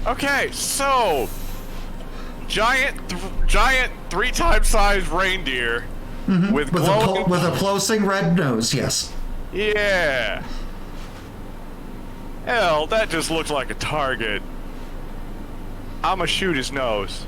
Okay, so giant 3-time size reindeer with glowing with a pulsing red nose. Yes. Yeah. Hell, that just looks like a target. I'ma shoot his nose.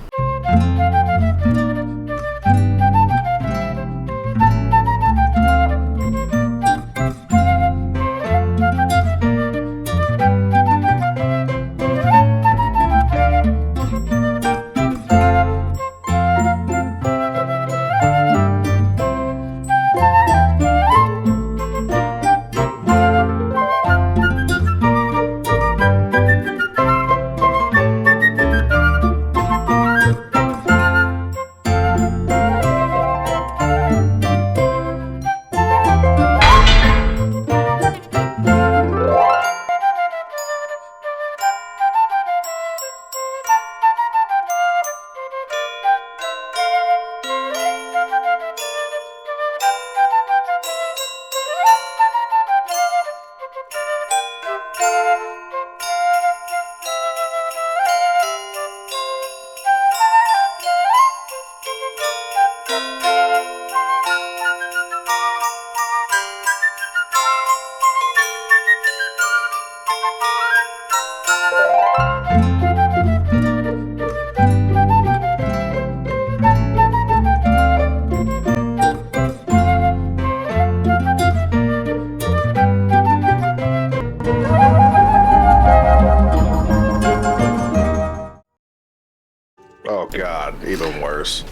Oh God, even worse.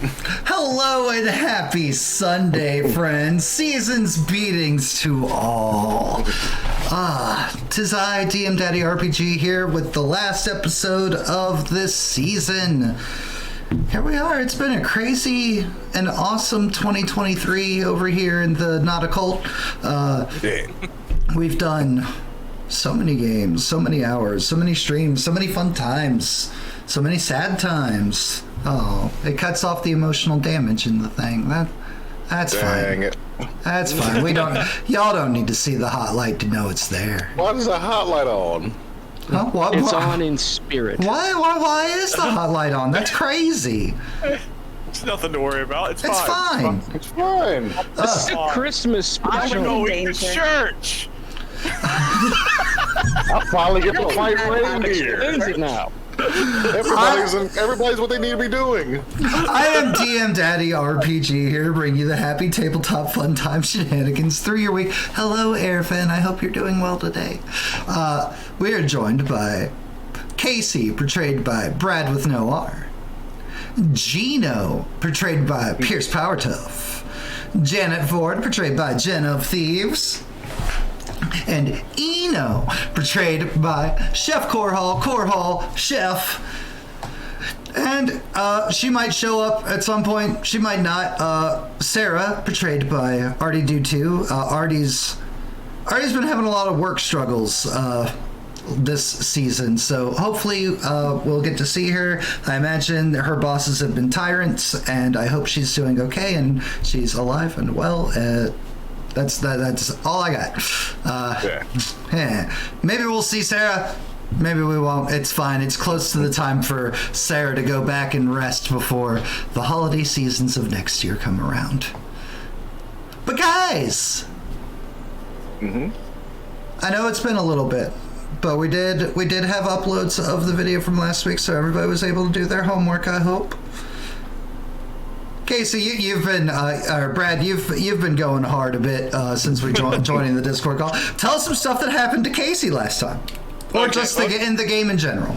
Hello and happy Sunday, friends. Season's beatings to all. Tis I, DM Daddy RPG, here with the last episode of this season. Here we are. It's been a crazy and awesome 2023 over here in the Not Occult. We've done so many games, so many hours, so many streams, so many fun times, so many sad times. Oh, it cuts off the emotional damage in the thing. That's Dang fine. it. That's fine. Y'all don't need to see the hot light to know it's there. Why is the hot light on? Huh? What? It's on in spirit. Why is the hot light on? That's crazy. It's nothing to worry about. It's It's fine. It's fine. This is a Christmas I'm special. going to church. I finally get to fight reindeer. Change it now. Everybody's what they need to be doing. I am DM Daddy RPG here to bring you the happy tabletop fun time shenanigans through your week. Hello, Airfan. I hope you're doing well today. We are joined by Casey, portrayed by Brad with no R. Gino, portrayed by Pierce Powertuff. Janet Ford, portrayed by JenOfThieves. And Eno, portrayed by Chef Corhall, Chef. And she might show up at some point. She might not. Sarah, portrayed by Artie Do2. Artie's been having a lot of work struggles this season, so hopefully we'll get to see her. I imagine her bosses have been tyrants, and I hope she's doing okay and she's alive and well. That's all I got. Maybe we'll see Sarah. Maybe we won't. It's fine. It's close to the time for Sarah to go back and rest before the holiday seasons of next year come around. But guys, I know it's been a little bit, but we did have uploads of the video from last week, so everybody was able to do their homework, I hope. Casey, you've been, or Brad, you've been going hard a bit since we joining the Discord call. Tell us some stuff that happened to Casey last time, or just in the game in general.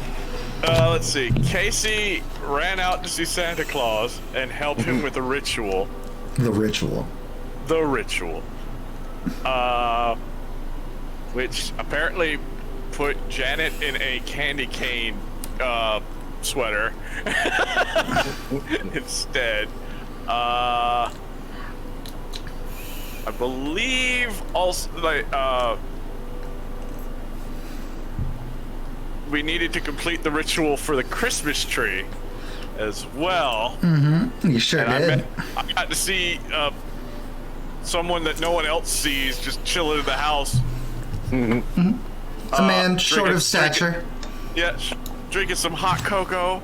Let's see. Casey ran out to see Santa Claus and help him with a ritual. The ritual. Which apparently put Janet in a candy cane sweater instead. I believe also we needed to complete the ritual for the Christmas tree as well. You sure did. I got to see someone that no one else sees just chilling in the house. A man short of stature. Yeah, drinking some hot cocoa,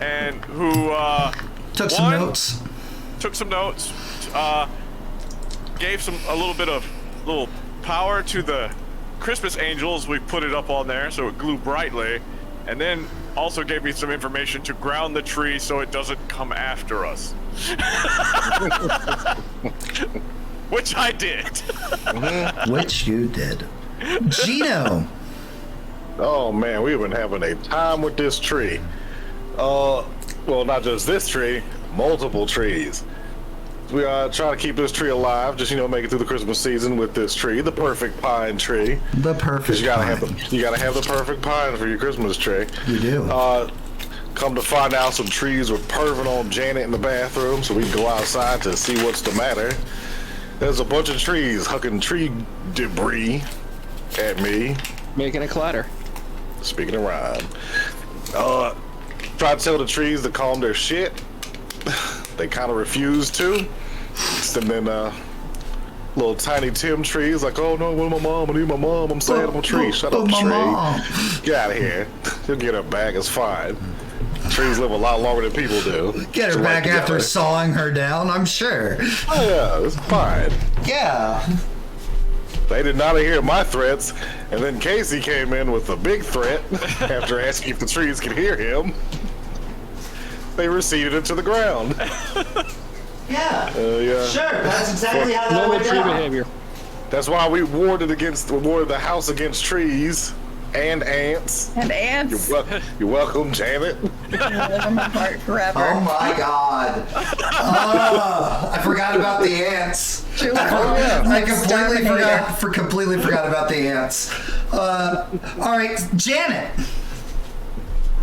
and who Took some notes. Took some notes. Gave a little bit of power to the Christmas angels. We put it up on there so it glowed brightly, and then also gave me some information to ground the tree so it doesn't come after us. Which I did. Which you did. Gino. Oh man, we've been having a time with this tree. Well, not just this tree, multiple trees. We are trying to keep this tree alive, just make it through the Christmas season with this tree, the perfect pine tree. The perfect 'Cause you gotta pine. you gotta have the perfect pine for your Christmas tree. You do. Come to find out, some trees were perving on Janet in the bathroom, so we go outside to see what's the matter. There's a bunch of trees hucking tree debris at me. Making a clatter. Speaking of rhyme. Tried to tell the trees to calm their shit. They kind of refused to. And then little tiny Tim trees like, oh no, where's my mom? I need my mom. I'm sad. I'm a tree. Shut up, my tree. mom. Get out of here. You'll get her back. It's fine. Trees live a lot longer than people do. Get her So, back after together. sawing her down, I'm sure. Oh yeah, it's fine. Yeah. They did not hear my threats, and then Casey came in with a big threat after asking if the trees could hear him. They receded into the ground. Yeah. Yeah. Sure, that's exactly how that Normal went tree down. behavior. That's why we warded the house against trees and ants. And ants. You're welcome, Janet. Live in my heart forever. Oh my god. I forgot about the ants. Truly. I Exterminator. completely forgot about the ants. All right, Janet.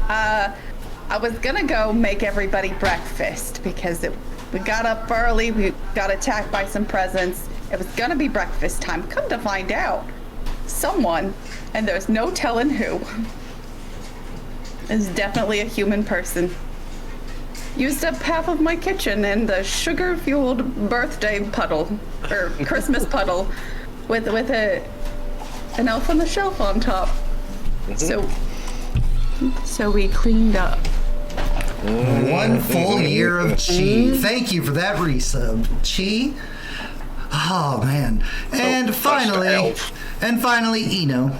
I was gonna go make everybody breakfast because we got up early. We got attacked by some presents. It was gonna be breakfast time. Come to find out, someone, and there's no telling who, is definitely a human person. Used up half of my kitchen in the sugar-fueled birthday puddle or Christmas puddle with an elf on the shelf on top. So we cleaned up. One full year of Chi. Thank you for that resub. Chi. Oh man. And finally, Eno.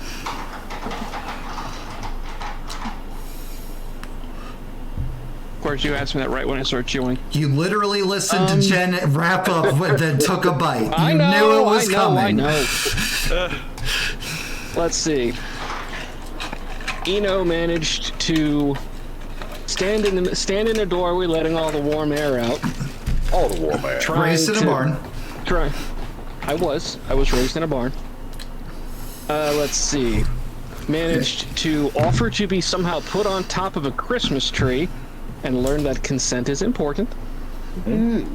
Of course, you asked me that right when I started chewing. You literally listened to Jen wrap up with then took a bite. You I know, knew it was coming. I know. Let's see. Eno managed to stand in the doorway, letting all the warm air out. All the warm air. Raised in a barn. I was raised in a barn. Let's see. Managed to offer to be somehow put on top of a Christmas tree and learn that consent is important. And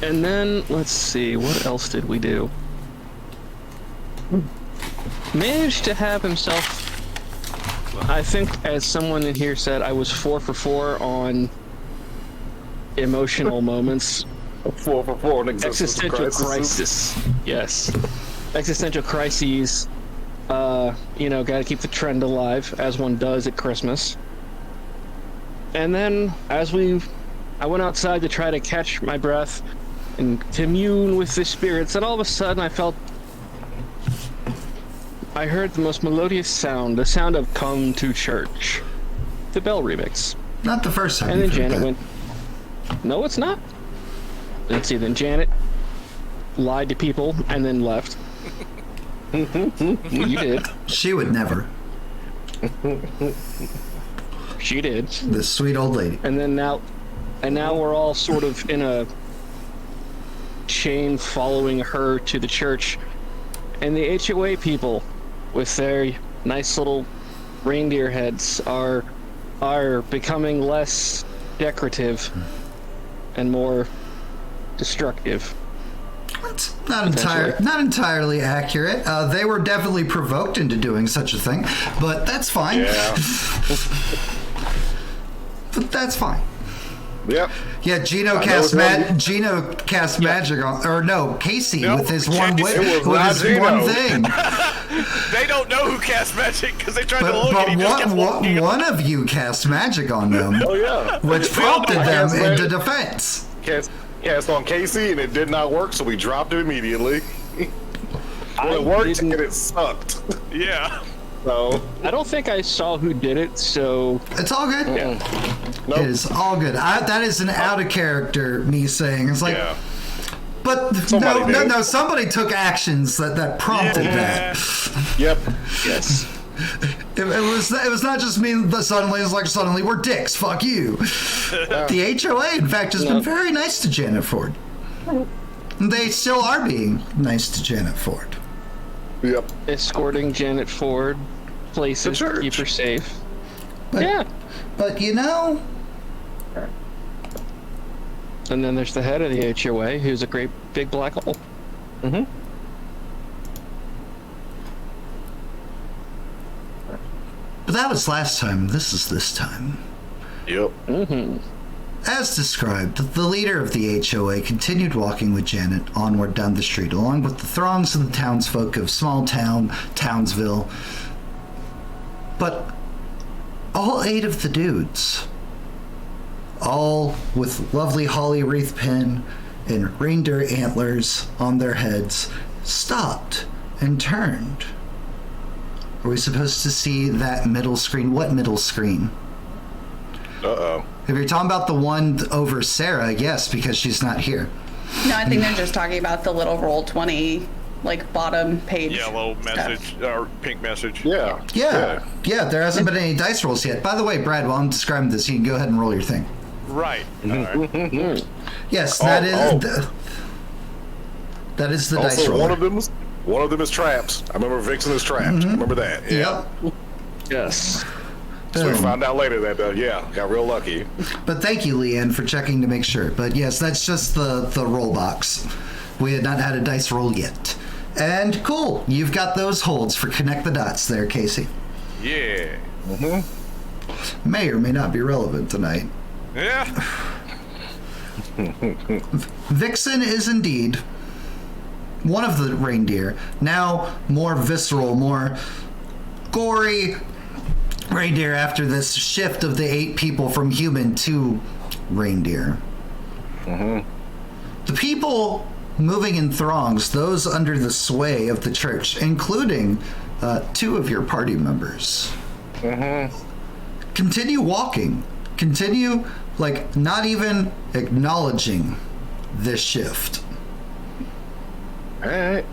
then, let's see, what else did we do? Managed to have himself, I think, as someone in here said, I was 4 for 4 on emotional moments. 4 for 4 in Existential crisis. Yes. Existential crises. Gotta keep the trend alive, as one does at Christmas. And then, I went outside to try to catch my breath and commune with the spirits, and all of a sudden I heard the most melodious sound, the sound of Come to Church. The Bell remix. Not the first time. And then you've heard Janet that. went, no, it's not. Let's see, then Janet lied to people and then left. You did. She would never. She did. This sweet old lady. And now we're all sort of in a chain following her to the church. And the HOA people, with their nice little reindeer heads, are becoming less decorative and more destructive. That's not entirely accurate. They were definitely provoked into doing such a thing, but that's fine. Yeah. But that's fine. Yep. Yeah, Gino cast magic on, or no, Casey No, with his one it was with not his one Gino. thing. They don't know who cast magic because they tried to But, look and he just kept walking. one of you cast magic on them, Oh yeah. which prompted I them cast into magic. defense. Cast on Casey and it did not work, so we dropped it immediately. Well, it worked and it sucked. Yeah. So I don't think I saw who did it, so It's all good. nope. It is all good. That is an out of character me saying. It's like, Yeah. but Somebody did. no. Somebody took actions that prompted that. Yep. yes. It was not just me that suddenly. It's like suddenly we're dicks. Fuck you. The HOA, in fact, has been very nice to Janet Ford. They still are being nice to Janet Ford. Yep. Escorting Janet Ford places To to keep church. her safe. But, Yeah. But you know, And then there's the head of the HOA, who's a great big black hole. but that was last time. This is this time. Yep. As described, the leader of the HOA continued walking with Janet onward down the street, along with the throngs of the townsfolk of small town Townsville. But all 8 of the dudes, all with lovely holly wreath pin and reindeer antlers on their heads, stopped and turned. Are we supposed to see that middle screen? What middle screen? Uh-oh. If you're talking about the one over Sarah, yes, because she's not here. No, I think they're just talking about the little Roll20, like bottom page. Yellow stuff. message or pink message. Yeah. Yeah, there hasn't been any dice rolls yet. By the way, Brad, while I'm describing this, you can go ahead and roll your thing. Right. All right. Yes, that is oh. that is the dice Also, roll. one of them is trapped. I remember Vixen is trapped. Remember that? Yeah. Yep. Yes. So we Boom. found out later that yeah, got real lucky. But thank you, Leanne, for checking to make sure. But yes, that's just the roll box. We had not had a dice roll yet. And cool, you've got those holds for connect the dots there, Casey. Yeah. May or may not be relevant tonight. Yeah. Vixen is indeed one of the reindeer. Now more visceral, more gory reindeer after this shift of the 8 people from human to reindeer. The people moving in throngs, those under the sway of the church, including 2 of your party members. Continue walking. Continue, like, not even acknowledging this shift. All right.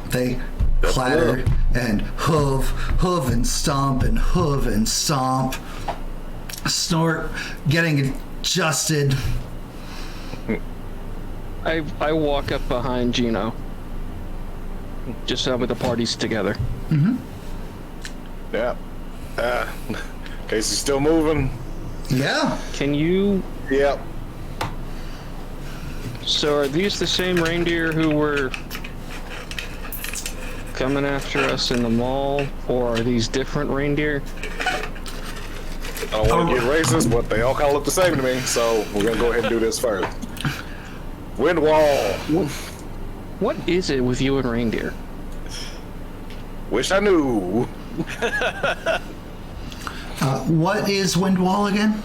They clatter and hoof and stomp and hoof and stomp. Snort, getting adjusted. I walk up behind Gino. Just so with the parties together. Yeah. Casey's still moving. Yeah. Can you... Yep. So are these the same reindeer who were coming after us in the mall? Or are these different reindeer? I don't want to get racist, but they all kind of look the same to me, so we're going to go ahead and do this first. Wind wall. What is it with you and reindeer? Wish I knew. What is Windwall again?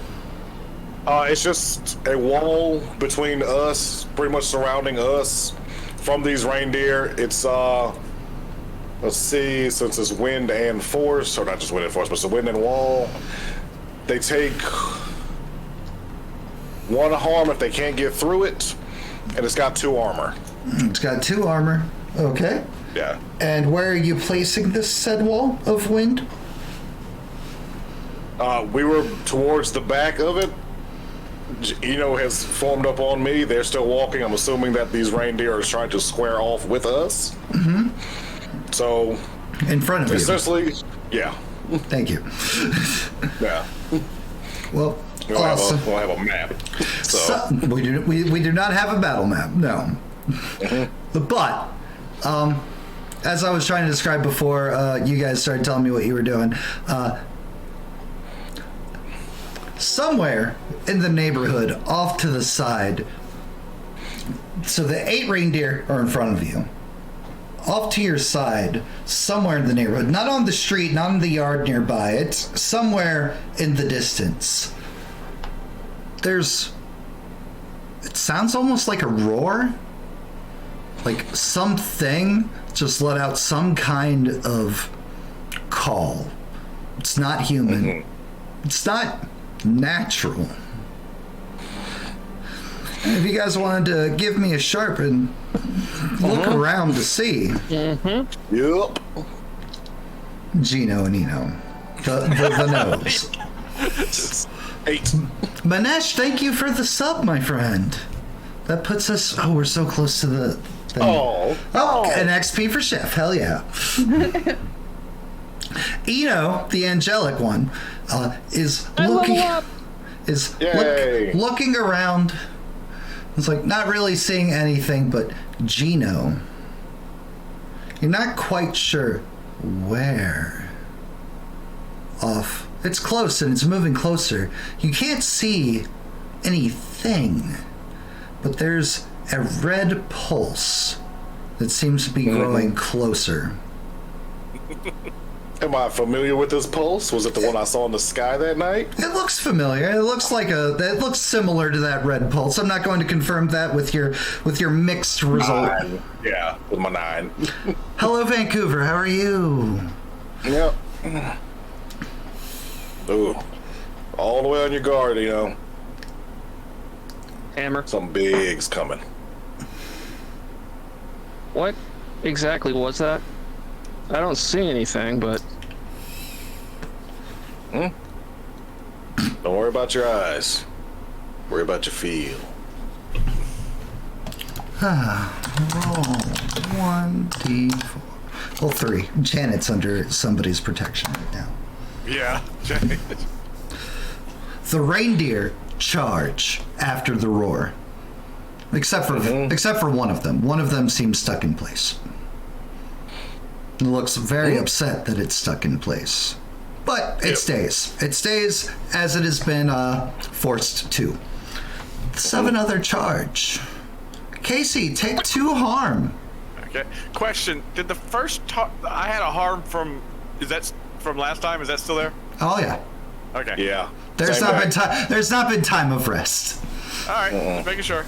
It's just a wall between us, pretty much surrounding us from these reindeer. It's, let's see, since it's wind and force, or not just wind and force, but it's a wind and wall. They take 1 harm if they can't get through it, and it's got 2 armor. It's got 2 armor. Okay. Yeah. And where are you placing this said wall of wind? We were towards the back of it. Eno has formed up on me. They're still walking. I'm assuming that these reindeer are trying to square off with us. So, In front of you. essentially, yeah. Thank you. Yeah. Well, We'll, awesome. we'll have a map. So, We do not have a battle map, no. But, as I was trying to describe before, you guys started telling me what you were doing. Somewhere in the neighborhood, off to the side, So the 8 reindeer are in front of you. Off to your side, somewhere in the neighborhood, not on the street, not in the yard nearby, it's somewhere in the distance. It sounds almost like a roar. Like something just let out some kind of call. It's not human. Mm-hmm. It's not natural. And if you guys wanted to give me a sharp and look around to see. Yup. Gino and Eno. The nose. 8. Manesh, thank you for the sub, my friend. That puts us... Oh, we're so close to the... thing. Oh. An XP for Chef. Hell yeah. Eno, the angelic one, is looking... Yay. looking around. It's like not really seeing anything, but Gino, you're not quite sure where. Off. It's close and it's moving closer. You can't see anything, but there's a red pulse that seems to be growing closer. Am I familiar with this pulse? Was it the one I saw in the sky that night? It looks familiar. It looks like it looks similar to that red pulse. I'm not going to confirm that with your mixed result. 9. Yeah, with my 9. Hello, Vancouver. How are you? Yep. Ooh. All the way on your guard, you know. Hammer. Something big's coming. What exactly was that? I don't see anything, but... Don't worry about your eyes. Worry about your feel. Roll 1d4. Well, 3. Janet's under somebody's protection right now. Yeah. The reindeer charge after the roar. Except for one of them. One of them seems stuck in place. It looks very upset that it's stuck in place. But it stays. It stays as it has been forced to. 7 other charge. Casey, take 2 harm. Okay. Question: did the first I had a harm from? Is that from last time? Is that still there? Oh yeah. Okay. Yeah. There's Same not way. been time. There's not been time of rest. All right. Just making sure.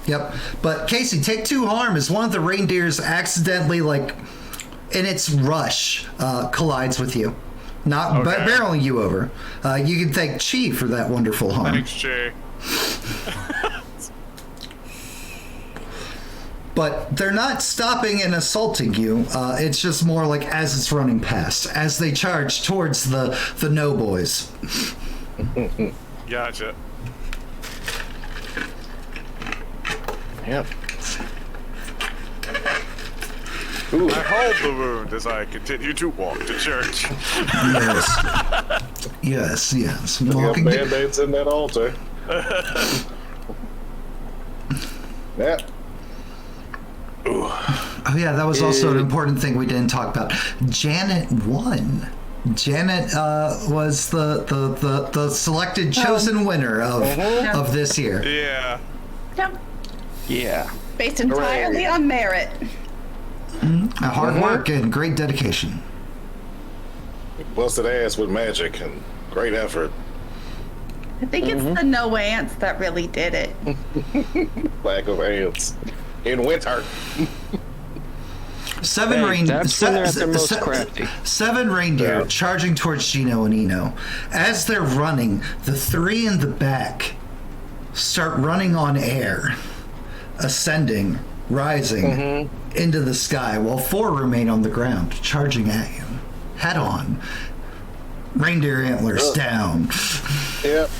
Yep. But Casey, take 2 harm as one of the reindeers accidentally, like, in its rush, collides with you. Not barreling you over. You can thank Chi for that wonderful harm. Thanks, Jay. But they're not stopping and assaulting you. It's just more like as it's running past, as they charge towards the no boys. Gotcha. Yep. I hold the wound as I continue to walk to church. Yes. We got Walking. band-aids in that altar. Yep. Oh yeah, that was also an important thing we didn't talk about. Janet won. Janet was the selected chosen winner of this year. Yeah. Yep. Yeah. Based entirely on merit. Hard work and great dedication. Busted ass with magic and great effort. I think it's the no ants that really did it. Lack of ants. In winter. 7 Hey, reindeer. that's when they're at their most crafty. 7 reindeer charging towards Gino and Eno. As they're running, the 3 in the back start running on air, ascending, rising into the sky, while 4 remain on the ground, charging at you, head on. Reindeer antlers down. Yep.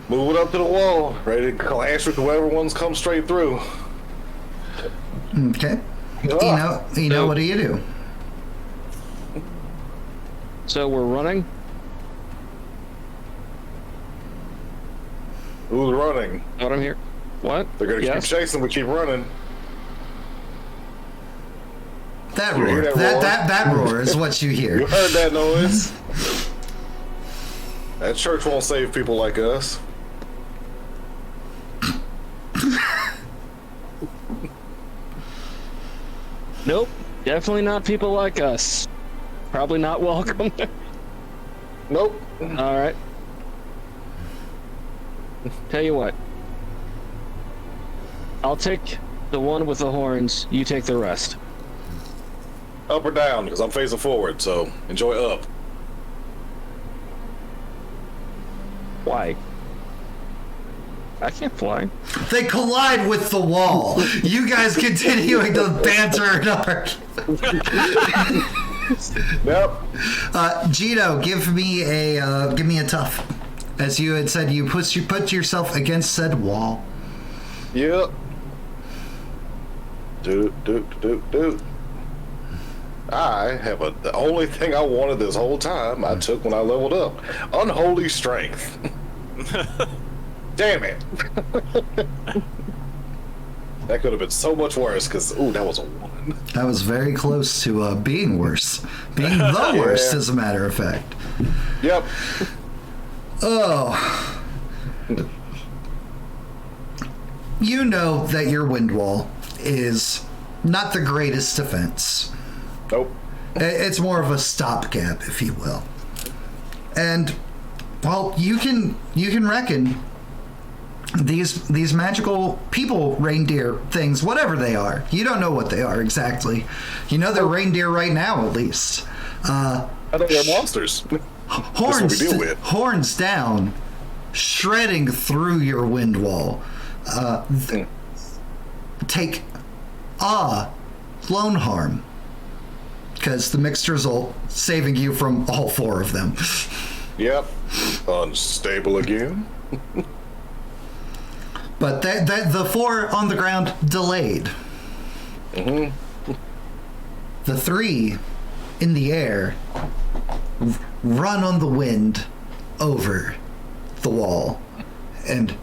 Moving up to the wall, ready to clash with whoever ones come straight through. Okay. Eno, what do you do? So we're running? Who's running? What I'm here? What? They're gonna keep chasing, we keep running. That You roar. hear that roar? That roar is what you You hear. heard that noise? That church won't save people like us. Nope, definitely not people like us. Probably not welcome. Nope. All right. Tell you what. I'll take the one with the horns. You take the rest. Up or down, because I'm facing forward, so enjoy up. Why? I can't fly. They collide with the wall. You guys continuing to banter and argue. Yep. Gino, give me a tough. As you had said, you put yourself against said wall. Yep. Do. I have the only thing I wanted this whole time I took when I leveled up. Unholy strength. Damn it. That could have been so much worse, because, ooh, that was a 1. That was very close to being worse. Being the worst, as a matter of fact. Yep. Oh. You know that your wind wall is not the greatest defense. Nope. It's more of a stopgap, if you will. And, well, you can reckon these magical people reindeer things, whatever they are. You don't know what they are exactly. You know they're reindeer right now, at least. I know they're monsters. Horns, That's what we deal with. horns down, shredding through your wind wall. Take lone harm, because the mixed result saving you from all 4 of them. Yep. Unstable again. But that the 4 on the ground delayed. Mm-hmm. The 3 in the air run on the wind over the wall and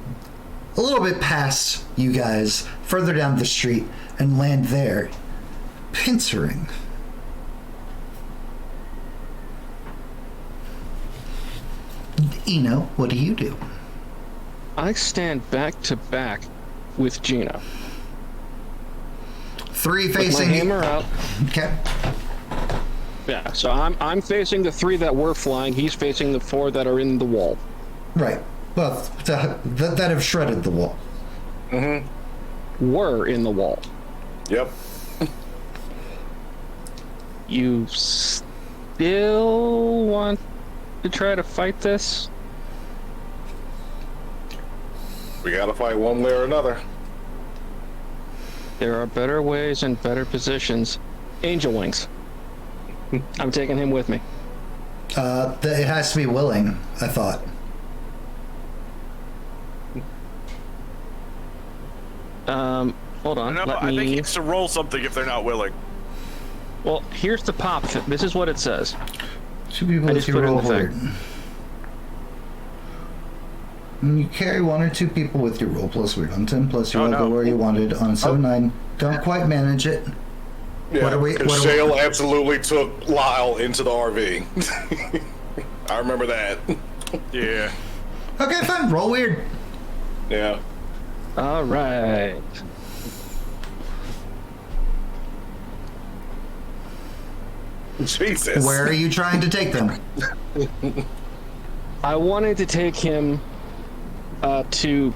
a little bit past you guys, further down the street, and land there, pincering. Eno, what do you do? I stand back to back with Gina. 3 With facing my hammer out. Okay. Yeah, so I'm facing the 3 that were flying. He's facing the 4 that are in the wall. Right. Well, that have shredded the wall. Mm-hmm. Were in the wall. Yep. You still want to try to fight this? We gotta fight one way or another. There are better ways and better positions. Angel Wings. I'm taking him with me. It has to be willing, I thought. Hold on. No, I think he needs to roll something if they're not willing. Well, here's the pop. This is what it says. 2 people I with just your put it in roll the forward. You carry 1 or 2 people with your roll plus weird on 10 plus. You will go where you wanted on 7-9. Don't quite manage it. Yeah, What are we? because Shale absolutely took Lyle into the RV. I remember that. Yeah. Okay, fine. Roll weird. Yeah. All right. Jesus. Where are you trying to take them? I wanted to take him to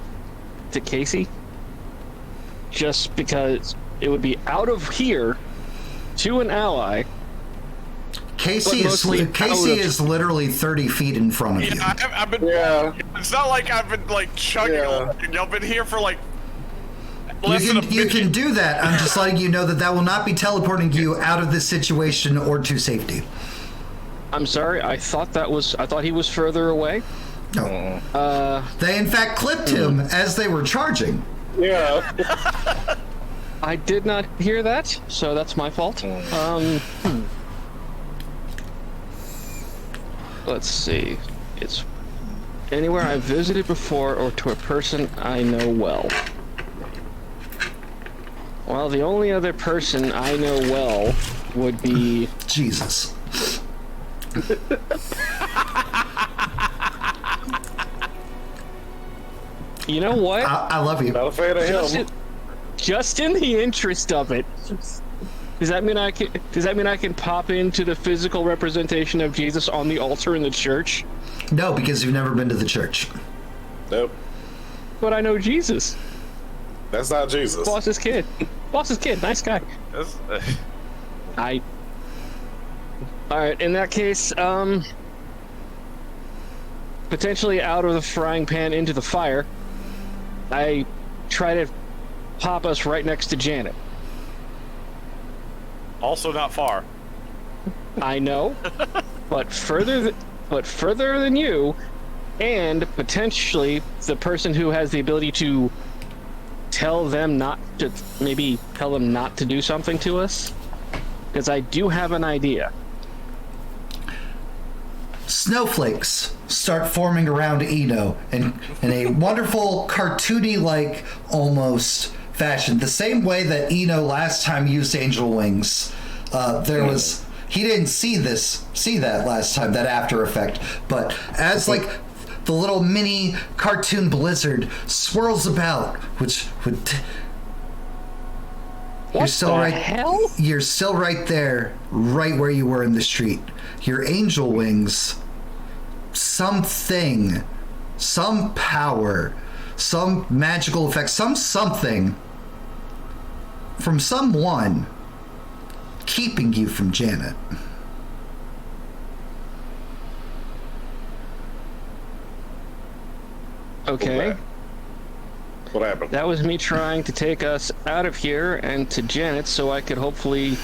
Casey, just because it would be out of here to an ally. Casey is literally 30 feet in front of you. Yeah, I've been. Yeah. It's not like I've been like chugging. Yeah. I've been here for like less than a You minute. can do that. I'm just letting you know that will not be teleporting you out of this situation or to safety. I'm sorry. I thought he was further away. No. They in fact clipped him as they were charging. Yeah. I did not hear that, so that's my fault. Let's see. It's anywhere I've visited before or to a person I know well. Well, the only other person I know well would be... Jesus. You know what? I love you. Not a fan of him. Just in the interest of it, Does that mean I can pop into the physical representation of Jesus on the altar in the church? No, because you've never been to the church. Nope. But I know Jesus. That's not Jesus. Boss's kid. Boss's kid. Nice guy. That's, Alright, in that case, potentially out of the frying pan into the fire, I try to pop us right next to Janet. also not far. I know, but further than you, and potentially the person who has the ability to tell them not to do something to us, because I do have an idea. Snowflakes start forming around Eno in a wonderful cartoony-like almost fashion. The same way that Eno last time used angel wings. He didn't see that last time, that after effect. But as like the little mini cartoon blizzard swirls about, which would What the hell? You're still right there, right where you were in the street. Your angel wings, something, some power, some magical effect, something from someone keeping you from Janet. Okay. What happened? That was me trying to take us out of here and to Janet so I could hopefully,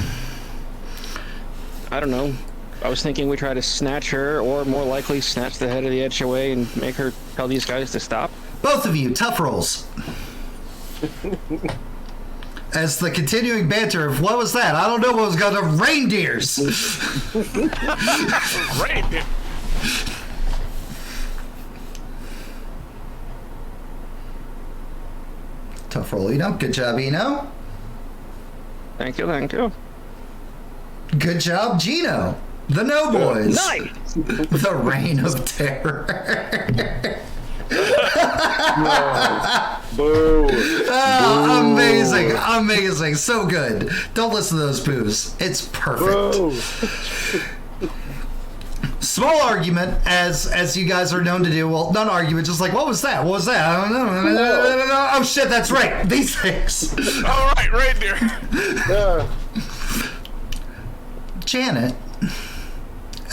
I don't know, I was thinking we try to snatch her, or more likely snatch the head of the HOA and make her tell these guys to stop. Both of you, tough rolls. As the continuing banter of, what was that? I don't know what was going on. Reindeers! Reindeer. Tough roll, Eno. Good job, Eno. Thank you. Good job, Gino. The No Boys. Nice! The Reign of Terror. Boo. Oh, amazing, so good. Don't listen to those boos. It's perfect. Boo. Small argument, as you guys are known to do. Well, not argument, just like, what was that? What was that? I don't know. Oh shit, that's right. These things. All right, reindeer. Yeah. Janet,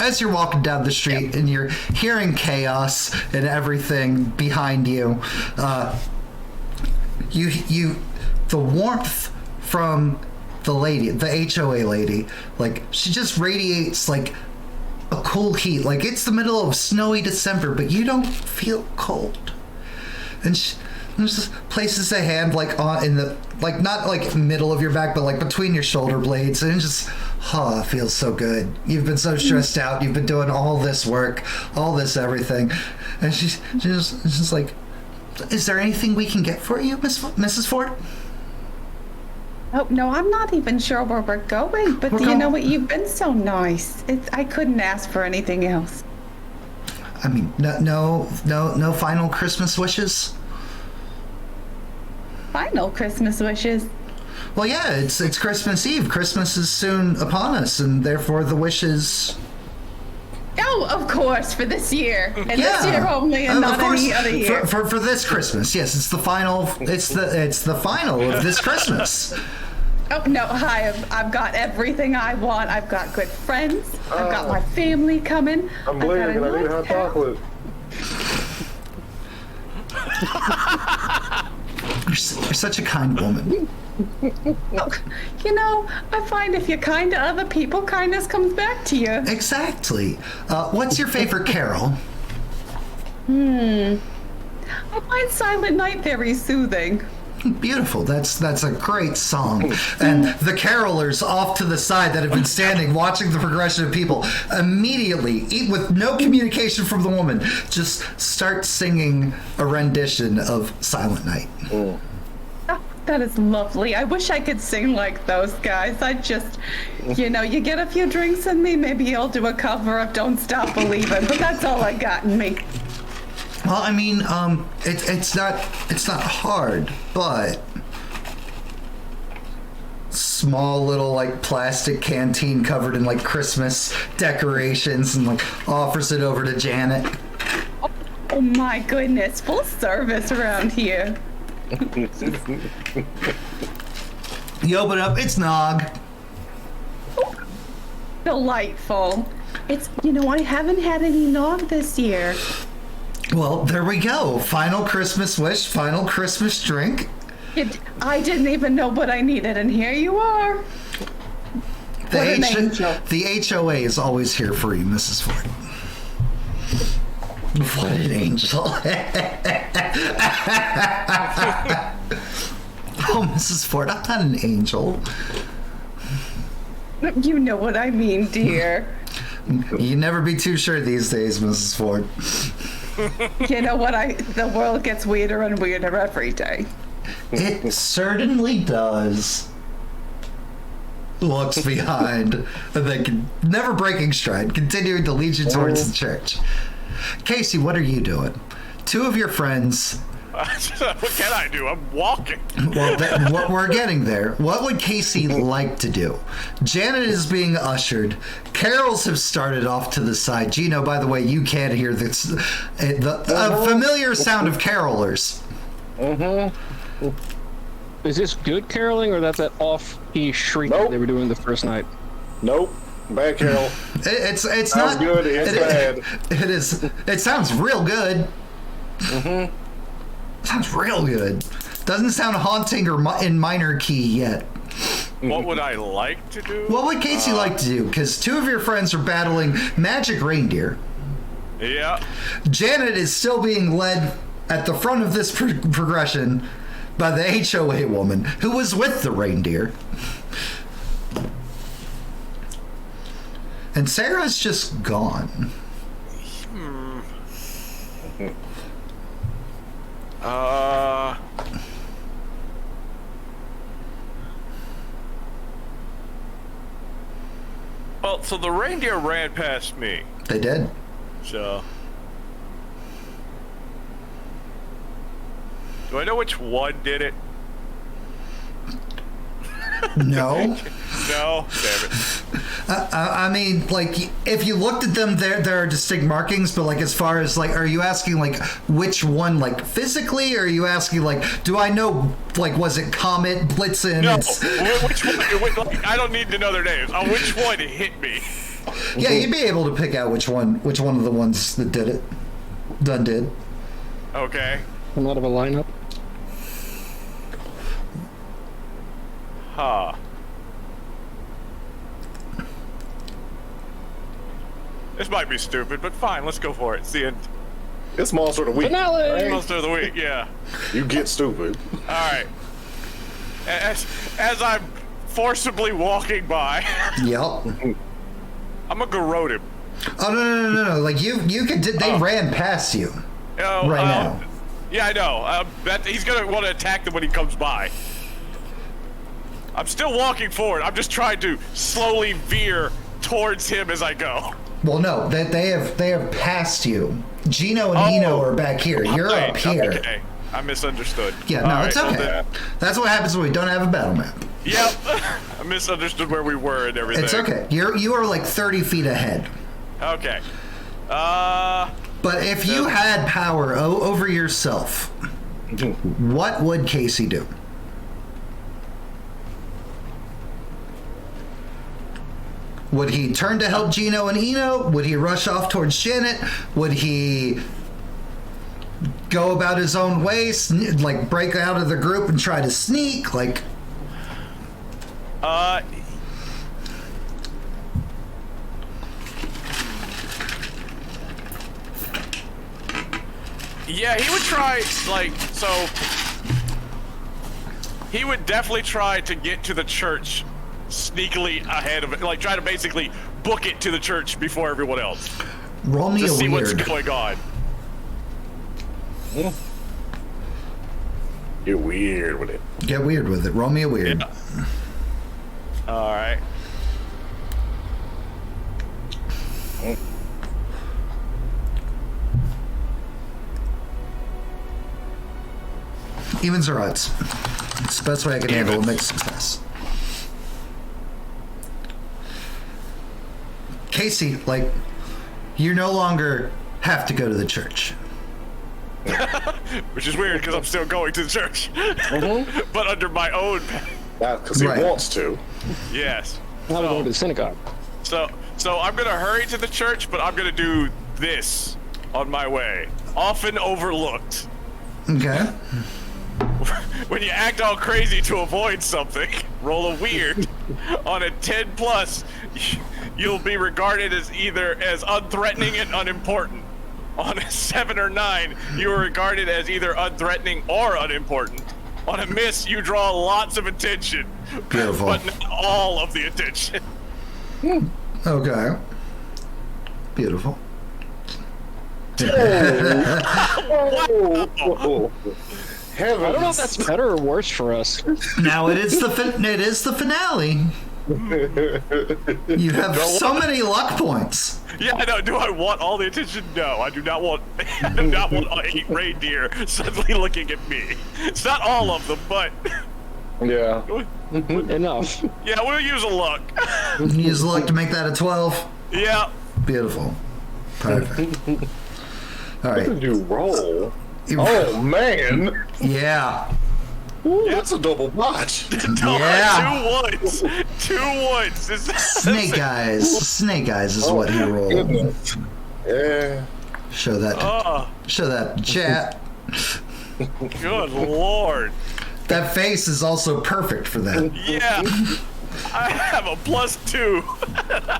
as you're walking down the street and you're hearing chaos and everything behind you, the warmth from the lady, the HOA lady, like, she just radiates like a cool heat. Like, it's the middle of snowy December, but you don't feel cold. And she just places a hand like in the, like, not like middle of your back, but like between your shoulder blades, and it just, it feels so good. You've been so stressed out. You've been doing all this work, all this everything, and she's just like, is there anything we can get for you, Mrs. Ford? Oh, no, I'm not even sure where we're going, but you know what? You've been so nice. I couldn't ask for anything else. I mean, no final Christmas wishes? Final Christmas wishes. Well, yeah, it's Christmas Eve. Christmas is soon upon us, and therefore the wishes... Oh, of course, for this year. And Yeah. this year only, and not Of course, any other year. For this Christmas, yes, it's the final. It's the final of this Christmas. Oh, no, hi, I've got everything I want. I've got good friends. I've got my family coming. I'm I've got bleeding. a I need nice hot house. chocolate. You're such a kind woman. Oh, you know, I find if you're kind to other people, kindness comes back to you. Exactly. What's your favorite carol? I find Silent Night very soothing. Beautiful. That's a great song. And the carolers off to the side that have been standing watching the progression of people immediately, with no communication from the woman, just start singing a rendition of Silent Night. Oh, that is lovely. I wish I could sing like those guys. I just, you get a few drinks in me, maybe you'll do a cover of Don't Stop Believin', but that's all I got in me. Well, I mean, it's not hard, but small little like plastic canteen covered in like Christmas decorations and like offers it over to Janet. Oh my goodness, full service around here. You open it up, it's Nog. Delightful. I haven't had any nog this year. Well, there we go. Final Christmas wish, final Christmas drink. I didn't even know what I needed, and here you are. What an angel. The HOA is always here for you, Mrs. Ford. What an angel. Oh, Mrs. Ford, I'm not an angel. You know what I mean, dear. You never be too sure these days, Mrs. Ford. You know what? The world gets weirder and weirder every day. It certainly does. Looks behind, and then never breaking stride, continuing to lead you towards the church. Casey, what are you doing? Two of your friends. What can I do? I'm walking. Well, what we're getting there. What would Casey like to do? Janet is being ushered. Carols have started off to the side. Gino, by the way, you can hear the familiar sound of carolers. Is this good caroling, or that's that off-key shrieking they were doing the first night? Nope. Bad carol. It's Sounds not good. It's bad. It is. It sounds real good. Sounds real good. Doesn't sound haunting or in minor key yet. What would I like to do? What would Casey like to do? Because two of your friends are battling magic reindeer. Yeah. Janet is still being led at the front of this progression by the HOA woman who was with the reindeer. And Sarah's just gone. Well, so the reindeer ran past me. They did. So. Do I know which one did it? No. No? Damn it. I mean, like, if you looked at them, there are distinct markings, but, like, as far as, like, are you asking, like, which one, like, physically, or are you asking, like, do I know, like, was it Comet, Blitzen? No, which one? I don't need to know their names. Which one hit me? Yeah, you'd be able to pick out which one of the ones that did it. Did. Okay. I'm out of a lineup. Huh. This might be stupid, but fine, let's go for it. See it. It's Monster of the Week. Finale! Right? Monster of the week, yeah. You get stupid. Alright. As I'm forcibly walking by, Yep. I'm gonna garrote him. Oh, no. Like, you could, they ran past you. Right now. Yeah, I know. He's gonna want to attack them when he comes by. I'm still walking forward. I'm just trying to slowly veer towards him as I go. Well, no, they have passed you. Gino and Nino are back here. You're up here. Okay. I misunderstood. Yeah, no, it's okay. Well, That's what happens when we don't have a battle map. yep. I misunderstood where we were and everything. It's okay. You are like 30 feet ahead. Okay. But if you had power over yourself, what would Casey do? Would he turn to help Gino and Eno? Would he rush off towards Janet? Would he go about his own way, like break out of the group and try to sneak? Like, yeah, he would try, like, so he would definitely try to get to the church sneakily ahead of it, like try to basically book it to the church before everyone else. roll me To a see weird. what's going on. You're weird with it. Get weird with it. Roll me a weird. Yeah. All right. Evens or odds? It's the best way I can handle a mixed success. Casey, like, you no longer have to go to the church. Which is weird because I'm still going to the church, but under my own. Because he Right. wants to. Yes. Now we're going to the synagogue. So I'm gonna hurry to the church, but I'm gonna do this on my way. Often overlooked. Okay. When you act all crazy to avoid something, roll a weird. On a 10 plus, you'll be regarded as either as unthreatening and unimportant. On a 7 or 9, you are regarded as either unthreatening or unimportant. On a miss, you draw lots of attention, Beautiful. but not all of the attention. Okay. Beautiful. Oh, heavens. I don't know if that's better or worse for us. Now it is the finale. You have so many luck points. Yeah, I know. Do I want all the attention? No, I do not want. I do not want 8 reindeer suddenly looking at me. It's not all of them, but Yeah. Enough. yeah, we'll use a luck. Use luck to make that a 12. Yeah. Beautiful. Perfect. All What right. did you roll? Oh, man. Yeah. That's a double botch. No, Yeah. 2 ones. 2 ones. Snake eyes. Snake eyes is what he rolled. Goodness. Yeah. Show that. Oh, Show that chat. good lord. That face is also perfect for that. Yeah. I have a +2.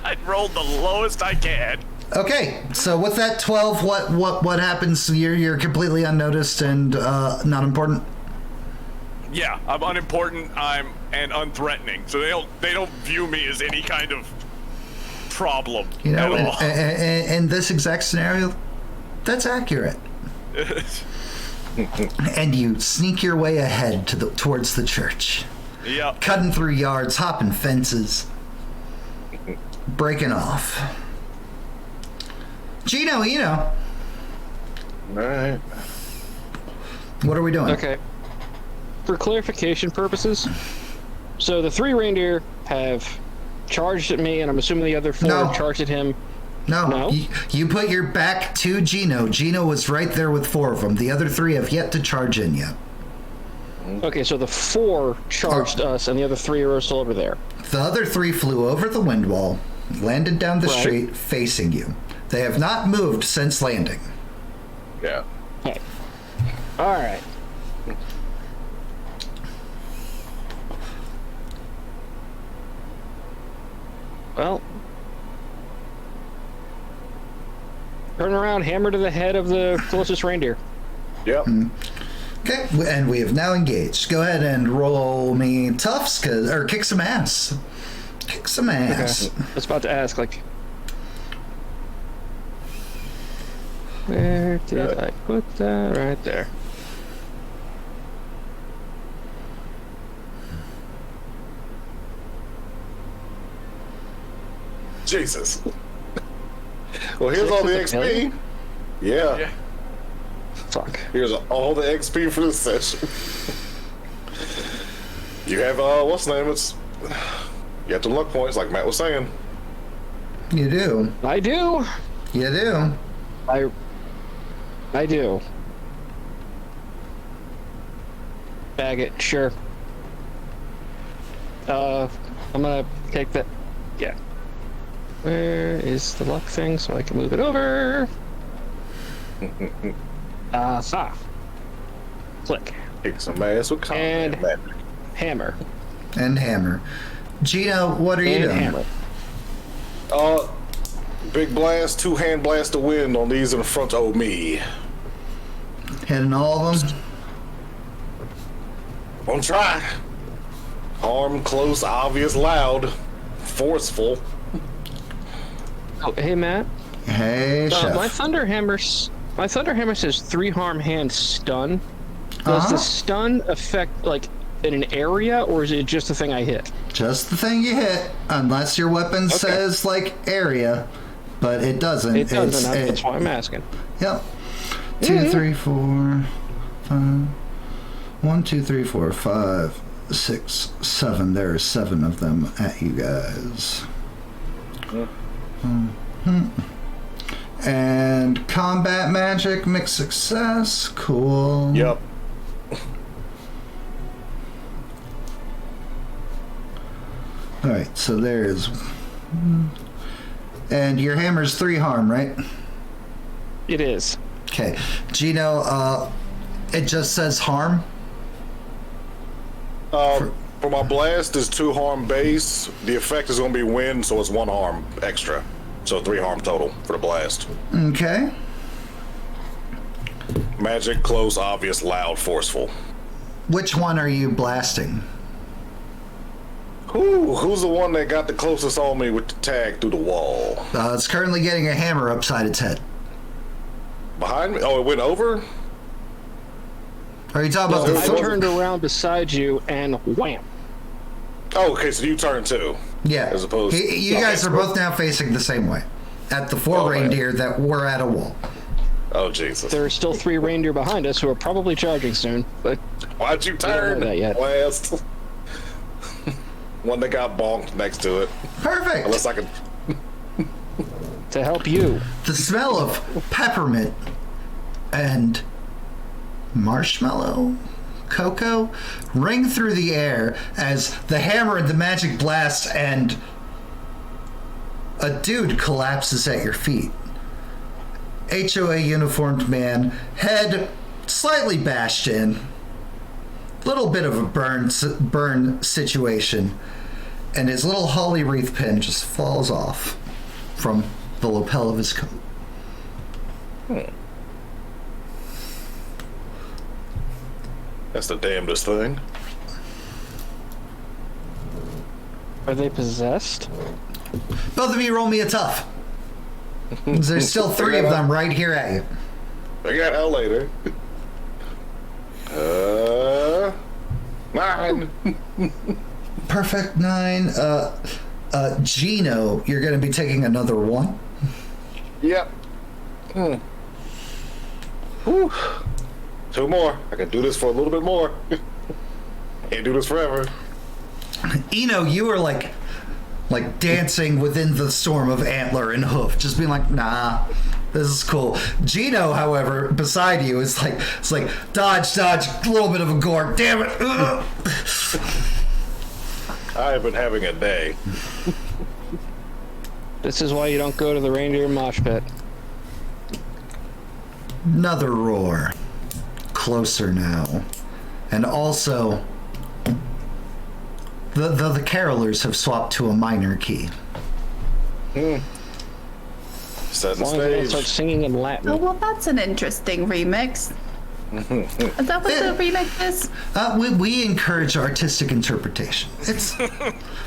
I rolled the lowest I can. Okay, so with that 12, what happens? You're completely unnoticed and not important. Yeah, I'm unimportant. And unthreatening. So they don't view me as any kind of problem You know, at all. in this exact scenario, that's accurate. And you sneak your way ahead towards the church, Yeah. cutting through yards, hopping fences, breaking off. Gino, All right. what are we doing? Okay. For clarification purposes, so the 3 reindeer have charged at me, and I'm assuming the other 4 No. have charged at him. No, you put your back to Gino. Gino was right there with 4 of them. The other 3 have yet to charge in yet. Okay, so the 4 charged us, and the other 3 are still over there. The other 3 flew over the wind wall, landed down the Right. street, facing you. They have not moved since landing. Yeah. Okay. All right. Well, turn around, hammer to the head of the closest reindeer. Yep. Okay, and we have now engaged. Go ahead and roll me toughs, or kick some ass. Kick some ass. I was about to ask, like, where did I put that? Right there. Jesus. Well, here's all the Six with a XP. Yeah. Yeah. Fuck. Here's all the XP for this session. You have, what's the name? You have the luck points, like Matt was saying. You do. I do. You do. I do. Bag it, sure. I'm gonna take that. Yeah. Where is the luck thing so I can move it over? Click. Kick some ass with And- combat. Hammer. And hammer. Gino, what are you And doing? hammer. Big blast, 2-hand blast of wind on these in front of me. Hitting all of them? Gonna try. Arm close, obvious, loud, forceful. Oh, hey Matt. Hey, chef. My thunder hammer says 3 harm hand stun. Does Uh-huh. the stun affect like in an area, or is it just the thing I hit? Just the thing you hit, unless your weapon says, like, area. But it doesn't. It doesn't. That's why I'm asking. Yep. 2, 3, 4, 5. 1, 2, 3, 4, 5, 6, 7. There are 7 of them at you guys. And combat magic, mixed success. Cool. Yep. All right, so there's. And your hammer's 3 harm, right? It is. Okay. Gino, it just says harm. For my blast, is 2 harm base. The effect is going to be wind, so it's 1 harm extra. So 3 harm total for the blast. Okay. Magic, close, obvious, loud, forceful. Which one are you blasting? Who's the one that got the closest on me with the tag through the wall? It's currently getting a hammer upside its head. Behind me? Oh, it went over? Are you talking about the I foot? turned around beside you and wham. Oh, okay, so you turn too. Yeah. As opposed You okay, guys are so- both now facing the same way. At the 4 man. reindeer that were at a wall. Oh, Jesus. There are still 3 reindeer behind us who are probably charging soon, but Why'd you don't know turn? that yet. Last. One that got bonked next to it. Perfect. Unless I could. to help you. The smell of peppermint and marshmallow, cocoa ring through the air as the hammer and the magic blast, and a dude collapses at your feet. HOA uniformed man, head slightly bashed in, little bit of a burn situation, and his little holly wreath pin just falls off from the lapel of his coat. That's the damnedest thing. Are they possessed? Both of you roll me a tough. There's still 3 of them right here at you. Figure that out later. 9. Perfect 9. Gino, you're going to be taking another 1. Yep. Whew. 2 more. I can do this for a little bit more. Can't do this forever. Eno, you are like dancing within the storm of antler and hoof, just being like, nah, this is cool. Gino, however, beside you is like, it's like, dodge, a little bit of a gore, damn it. Ugh. I have been having a day. This is why you don't go to the reindeer mosh pit. Another roar. Closer now. And also, the carolers have swapped to a minor key. Set As the long as they don't start stage. singing in Oh, Latin. well, that's an interesting remix. Is that what the remix is? We encourage artistic interpretation. It's,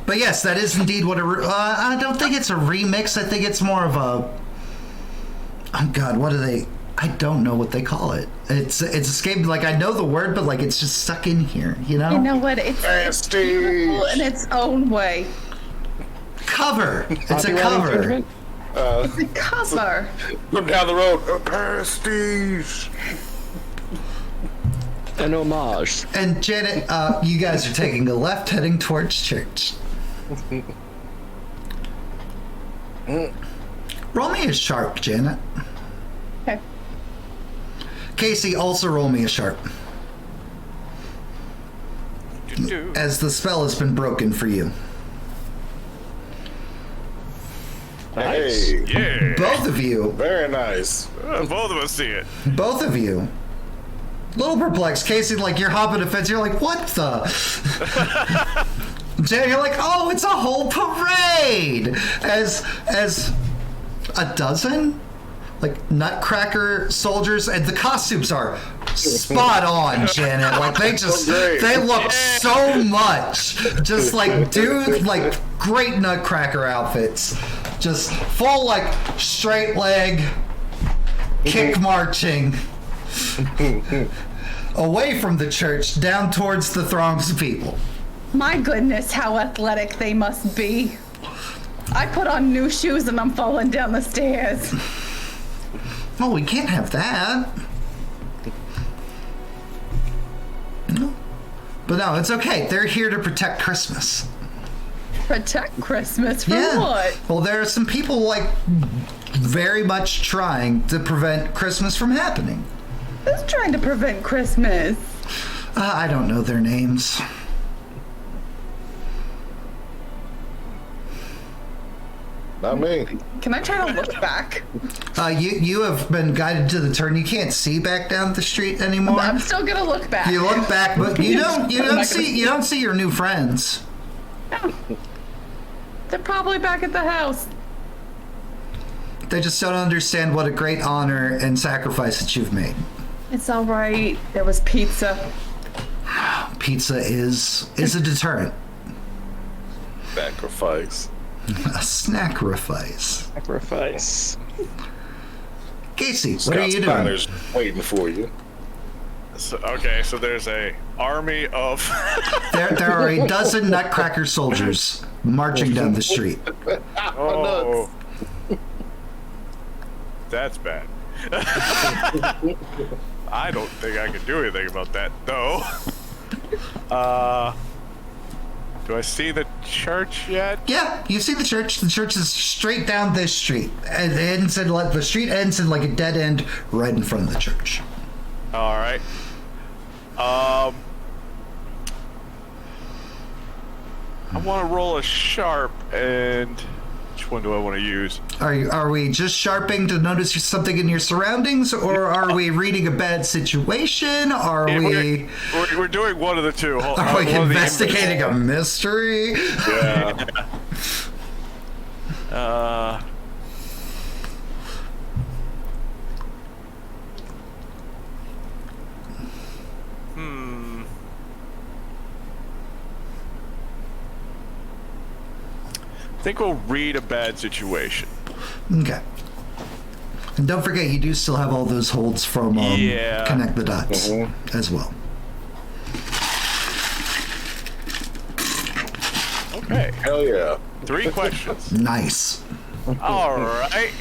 but yes, that is indeed what I don't think it's a remix. I think it's more of a. Oh God, what do they? I don't know what they call it. It's escaped. Like, I know the word, but like it's just stuck in here. You know. You know what? It's beautiful Prestige. in its own way. Cover. It's a Copyright cover. infringement? It's a cover. From down the road. Prestige. An homage. And Janet, you guys are taking a left, heading towards church. Roll me a sharp, Janet. Okay. Casey, also roll me a sharp, Do-do. as the spell has been broken for you. Hey. Yeah. Both of you, Very nice. Both of us see it. both of you. Little perplexed. Casey, like, you're hopping a fence, you're like, what the? Janet, you're like, oh, it's a whole parade! As a dozen, like, nutcracker soldiers, and the costumes are spot on, Janet. Like, they look so much just like dude, like great nutcracker outfits, just full like straight leg kick marching away from the church down towards the throngs of people. My goodness, how athletic they must be. I put on new shoes and I'm falling down the stairs. Oh, we can't have that. No. But no, it's okay. They're here to protect Christmas. Protect Christmas from Yeah. what? Well, there are some people like very much trying to prevent Christmas from happening. Who's trying to prevent Christmas? I don't know their names. Not me. Can I try to look back? You have been guided to the turn. You can't see back down the street anymore. I'm still gonna look back. You look back, but you I'm not don't see your new friends. They're probably back at the house. They just don't understand what a great honor and sacrifice that you've made. It's all right. There was pizza. Pizza is a deterrent. Sacrifice. A snackrifice. Sacrifice. Casey, what Scott are you doing? Steiner's waiting for you. So there's a army of. There are a dozen Nutcracker soldiers marching down the street. Oh, that's bad. I don't think I can do anything about that, though. Do I see the church yet? Yeah, you see the church. The church is straight down this street. And it ends in the street ends in like a dead end right in front of the church. All right. I want to roll a sharp, and which one do I want to use? Are we just sharping to notice something in your surroundings, or are we reading a bad situation? Are we We're doing one of the two. are we investigating a mystery? Yeah. I think we'll read a bad situation. Okay. And don't forget, you do still have all those holds from Yeah. Connect the Dots as well. Okay. Hell yeah. 3 questions. Nice. All right.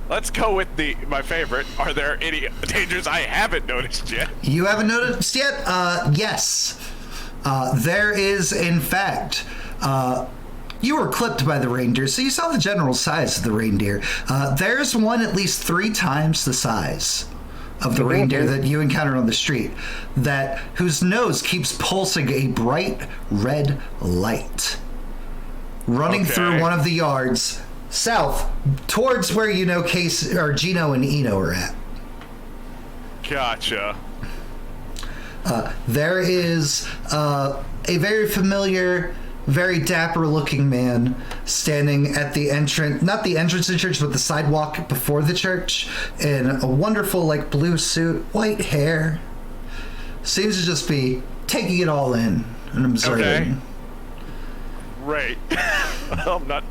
Let's go with my favorite. Are there any dangers I haven't noticed yet? You haven't noticed yet? Yes. There is, in fact, you were clipped by the reindeer, so you saw the general size of the reindeer. There's one at least 3 times the size of the reindeer that you encountered on the street, whose nose keeps pulsing a bright red light, running through one of the yards south towards where Gino and Eno are at. Gotcha. There is a very familiar, very dapper looking man standing at the entrance, not the entrance to the church, but the sidewalk before the church, in a wonderful blue suit, white hair. Seems to just be taking it all in and observing. Okay. Right. I'm not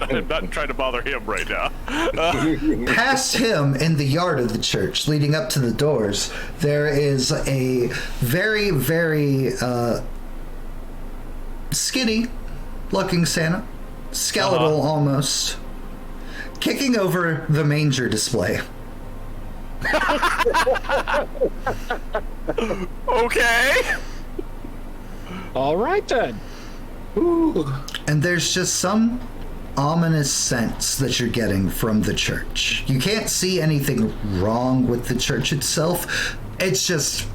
trying to bother him right now. Past him, in the yard of the church, leading up to the doors, there is a very, very skinny-looking Santa, skeletal almost, kicking over the manger display. Okay. All right then. And there's just some ominous sense that you're getting from the church. You can't see anything wrong with the church itself. It's just,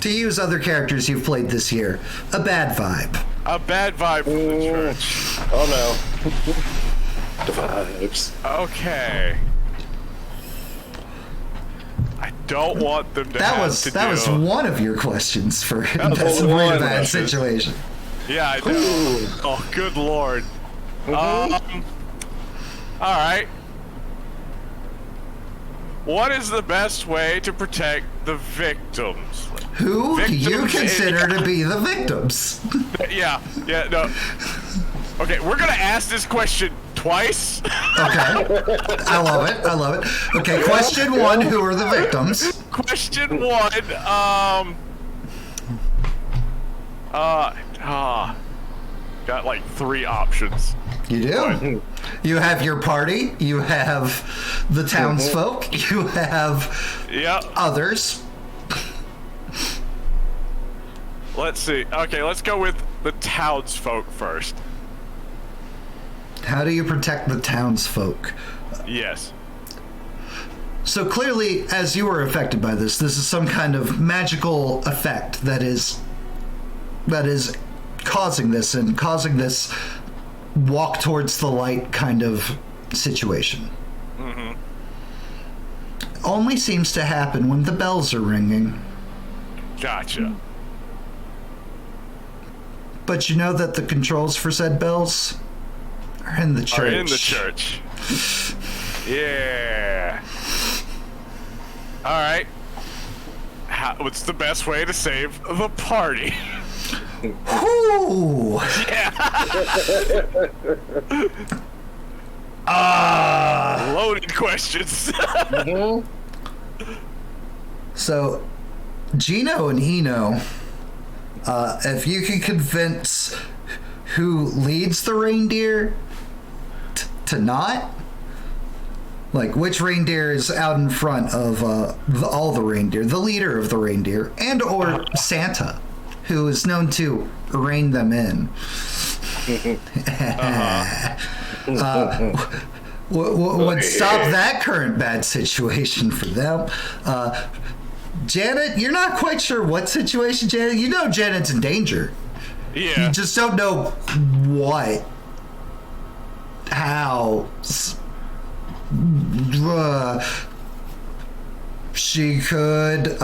to use other characters you've played this year, a bad vibe. A bad vibe from the church. Oh no. The vibes. Okay. I don't want them to That have was to that do. was one of your questions for was investigating one a bad question. situation. Yeah, I know. Oh, good lord. All right. What is the best way to protect the victims? Who do you Victims consider to be the victims? Yeah, no. Okay, we're gonna ask this question twice. Okay. I love it. Okay, question 1, who are the victims? Question 1, got like 3 options. You do. You have your party, you have the townsfolk, you have Yep. others. Let's see. Okay, let's go with the townsfolk first. How do you protect the townsfolk? Yes. So clearly, as you were affected by this is some kind of magical effect that is causing this walk towards the light kind of situation. Mm-hmm. Only seems to happen when the bells are ringing. Gotcha. But you know that the controls for said bells are in the church. Are in the church. Yeah. All right. What's the best way to save the party? Ooh. Yeah. Loaded questions. So, Gino and Eno, if you could convince who leads the reindeer to not, like which reindeer is out in front of all the reindeer, the leader of the reindeer, and or Santa, who is known to rein them in. Would stop that current bad situation for them. Janet, you're not quite sure what situation, Janet. You know Janet's in danger. Yeah. You just don't know what, how. She could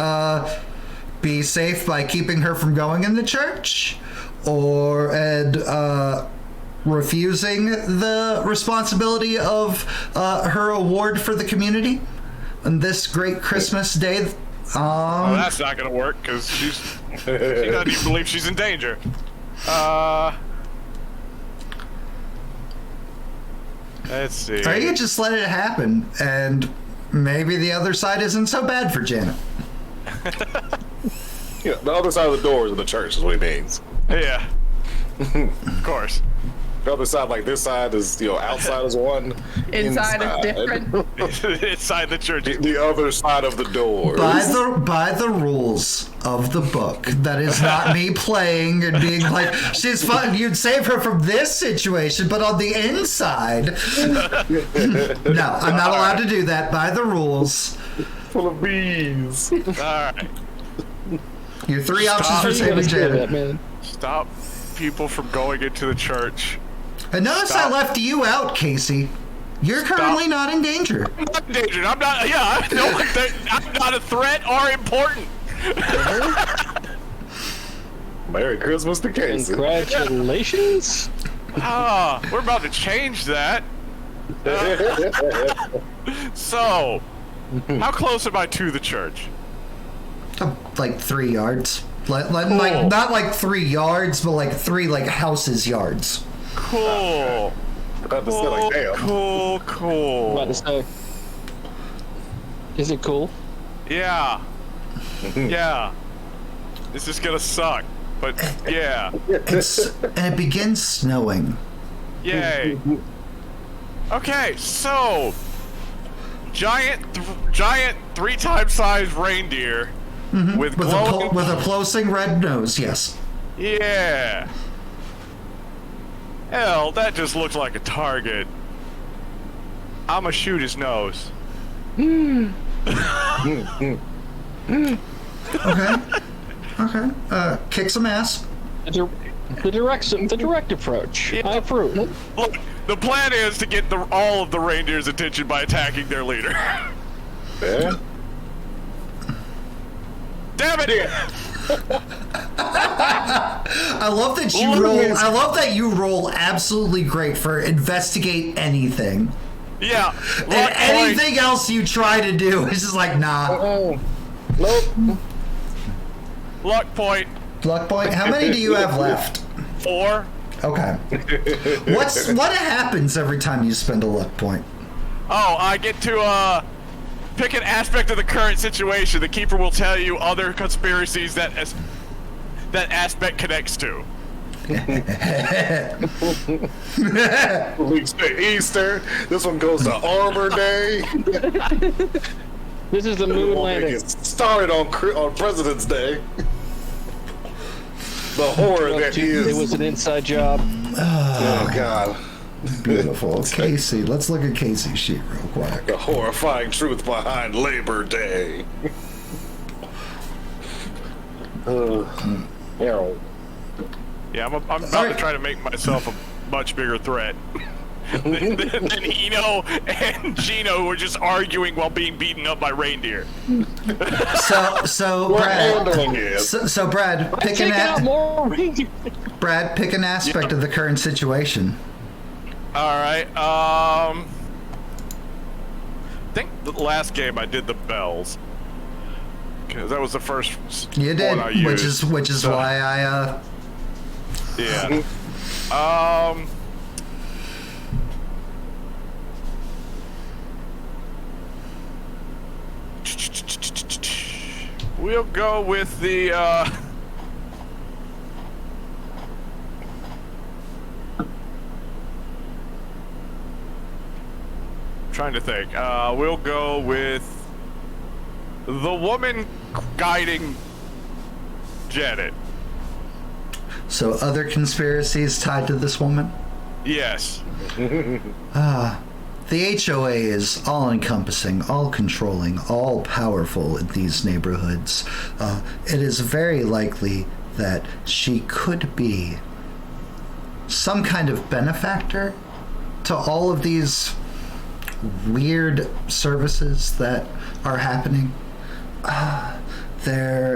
be safe by keeping her from going in the church, or refusing the responsibility of her award for the community on this great Christmas day. Well, that's not gonna work because she doesn't even believe she's in danger. Let's see. Or you just let it happen, and maybe the other side isn't so bad for Janet. Yeah, the other side of the door is in the church is what he means. Yeah. Of course. The other side, like this side, is outside is one. Inside is different. Inside the church. The other side of the door. By the rules of the book, that is not me playing and being like, she's fun. You'd save her from this situation, but on the inside, no, I'm not allowed to do that. By the rules, Full of bees. All right. your three options for saving Janet. man. Stop people from going into the church. And notice I left you out, Casey. You're currently not in danger. I'm not in danger. I'm not. Yeah, I'm not a threat or important. Merry Christmas to Casey. Congratulations. We're about to change that. So, how close am I to the church? Like 3 yards. Like not like 3 yards, but like 3 houses yards. Cool. About to say, like, damn. Cool. About to say. Is it cool? Yeah. Yeah. This is gonna suck, but yeah. And it begins snowing. Yay. Okay, so giant 3-time sized reindeer with glowing. With a pulsing red nose, yes. Yeah. Hell, that just looks like a target. I'ma shoot his nose. Okay. Kick some ass. The direct approach. Yeah. I approve. Look, the plan is to get all of the reindeer's attention by attacking their leader. Yeah. Damn it! I love that you roll. I love that you roll absolutely great for investigate anything. Yeah. And anything else you try to do is just like, nah. Nope. Luck point. Luck point. How many do you have left? 4. Okay. What happens every time you spend a luck point? Oh, I get to pick an aspect of the current situation. The keeper will tell you other conspiracies that aspect connects to. Weeks to Easter. This one goes to Arbor Day. This is the moon We'll landing. get started on President's Day. The horror that is. It was an inside job. Oh God. Beautiful. Casey, let's look at Casey's sheet real quick. The horrifying truth behind Labor Day. Yeah. Yeah, I'm about to try to make myself a much bigger threat than Eno and Gino, who were just arguing while being beaten up by reindeer. So We're Brad. handling it. So Brad, pick Take out an more reindeer. Brad, pick an aspect of the current situation. All right. I think the last game I did the bells. Because that was the first You did, one I used. which is So, why I Yeah. We'll go with the trying to think. We'll go with the woman guiding Janet. So other conspiracies tied to this woman? Yes. The HOA is all-encompassing, all-controlling, all-powerful in these neighborhoods. It is very likely that she could be some kind of benefactor to all of these weird services that are happening.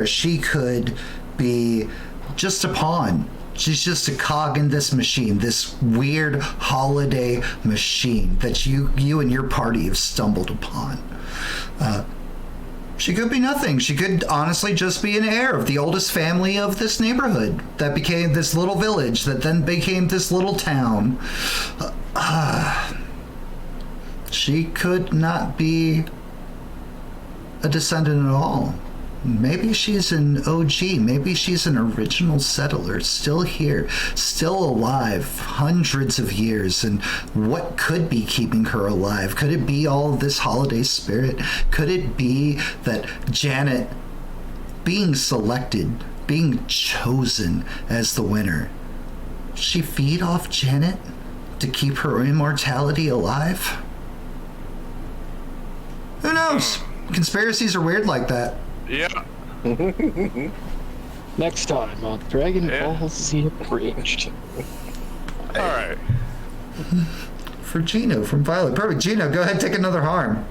She could be just a pawn. She's just a cog in this machine, this weird holiday machine that you and your party have stumbled upon. She could be nothing. She could honestly just be an heir of the oldest family of this neighborhood that became this little village that then became this little town. She could not be a descendant at all. Maybe she's an OG. Maybe she's an original settler, still here, still alive, hundreds of years. And what could be keeping her alive? Could it be all this holiday spirit? Could it be that Janet, being selected, being chosen as the winner, she feed off Janet to keep her immortality alive? Who knows? Conspiracies are weird like that. Yeah. Next time on Dragon Yeah. Ball Z Abridged. All right. For Gino from Violet. Perfect. Gino, go ahead, take another harm.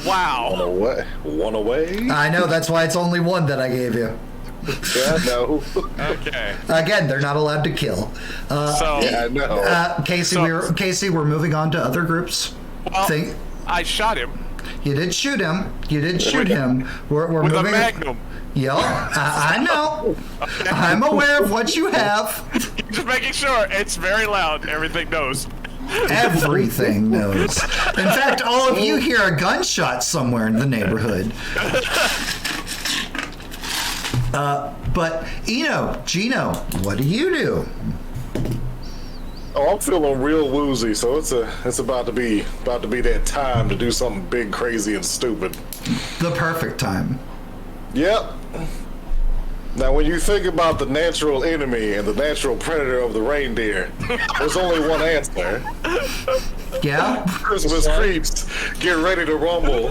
Wow. What? One away? I know, that's why it's only one that I gave you. Yeah, I know. Okay. Again, they're not allowed to kill. So, Yeah, I know. Casey, So- we're moving on to other groups. well, I shot him You did shoot him. We're with a moving. magnum. Yep, I know. I'm aware of what you have. Just making sure. It's very loud. Everything knows. Everything knows. In fact, all of you hear a gunshot somewhere in the neighborhood. But Gino, what do you do? Oh, I'm feeling real woozy, so it's about to be that time to do something big, crazy, and stupid. The perfect time. Yep. Now, when you think about the natural enemy and the natural predator of the reindeer, there's only one answer. Yeah? Christmas creeps, get ready to rumble.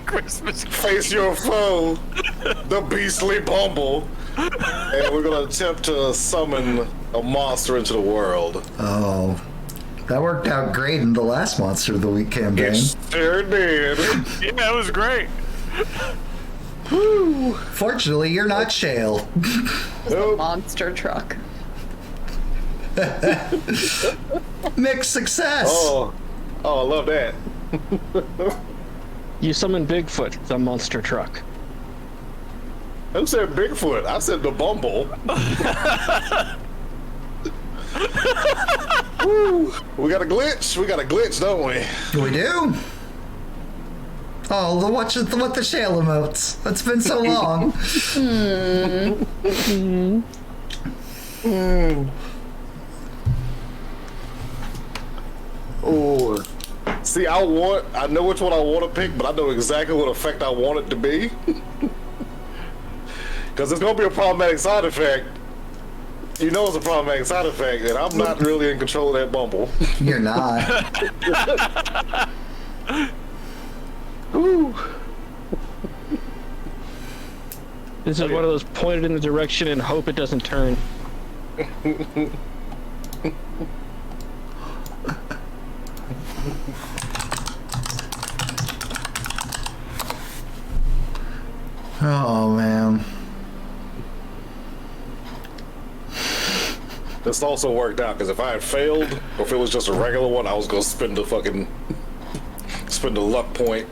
Christmas. Face your foe, the beastly Bumble. And we're gonna attempt to summon a monster into the world. Oh, that worked out great in the last Monster of the Week campaign. It sure did. Yeah, that was great. Fortunately, you're not Shale. Nope. Monster truck. Mixed success. Oh, I love that. You summon Bigfoot, the monster truck. Who said Bigfoot? I said the Bumble. Woo. We got a glitch, don't we? We do. Oh, what the Shale emotes. It's been so long. Oh, see, I know which one I want to pick, but I know exactly what effect I want it to be. Because it's gonna be a problematic side effect. You know it's a problematic side effect, and I'm not really in control of that bumble. You're not. Ooh. This is one of those pointed in the direction and hope it doesn't turn. Oh, man. This also worked out, because if I had failed, or if it was just a regular one, I was going to spend a luck point.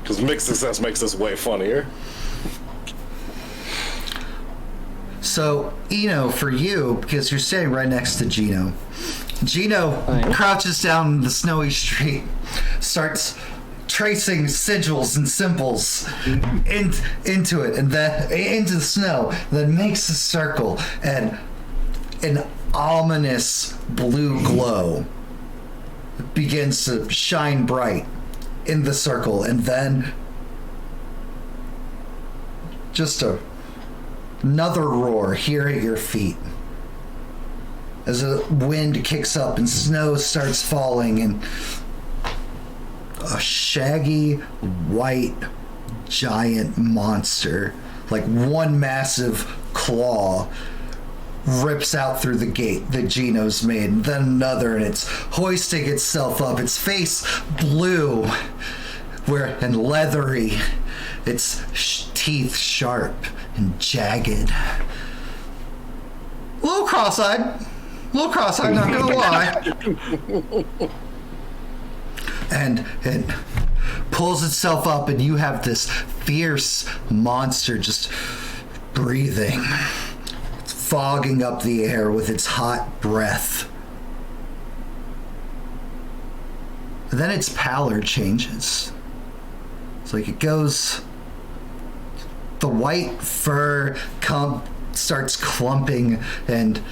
Because mixed success makes this way funnier. So, Eno, for you, because you're standing right next to Gino, Hi. crouches down the snowy street, starts tracing sigils and symbols into it, and then into the snow, then makes a circle, and an ominous blue glow begins to shine bright in the circle, and then just another roar here at your feet as the wind kicks up and snow starts falling, and a shaggy white giant monster, like one massive claw, rips out through the gate that Gino's made, and then another, and it's hoisting itself up, its face blue and leathery, its teeth sharp and jagged. A little cross-eyed, not gonna lie. And it pulls itself up, and you have this fierce monster just breathing. It's fogging up the air with its hot breath. And then its pallor changes. It's like it goes... The white fur starts clumping, and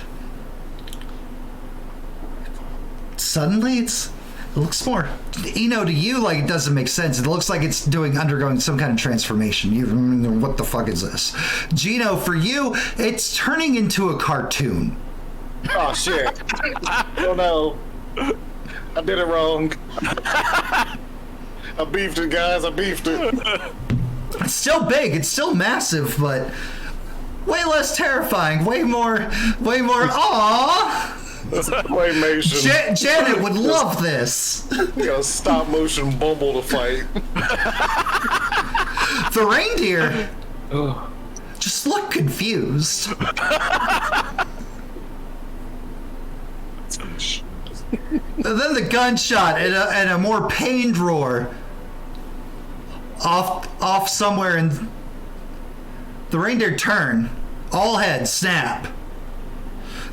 suddenly it looks more, to you, like it doesn't make sense. It looks like it's undergoing some kind of transformation. What the fuck is this? Gino, for you, it's turning into a cartoon. Oh, shit. Oh, no. I did it wrong. I beefed it, guys. I beefed it. It's still big, it's still massive, but way less terrifying, way more, aww! Claymation. Janet would love this. You got a stop motion bumble to fight. The reindeer just look confused. And then the gunshot and a more pained roar off somewhere, and the reindeer turn, all heads snap,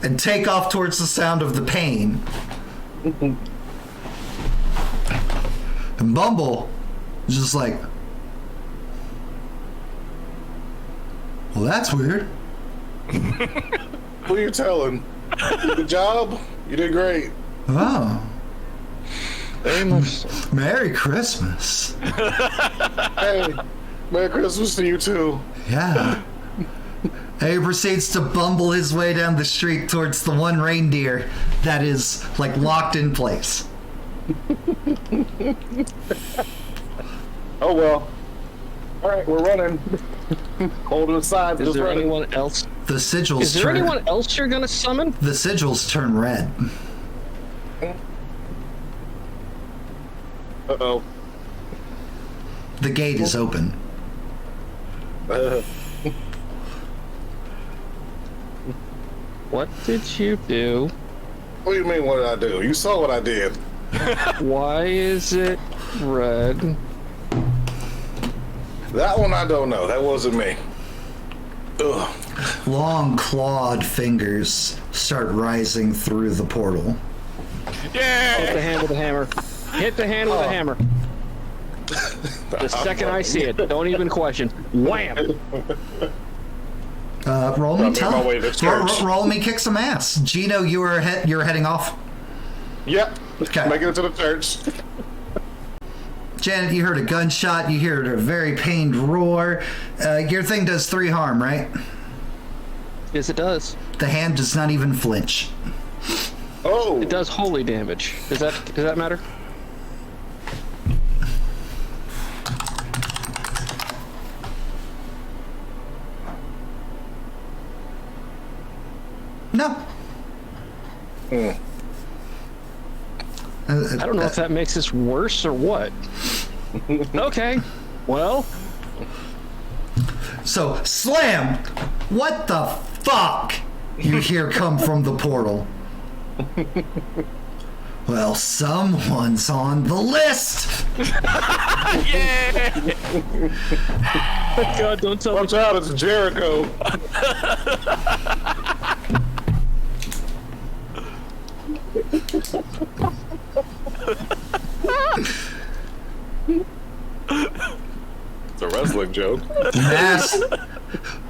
and take off towards the sound of the pain. And Bumble is just like, well, that's weird. Who you telling? Good job. You did great. Oh, Very much so. Merry Christmas. Hey, Merry Christmas to you too. Yeah. And he proceeds to bumble his way down the street towards the one reindeer that is, like, locked in place. Oh well. All right, we're running. Holding aside. Is Just there running. anyone else? The sigils Is there anyone else you're gonna summon? The sigils turn red. Uh-oh. The gate is open. What did you do? What do you mean, what did I do? You saw what I did. Why is it red? That one I don't know. That wasn't me. Ugh. Long clawed fingers start rising through the portal. Hit the Yeah! hand with a hammer. Hit the hand with a hammer. The second I see it, don't even question. Wham! Roll me Got me on my way to church. roll me kick some ass. Gino, you're heading off. Yep. Okay. Making it to the church. Janet, you heard a gunshot. You heard a very pained roar. Your thing does 3 harm, right? Yes, it does. The hand does not even flinch. Oh, It does holy damage. Does that matter? No. I don't know if that makes this worse or what. Okay. Well, So, slam! What the fuck? You hear come from the portal. Well, someone's on the list! God, don't tell me. watch out, it's Jericho. It's a wrestling joke.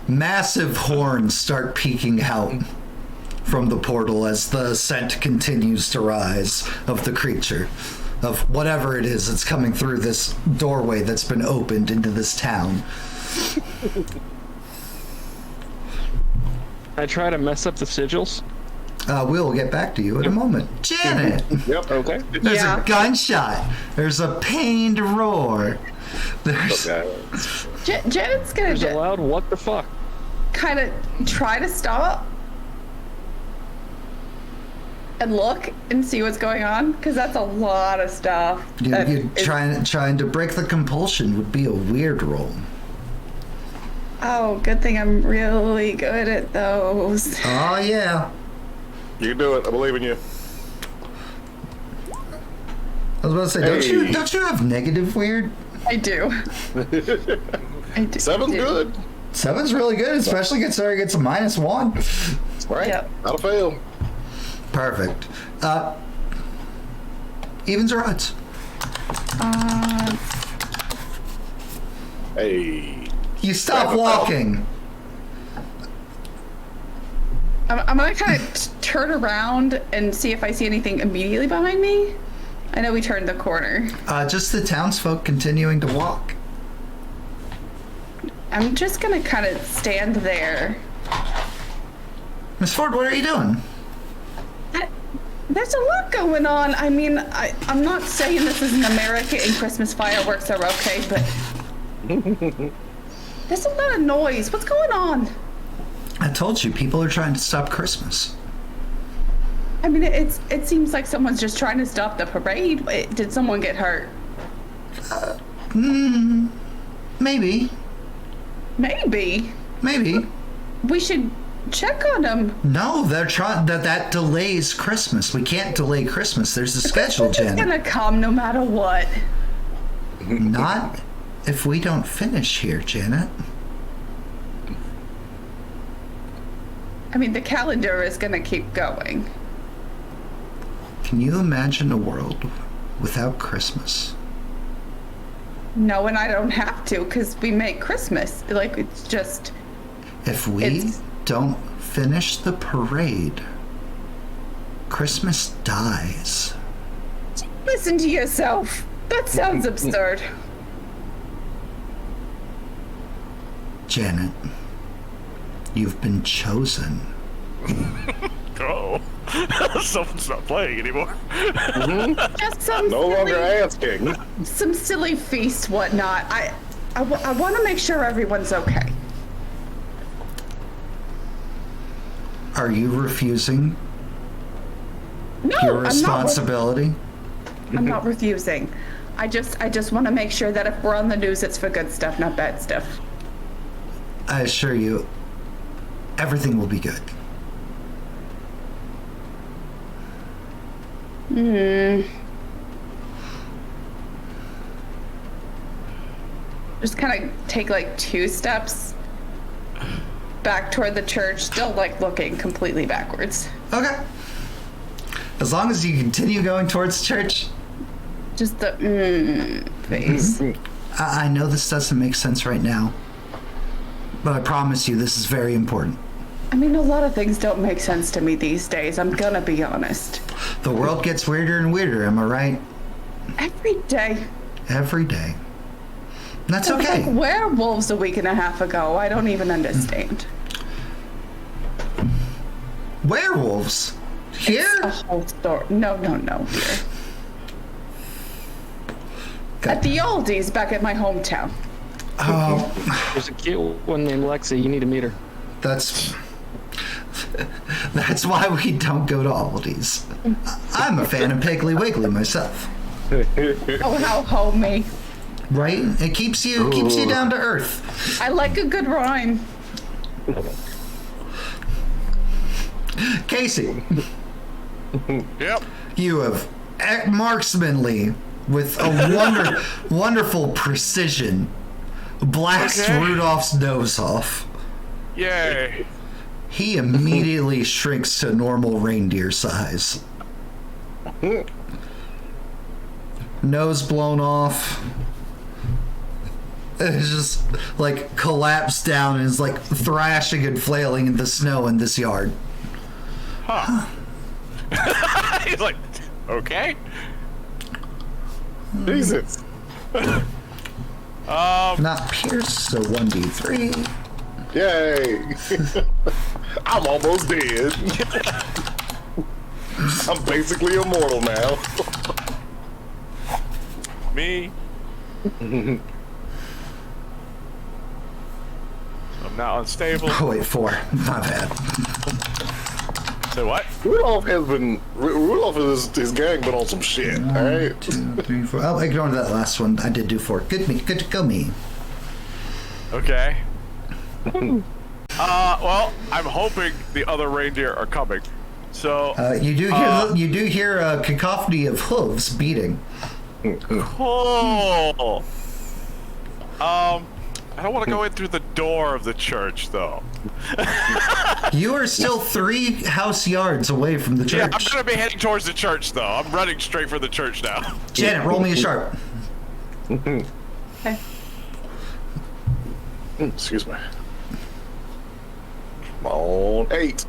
Massive horns start peeking out from the portal as the scent continues to rise of the creature, of whatever it is that's coming through this doorway that's been opened into this town. I try to mess up the sigils. We'll get back to you in a moment. Janet! Yep. Okay. There's Yeah. a gunshot. There's a pained roar. There's Okay. Janet's gonna There's a loud what the fuck. kind of try to stop and look and see what's going on, because that's a lot of stuff. that you is- trying to break the compulsion would be a weird roll. Oh, good thing I'm really good at those. Oh yeah. You can do it. I believe in you. I was about to say, Hey. don't you have negative weird? I do. I do. Seven's I do. good. 7's really good, especially considering it's a -1. Right. Yep. Not a fail. Perfect. Evens or odds? Hey. You stop walking. I'm gonna kind of turn around and see if I see anything immediately behind me. I know we turned the corner. Just the townsfolk continuing to walk. I'm just gonna kind of stand there. Miss Ford, what are you doing? There's a lot going on. I mean, I'm not saying this isn't America and Christmas fireworks are okay, but there's a lot of noise. What's going on? I told you, people are trying to stop Christmas. I mean, it seems like someone's just trying to stop the parade. Did someone get hurt? Maybe. Maybe. We should check on them. No, they're trying. That delays Christmas. We can't delay Christmas. There's a schedule, It's Jen. gonna come no matter what. Not if we don't finish here, Janet. I mean, the calendar is gonna keep going. Can you imagine a world without Christmas? No, and I don't have to, because we make Christmas. Like, it's just... If we It's- don't finish the parade, Christmas dies. Listen to yourself. That sounds absurd. Janet, you've been chosen. Oh. Someone's not playing anymore. Just some No longer silly, asking. some silly feast, whatnot. I want to make sure everyone's okay. Are you refusing No, your I'm responsibility? I'm not refusing. I just want to make sure that if we're on the news, it's for good stuff, not bad stuff. I assure you, everything will be good. Just kind of take like 2 steps back toward the church, still like looking completely backwards. Okay. As long as you continue going towards church, Just the face. I know this doesn't make sense right now, but I promise you this is very important. I mean, a lot of things don't make sense to me these days. I'm gonna be honest. The world gets weirder and weirder, am I right? Every day. Every day. That's It was like okay. werewolves a week and a half ago. I don't even understand. Werewolves? It's Here? a whole story. No, dear. At the Aldi's back at my hometown. Oh, There's a cute one named Lexi. You need to meet her. that's why we don't go to Aldi's. I'm a fan of Piggly Wiggly myself. Oh, how homey. Right? It keeps you down to earth. I like a good rhyme. Casey, Yep. you have marksmanly, with a wonderful precision, blast Okay. Rudolph's nose off. Yay. He immediately shrinks to normal reindeer size. Nose blown off. It's just like collapsed down and is like thrashing and flailing in the snow in this yard. He's like, okay. Jesus. Not pierced, so 1d3. Yay. I'm almost dead. I'm basically immortal now. Me. I'm now unstable. Oh wait, 4. My bad. Say what? Rudolph and his gang been on some shit, alright? 2, 3, 4. Oh, ignore that last one. I did do 4. Good to go me. Okay. Well, I'm hoping the other reindeer are coming. So, You do hear a cacophony of hooves beating. cool. I don't want to go in through the door of the church, though. You are still 3 house yards away from the Yeah, I'm church. gonna be heading towards the church, though. I'm running straight for the church now. Janet, roll me a sharp. Okay. Excuse me. Come on, 8.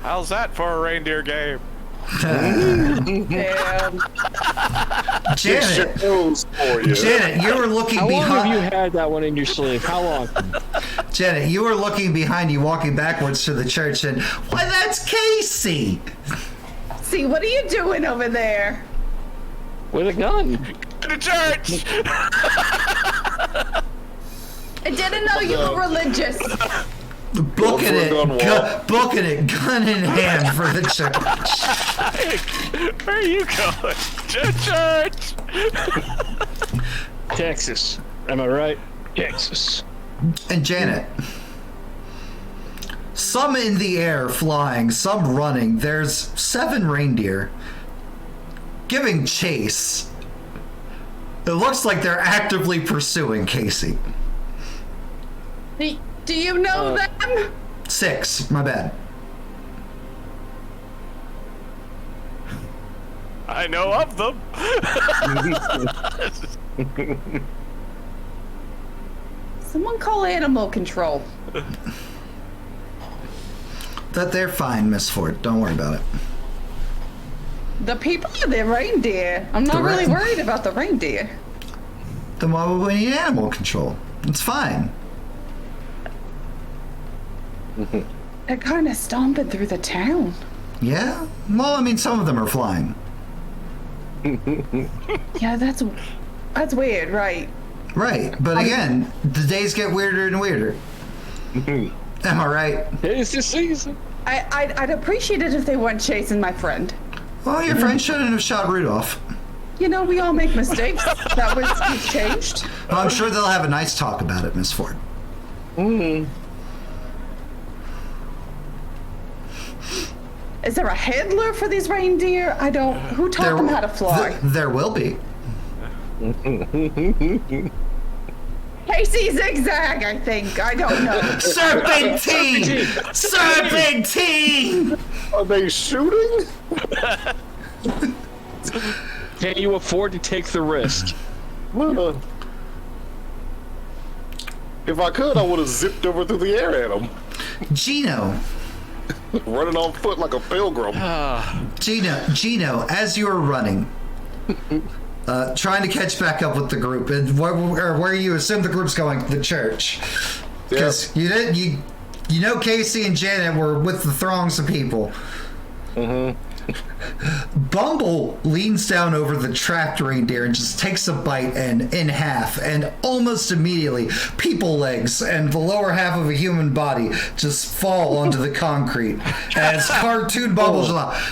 How's that for a reindeer game? Damn. Janet, News for you. Janet, you were looking How long have you behind. had that one in your sleeve? How long? Janet, you were looking behind you, walking backwards to the church, and why, that's Casey. See, what are you doing over there? With a gun. To the church! I didn't know you were religious. Booking for a it, gun wall. booking it, gun in hand for the church. Where are you going? To church! Texas. Am I right? Texas. And Janet, some in the air flying, some running. There's 7 reindeer giving chase. It looks like they're actively pursuing Casey. Do you know them? 6, my bad. I know of them. Someone call animal control. That they're fine, Miss Ford. Don't worry about it. The people are the reindeer. I'm not The really re- worried about the reindeer. Then why would we need animal control? It's fine. They're kind of stomping through the town. Yeah? Well, I mean, some of them are flying. Yeah, that's weird, right? Right, but again, the days get weirder and weirder. Am I right? It's the season. I'd appreciate it if they weren't chasing my friend. Well, your friend shouldn't have shot Rudolph. You know, we all make mistakes. That was changed. Well, I'm sure they'll have a nice talk about it, Miss Ford. Is there a handler for these reindeer? I don't. Who taught them how to fly? There will be. Casey Zigzag, I think. I don't know. Serpentine! Serpentine! Are they shooting? Can you afford to take the risk? If I could, I would have zipped over through the air at them. Gino, Running on foot like a pilgrim. Gino, as you are running, trying to catch back up with the group, and where you assume the group's going, the church, because you You know, Casey and Janet were with the throngs of people. Bumble leans down over the trapped reindeer and just takes a bite and in half, and almost immediately people legs and the lower half of a human body just fall onto the concrete as cartoon Bumble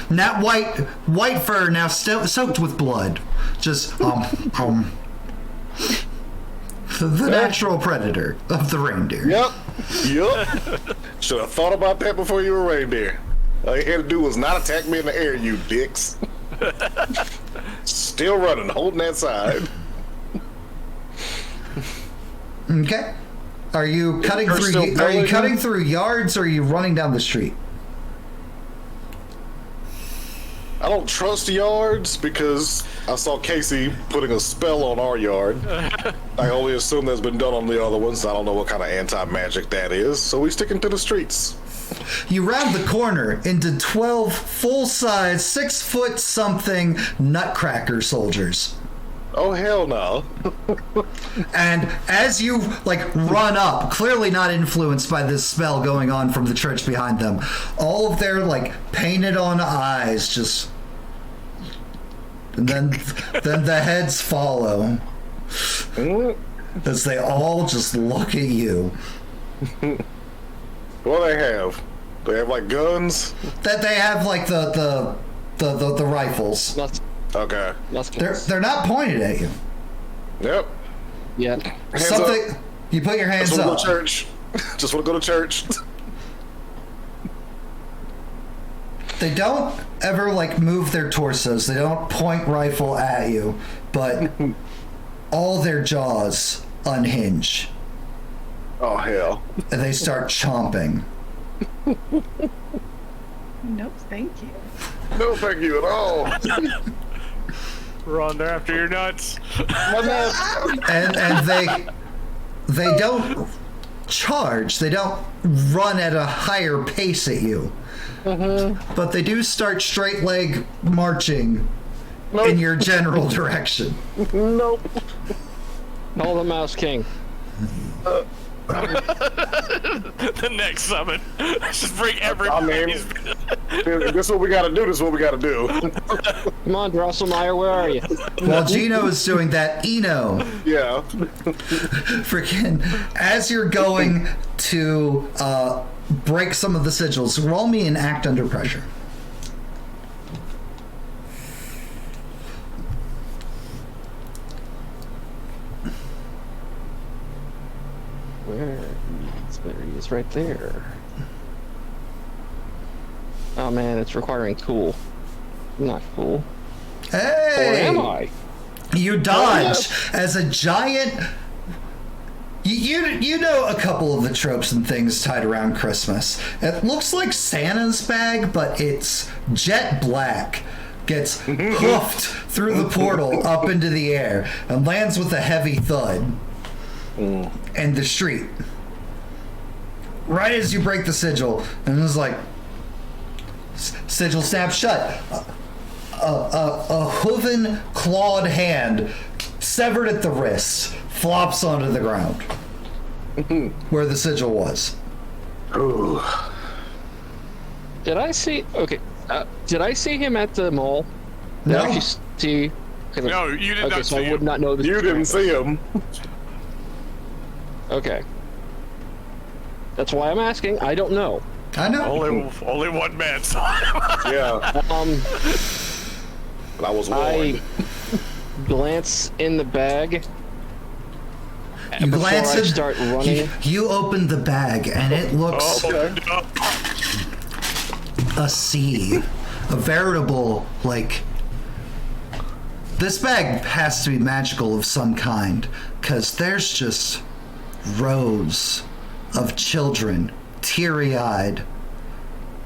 now white fur now soaked with blood, just the natural predator of the reindeer. Yep. Should have thought about that before you were a reindeer. All you had to do was not attack me in the air, you dicks. Still running, holding that side. Okay. Are you cutting You're through? still Are you building? cutting through yards, or are you running down the street? I don't trust yards because I saw Casey putting a spell on our yard. I only assume that's been done on the other ones. I don't know what kind of anti-magic that is, so we sticking to the streets. You round the corner into 12 full-size, 6-foot-something nutcracker soldiers. Oh, hell no. And as you, run up, clearly not influenced by this spell going on from the church behind them, all of their, painted-on eyes just... And then the heads follow. As they all just look at you. What do they have? They have, guns? That they have, the rifles. Okay. They're not pointed at you. Yep. Yeah. Hands Something... up. You put your hands Just want up. to go to church. Just want to go to church. They don't ever move their torsos. They don't point rifle at you, but all their jaws unhinge Oh, hell. and they start chomping. No, thank you. No, thank you at all. Run, they're after your nuts. And they don't charge. They don't run at a higher pace at you. But they do start straight leg marching in your general direction. Nope. Call the Mouse King. The next summon. Just bring everybody. This is what we gotta do. This is what we gotta do. Come on, Drosselmeyer, where are you? While Gino is doing that, Eno, Yeah. freaking, as you're going to break some of the sigils, roll me an act under pressure. There he is, right there. Oh man, it's requiring cool. Not cool. Or Hey! am I? You dodge as a giant. You know a couple of the tropes and things tied around Christmas. It looks like Santa's bag, but it's jet black. Gets hoofed through the portal up into the air and lands with a heavy thud in the street. Right as you break the sigil, and it's like sigil snaps shut. A hooven, clawed hand, severed at the wrist, flops onto the ground where the sigil was. Ooh. Did I see? Okay. Did I see him at the mall? Did No. I actually see? No, you did Okay, not so see I would him. not know this. You didn't see him. Okay. That's why I'm asking. I don't know. I know. Only one man saw him. Yeah. But I was warned. I glance in the bag. You before glance I in, start running. You open the bag, and it looks No. a sea. A veritable, this bag has to be magical of some kind, because there's just rows of children, teary-eyed,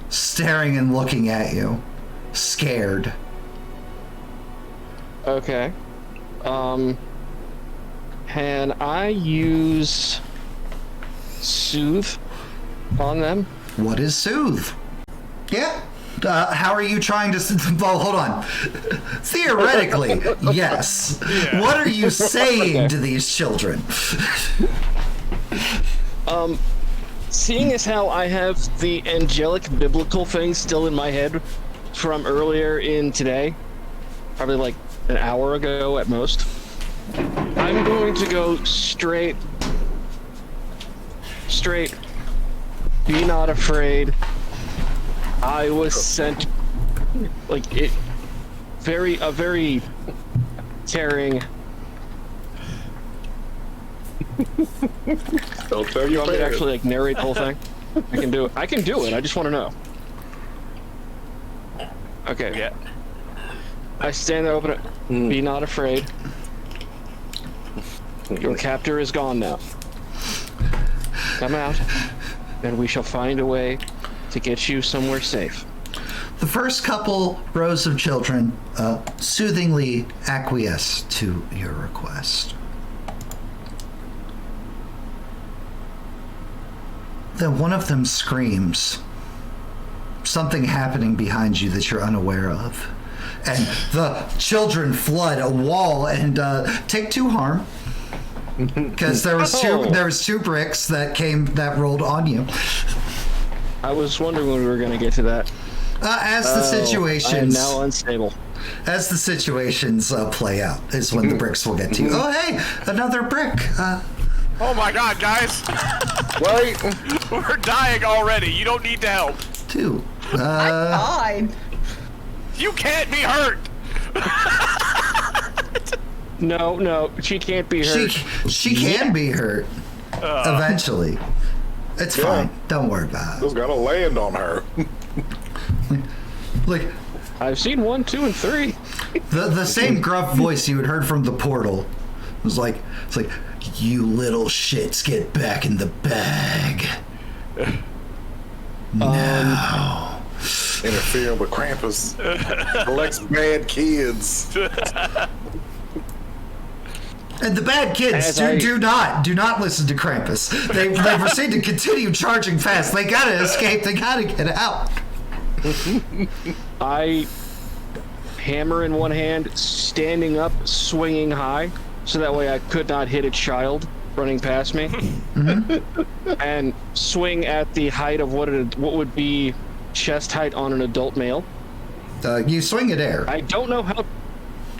staring and looking at you, scared. Okay. Can I use soothe on them? What is soothe? Yeah. How are you trying to... Well, hold on. Theoretically, yes. Yeah. What are you saying to these children? Seeing as how I have the angelic biblical thing still in my head from earlier in today, probably like an hour ago at most, I'm going to go straight, be not afraid. I was sent, like, a very caring. Don't tell You your want me to parents. actually like narrate the whole thing? I can do it. I just want to know. Okay. Yeah. I stand there, open it. Be not afraid. Your captor is gone now. Come out, and we shall find a way to get you somewhere safe. The first couple rows of children soothingly acquiesce to your request. Then one of them screams. Something happening behind you that you're unaware of. And the children flood a wall and take 2 harm. Because there was two bricks that rolled on you. I was wondering when we were going to get to that. As the situations I am now unstable. As the situations play out is when the bricks will get to you. Oh hey, another brick. Oh my God, guys! Wait. We're dying already. You don't need to help. 2. Fine. You can't be hurt. No, she can't be hurt. She can be hurt eventually. It's fine. Don't worry about it. Just gotta land on her. Like I've seen 1, 2, and 3. the same gruff voice you had heard from the portal was like, it's like, you little shits, get back in the bag. Now. Interfering with Krampus. Collects bad kids. And the bad kids do not listen to Krampus. They proceed to continue charging fast. They gotta escape. They gotta get out. I hammer in one hand, standing up, swinging high, so that way I could not hit a child running past me, and swing at the height of what would be chest height on an adult male. You swing at air. I don't know how.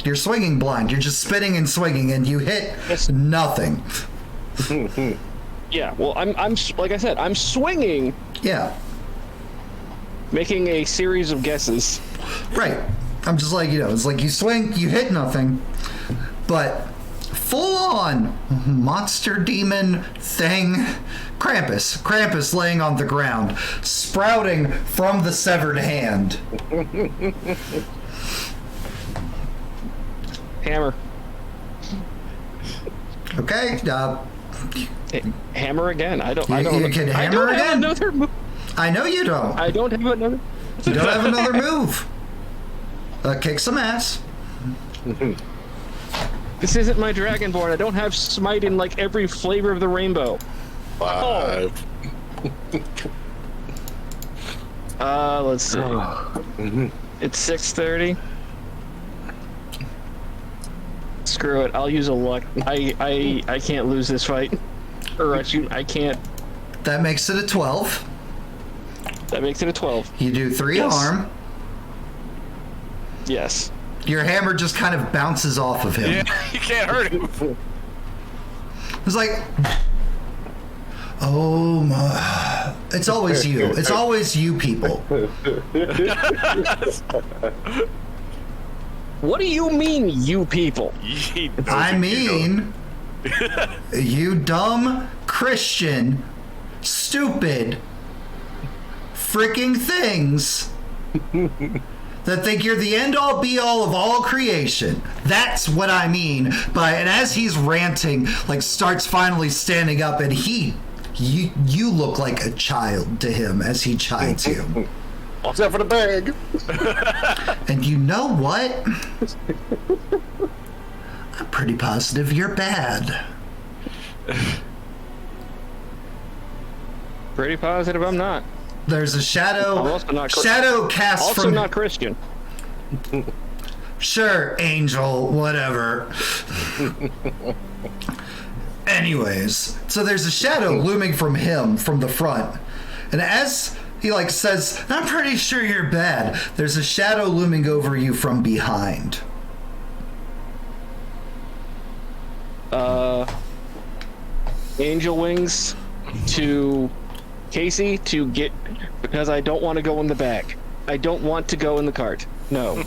You're swinging blind. You're just spinning and swinging, and you hit nothing. Yeah, well, I'm like I said, I'm swinging, Yeah, making a series of guesses. right. I'm just like, it's like you swing, you hit nothing, but full on monster demon thing. Krampus laying on the ground, sprouting from the severed hand. Hammer. Okay, Hammer again. I don't. you can hammer have again? another move. I know you don't. I don't have another. You don't have another move. Kick some ass. This isn't my Dragonborn. I don't have smite in like every flavor of the rainbow. 5. Let's see. It's 6:30. Screw it. I'll use a luck. I can't lose this fight. Or I can't. That makes it a 12. That makes it a 12. You do 3 Yes. harm. Yes. Your hammer just kind of bounces off of him. Yeah, you can't hurt him. It's like, oh my. It's always you. It's always you people. What do you mean, you people? I mean, you dumb Christian, stupid, freaking things that think you're the end-all be-all of all creation. That's what I mean by, and as he's ranting, like starts finally standing up, and you look like a child to him as he chides you. Watch out for the bag. And you know what? I'm pretty positive you're bad. Pretty positive I'm not. There's a shadow. I'm also not shadow cast Also from. not Christian. Sure, angel, whatever. Anyways, so there's a shadow looming from him from the front. And as he like says, I'm pretty sure you're bad, there's a shadow looming over you from behind. Angel wings to Casey to get, because I don't want to go in the back. I don't want to go in the cart. No.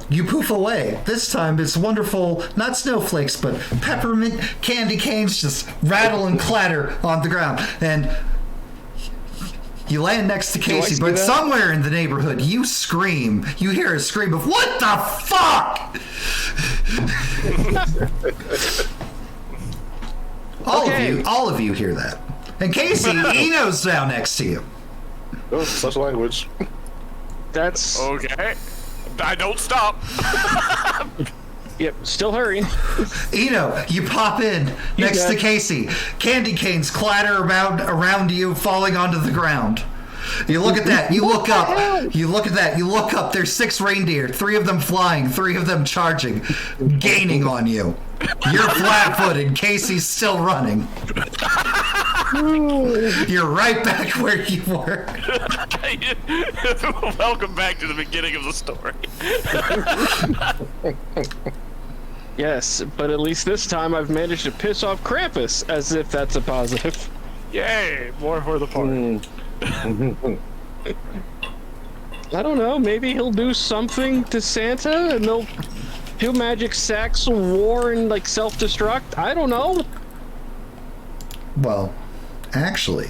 You poof away. This time it's wonderful, not snowflakes, but peppermint candy canes just rattle and clatter on the ground. And you land next to Casey, see but that? somewhere in the neighborhood, you scream. You hear a scream of, what the fuck? All of you hear that. And Casey, Eno's down next to you. Oh, such language. That's Okay. I don't stop. yep. Still hurrying. Eno, you pop in next to got it. Casey. Candy canes clatter around you, falling onto the ground. You look at that. You look up. You look at that. You look up. There's 6 reindeer. 3 of them flying. 3 of them charging, gaining on you. You're flat-footed. Casey's still running. You're right back where you were. Welcome back to the beginning of the story. Yes, but at least this time I've managed to piss off Krampus, as if that's a positive. Yay! More for the party. I don't know, maybe he'll do something to Santa and they'll do magic sacks, war, and like self-destruct. I don't know. Well, actually,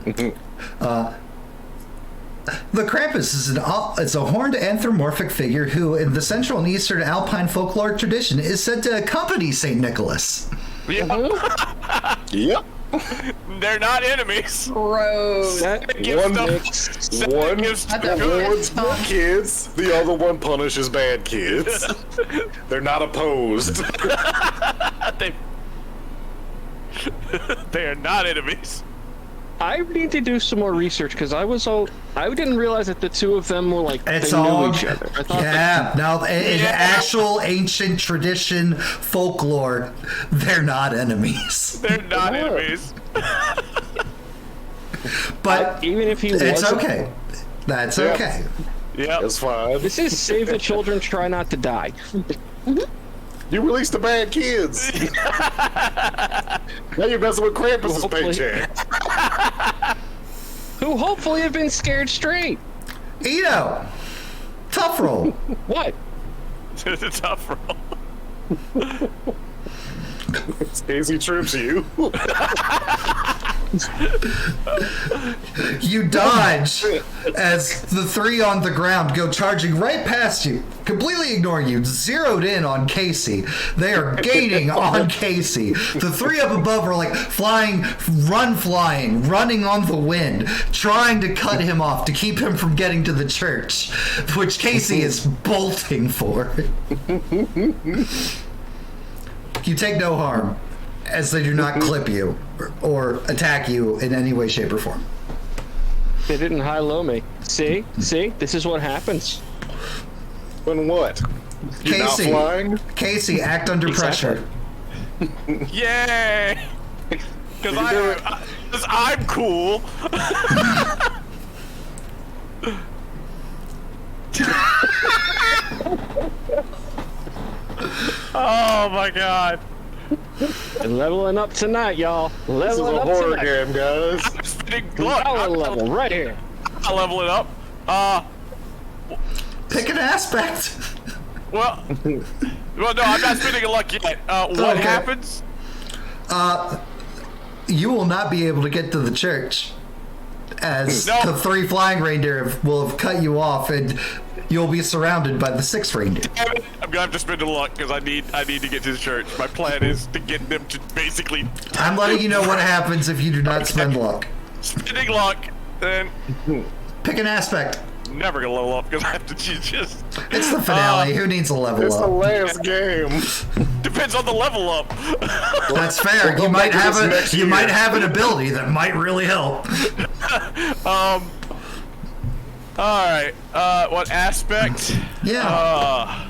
the Krampus is it's a horned anthropomorphic figure who, in the Central and Eastern Alpine folklore tradition, is said to accompany Saint Nicholas. Yep. They're not enemies. Gross. That One gives awards good kids, the other one punishes bad kids. They're not opposed. They are not enemies. I need to do some more research because I didn't realize that the two of them were like It's they all knew each other. I thought in actual ancient tradition folklore, they're not enemies. They're not enemies. But even if he it's wasn't, okay. That's Yeah. okay. Yep. That's fine. this is save the children, try not to die. You released the bad kids. Now you're messing with Krampus's Hopefully. paycheck. Who hopefully have been scared straight. Eno, tough roll. What? It's a tough roll. Casey trips you. You dodge as the 3 on the ground go charging right past you, completely ignoring you, zeroed in on Casey. They are gaining on Casey. The 3 up above are like flying, running on the wind, trying to cut him off to keep him from getting to the church, which Casey is bolting for. You take no harm, as they do not clip you or attack you in any way, shape, or form. They didn't high-low me. See? This is what happens. When what? You're not Casey, flying? Casey, act under Exactly. pressure. Yay! Because I'm cool. Oh my god. And leveling up tonight, y'all. This is Leveling a up horror tonight. game, guys. I'm spinning. Look, Power level right here. I'll level it up. Pick an aspect. Well, no, I'm not spinning a luck yet. What Okay. happens? You will not be able to get to the church, as No. the 3 flying reindeer will have cut you off, and you'll be surrounded by the 6 reindeer. Damn it, I'm gonna have to spin a luck because I need to get to the church. My plan is to get them to basically I'm letting you know what happens if you do not spend luck. spinning luck, and Pick an aspect. never gonna level up because I have to just. It's the finale. Who needs a level It's the up? last game. Depends on the level up. That's fair. You We'll might make have this next you year. might have an ability that might really help. All right. What aspect? Yeah.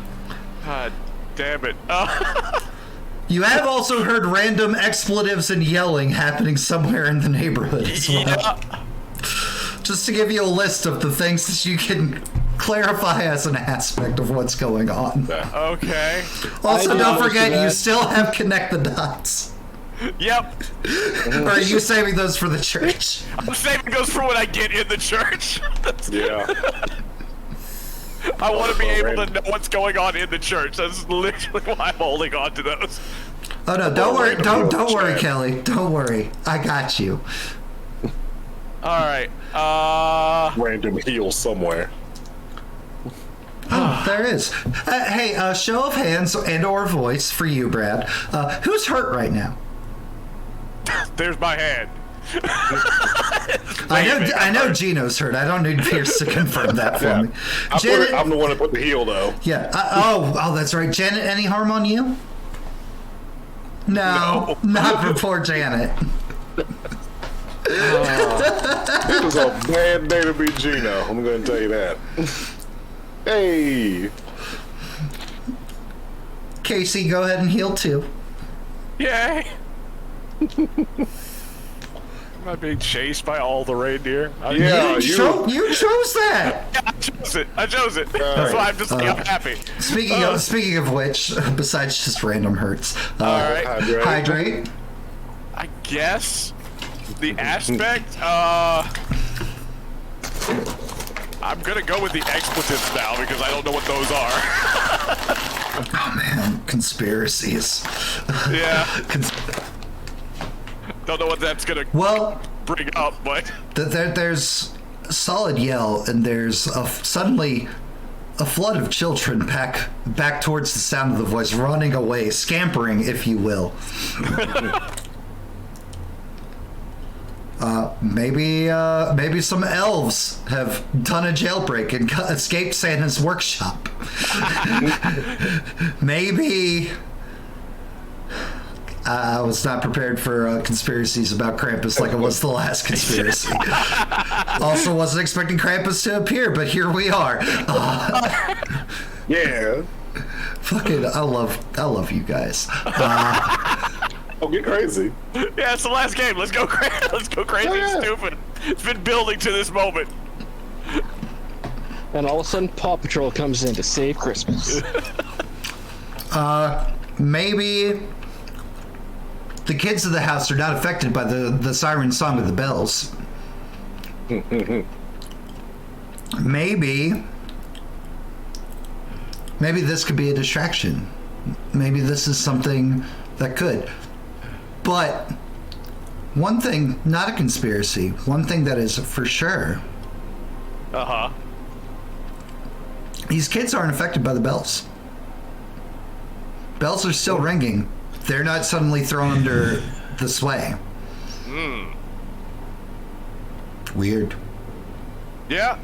God damn it. You have also heard random expletives and yelling happening somewhere in the neighborhood as well. Yeah. Just to give you a list of the things that you can clarify as an aspect of what's going on. Okay. Also, I don't know, forget, so you that- still have connect the dots. Yep. Or are you saving those for the church? I'm saving those for when I get in the church. Yeah. I want to be able to random. know what's going on in the church. That's literally why I'm holding on to those. Oh no, don't worry, random don't heal worry, chat. Kelly. Don't worry. I got you. All right. Random heal somewhere. Oh, there is. Hey, show of hands and or voice for you, Brad. Who's hurt right now? There's my hand. I know Gino's hurt. I don't need Pierce to confirm that for Yeah. me. Janet, I'm the one that put the heal, though. yeah. Oh, that's right. Janet, any harm on you? No, not for poor Janet. It was a bad day to be Gino. I'm going to tell you that. Hey. Casey, go ahead and heal too. Yay. Am I being chased by all the reindeer? Yeah, You chose that. I chose it. That's why I'm just I'm happy. Speaking of which, besides just random hurts, All right. hydrate. I guess the aspect, I'm gonna go with the expletives now because I don't know what those are. Oh man, conspiracies. Yeah. Don't know what that's gonna Well, bring up, but there's a solid yell, and there's suddenly a flood of children back towards the sound of the voice, running away, scampering, if you will. Maybe some elves have done a jailbreak and escaped Santa's workshop. Maybe. I was not prepared for conspiracies about Krampus like it was the last conspiracy. Also wasn't expecting Krampus to appear, but here we are. Yeah. Fucking, I love you guys. Oh, get crazy. yeah, it's the last game. Let's go crazy. Let's go crazy. Oh, yeah. Stupid. It's been building to this moment. And all of a sudden, Paw Patrol comes in to save Christmas. Maybe the kids of the house are not affected by the siren song of the bells. Maybe this could be a distraction. Maybe this is something that could. But one thing, not a conspiracy, one thing that is for sure, Uh-huh. these kids aren't affected by the bells. Bells are still ringing. They're not suddenly thrown under the sway. Weird. Yeah.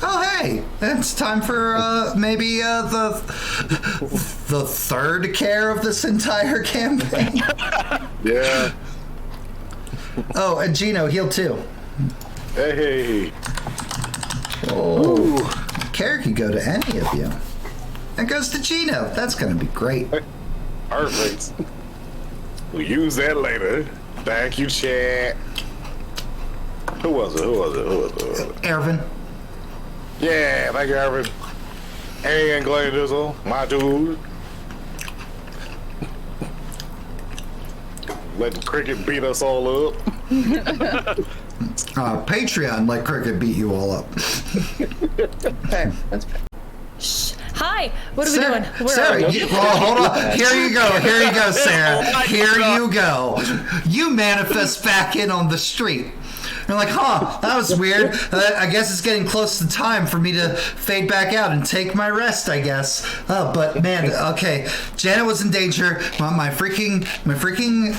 Oh, hey, it's time for maybe the third care of this entire campaign. Yeah. Oh, and Gino, heal too. Hey. Oh, care could go to any of you. It goes to Gino. That's gonna be great. Perfect. We'll use that later. Thank you, chat. Who was it? Ervin. Yeah, thank you, Aaron. Hey, and Gladizzle, my dude. Let the cricket beat us all up. Patreon let Cricket beat you all up. Fair. That's fair. Hi, what are we doing? Where Sarah, are we? well, hold on. Here you go, Sarah. Oh my Here God. you go. You manifest back in on the street. You're like, that was weird. I guess it's getting close to time for me to fade back out and take my rest, I guess. But man, okay. Janet was in danger. My freaking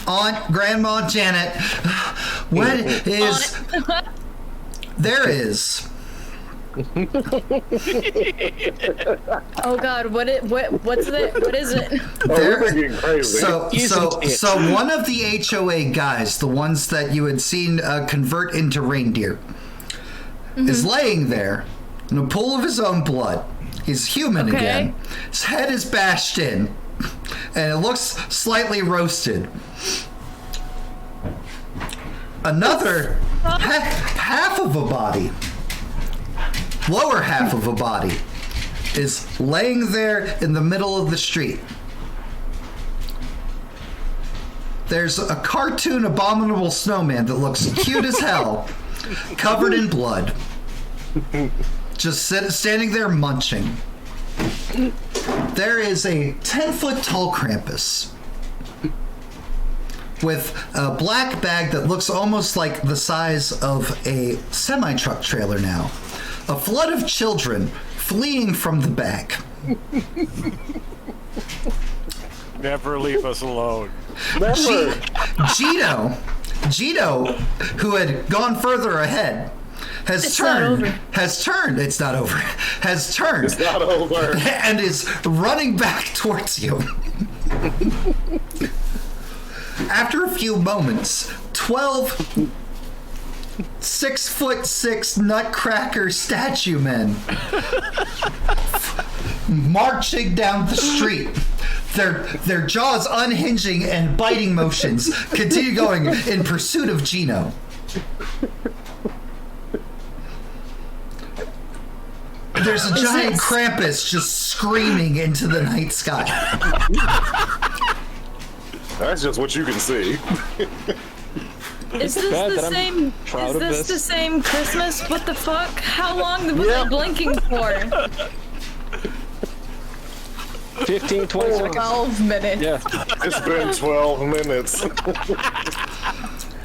aunt, grandma Janet. What is... There is... Oh God, what's it? What is it? Oh, we're getting crazy. So one of the HOA guys, the ones that you had seen convert into reindeer, is laying there in a pool of his own blood, He's human Okay. again. His head is bashed in, and it looks slightly roasted. Another half of a body, lower half of a body, is laying there in the middle of the street. There's a cartoon abominable snowman that looks cute as hell, covered in blood, just standing there munching. There is a 10-foot tall Krampus with a black bag that looks almost like the size of a semi-truck trailer now. A flood of children fleeing from the bag. Never leave us alone. Gino, who had gone further ahead, has turned. It's not over. Has turned. It's not over. And is running back towards you. After a few moments, 12 6'6" nutcracker statue men marching down the street. Their jaws unhinging and biting motions continue going in pursuit of Gino. There's a giant Krampus just screaming into the night sky. That's just what you can see. Is this the same? Is this the same Christmas? What the fuck? How long was I blinking for? 15, 20 seconds. 12 minutes. Yeah. It's been 12 minutes.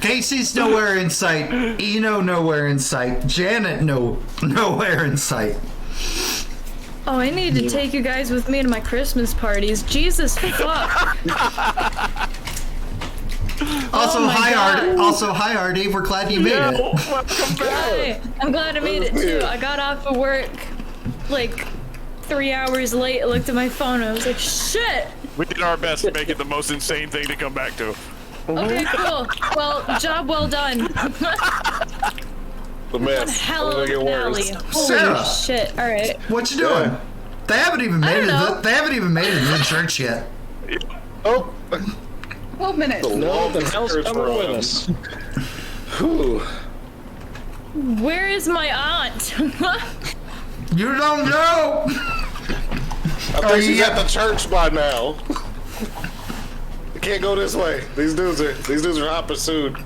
Casey's nowhere in sight. Eno nowhere in sight. Janet nowhere in sight. Oh, I need to take you guys with me to my Christmas parties. Jesus fuck. Also, my God. hi Artie. We're glad you made it. Welcome back. Hi. I'm glad I made it too. I got off of work like 3 hours late. I looked at my phone. I was like, shit. We did our best to make it the most insane thing to come back to. Okay, cool. Well, job well done. The One mess. hell of Only a get worse. finale. Holy Sarah. shit. All right. What you doing? Yeah. They haven't even made it. don't know. They haven't even made it to the church yet. Oh, 12 minutes. No, the hell's coming with us. whew. Where is my aunt? You don't know. I think she's at the church by now. You can't go this way. These dudes are hot pursued.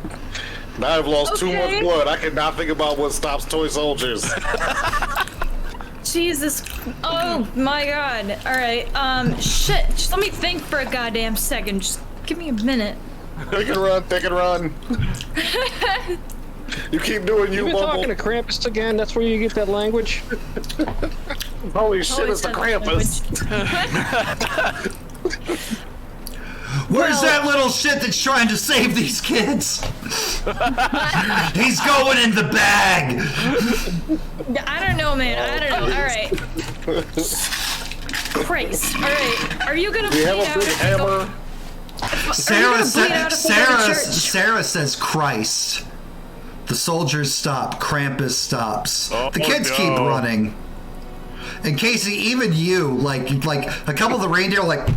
Now I've lost too Okay. much blood. I cannot think about what stops toy soldiers. Jesus. Oh my god. Alright, shit. Just let me think for a goddamn second. Just give me a minute. Take it run, take it run. You keep doing you, You've been talking Bumble. to Krampus again? That's where you get that language? Holy shit, Always it's the done Krampus. Where's that little shit that's trying to save these kids? He's going in the bag. I don't know, man. I don't know. Alright. Christ. Alright. Are you gonna Do you bleed have a out big if I go- hammer? Sarah says Christ. The soldiers stop. Krampus stops. Oh, The kids no. keep running. And Casey, even you, like a couple of the reindeer, are like.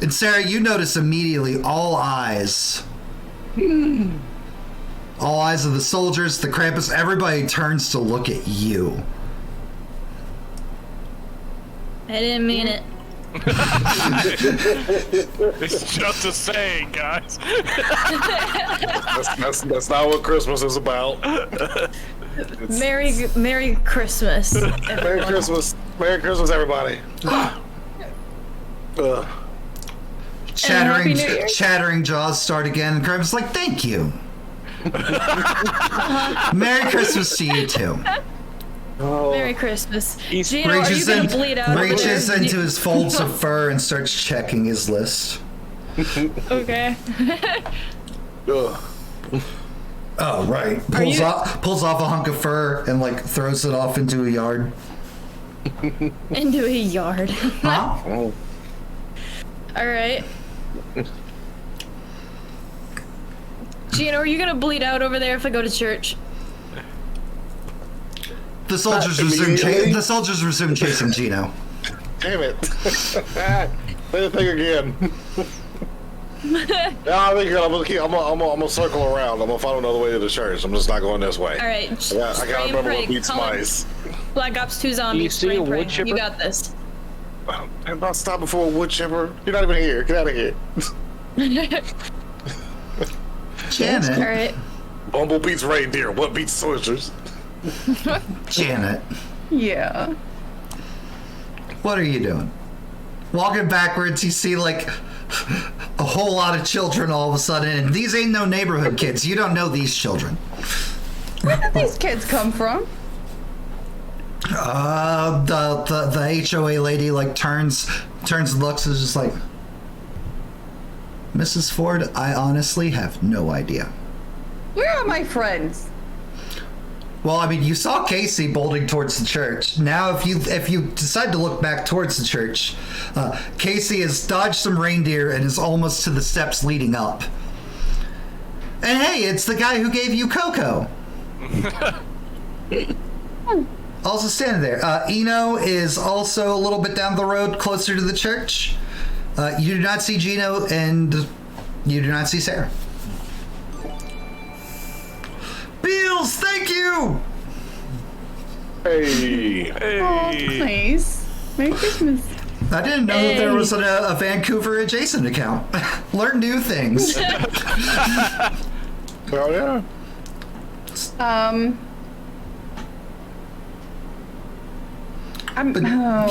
And Sarah, you notice immediately all eyes of the soldiers, the Krampus, everybody turns to look at you. I didn't mean it. It's just a saying, guys. That's not what Christmas is about. Merry Christmas. Merry Christmas. Merry Christmas, everybody. Happy New Year. Chattering jaws start again, and Krampus is like, thank you. Merry Christmas to you too. Merry Christmas. Gino, are you Reaches, gonna bleed out? over reaches there? into his folds of fur and starts checking his list. Okay. Ugh. Oh, right. Pulls off a hunk of fur and like throws it off into a yard. Into a yard. Huh? Oh. Alright. Gino, are you gonna bleed out over there if I go to church? The soldiers resume chasing Gino. Damn it. Say the thing again. No, I think I'm gonna circle around. I'm gonna find another way to the church. I'm just not going this way. All right. I gotta remember what beats mice. Black Ops 2 zombies. You see a wood pray. chipper? You got this. I'm not stopping before a wood chipper. You're not even here. Get out of here. Janet. All right. Bumble beats reindeer. What beats soldiers? Janet. Yeah. What are you doing? Walking backwards, you see like a whole lot of children all of a sudden, and these ain't no neighborhood kids. You don't know these children. Where did these kids come from? The HOA lady like turns and looks and is just like, Mrs. Ford, I honestly have no idea. Where are my friends? Well, I mean, you saw Casey bolting towards the church. Now, if you decide to look back towards the church, Casey has dodged some reindeer and is almost to the steps leading up. And hey, it's the guy who gave you Coco. Also standing there. Eno is also a little bit down the road, closer to the church. You do not see Gino, and you do not see Sarah. Beals, thank you! Hey. Oh, nice. Merry Christmas. I didn't know that there was a Vancouver adjacent account. Learn new things. Oh, yeah.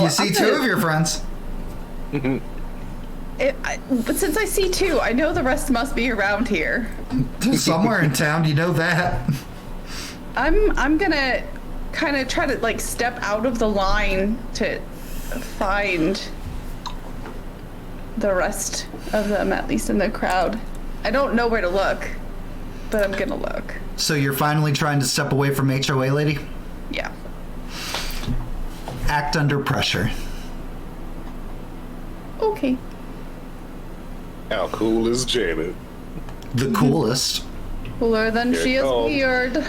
You see two of your friends. But since I see two, I know the rest must be around here. Somewhere in town, you know that. I'm gonna kind of try to like step out of the line to find the rest of them, at least in the crowd. I don't know where to look, but I'm gonna look. So you're finally trying to step away from HOA lady? Yeah. Act under pressure. Okay. How cool is Janet? The coolest. Cooler than Here she it is comes. weird.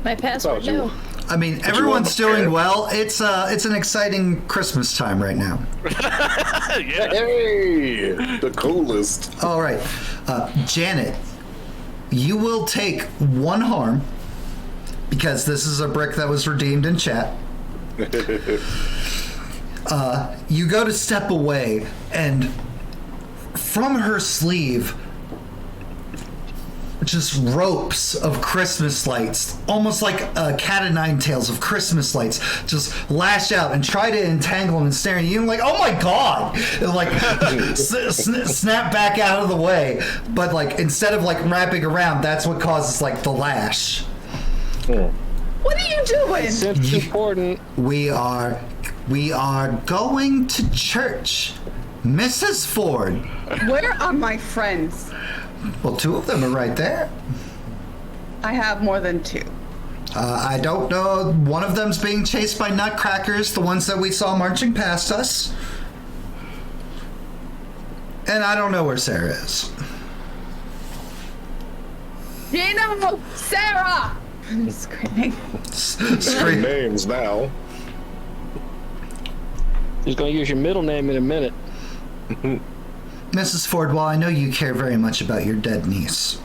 My password, Thought you- no. I mean, you everyone's want to doing well. It's an exciting Christmas time right now. Hey, the coolest. All right, Janet, you will take one harm because this is a brick that was redeemed in chat. You go to step away, and from her sleeve, just ropes of Christmas lights, almost like cat o' nine tails of Christmas lights, just lash out and try to entangle him and stare at you. And like, oh my god! And like, snap back out of the way. But like, instead of like wrapping around, that's what causes like the lash. What are you doing? It's important. We are going to church, Mrs. Ford. Where are my friends? Well, two of them are right there. I have more than two. I don't know. One of them's being chased by nutcrackers, the ones that we saw marching past us. And I don't know where Sarah is. Gino! Sarah! I'm screaming. Screen names now. He's gonna use your middle name in a minute. Mrs. Ford, while I know you care very much about your dead niece,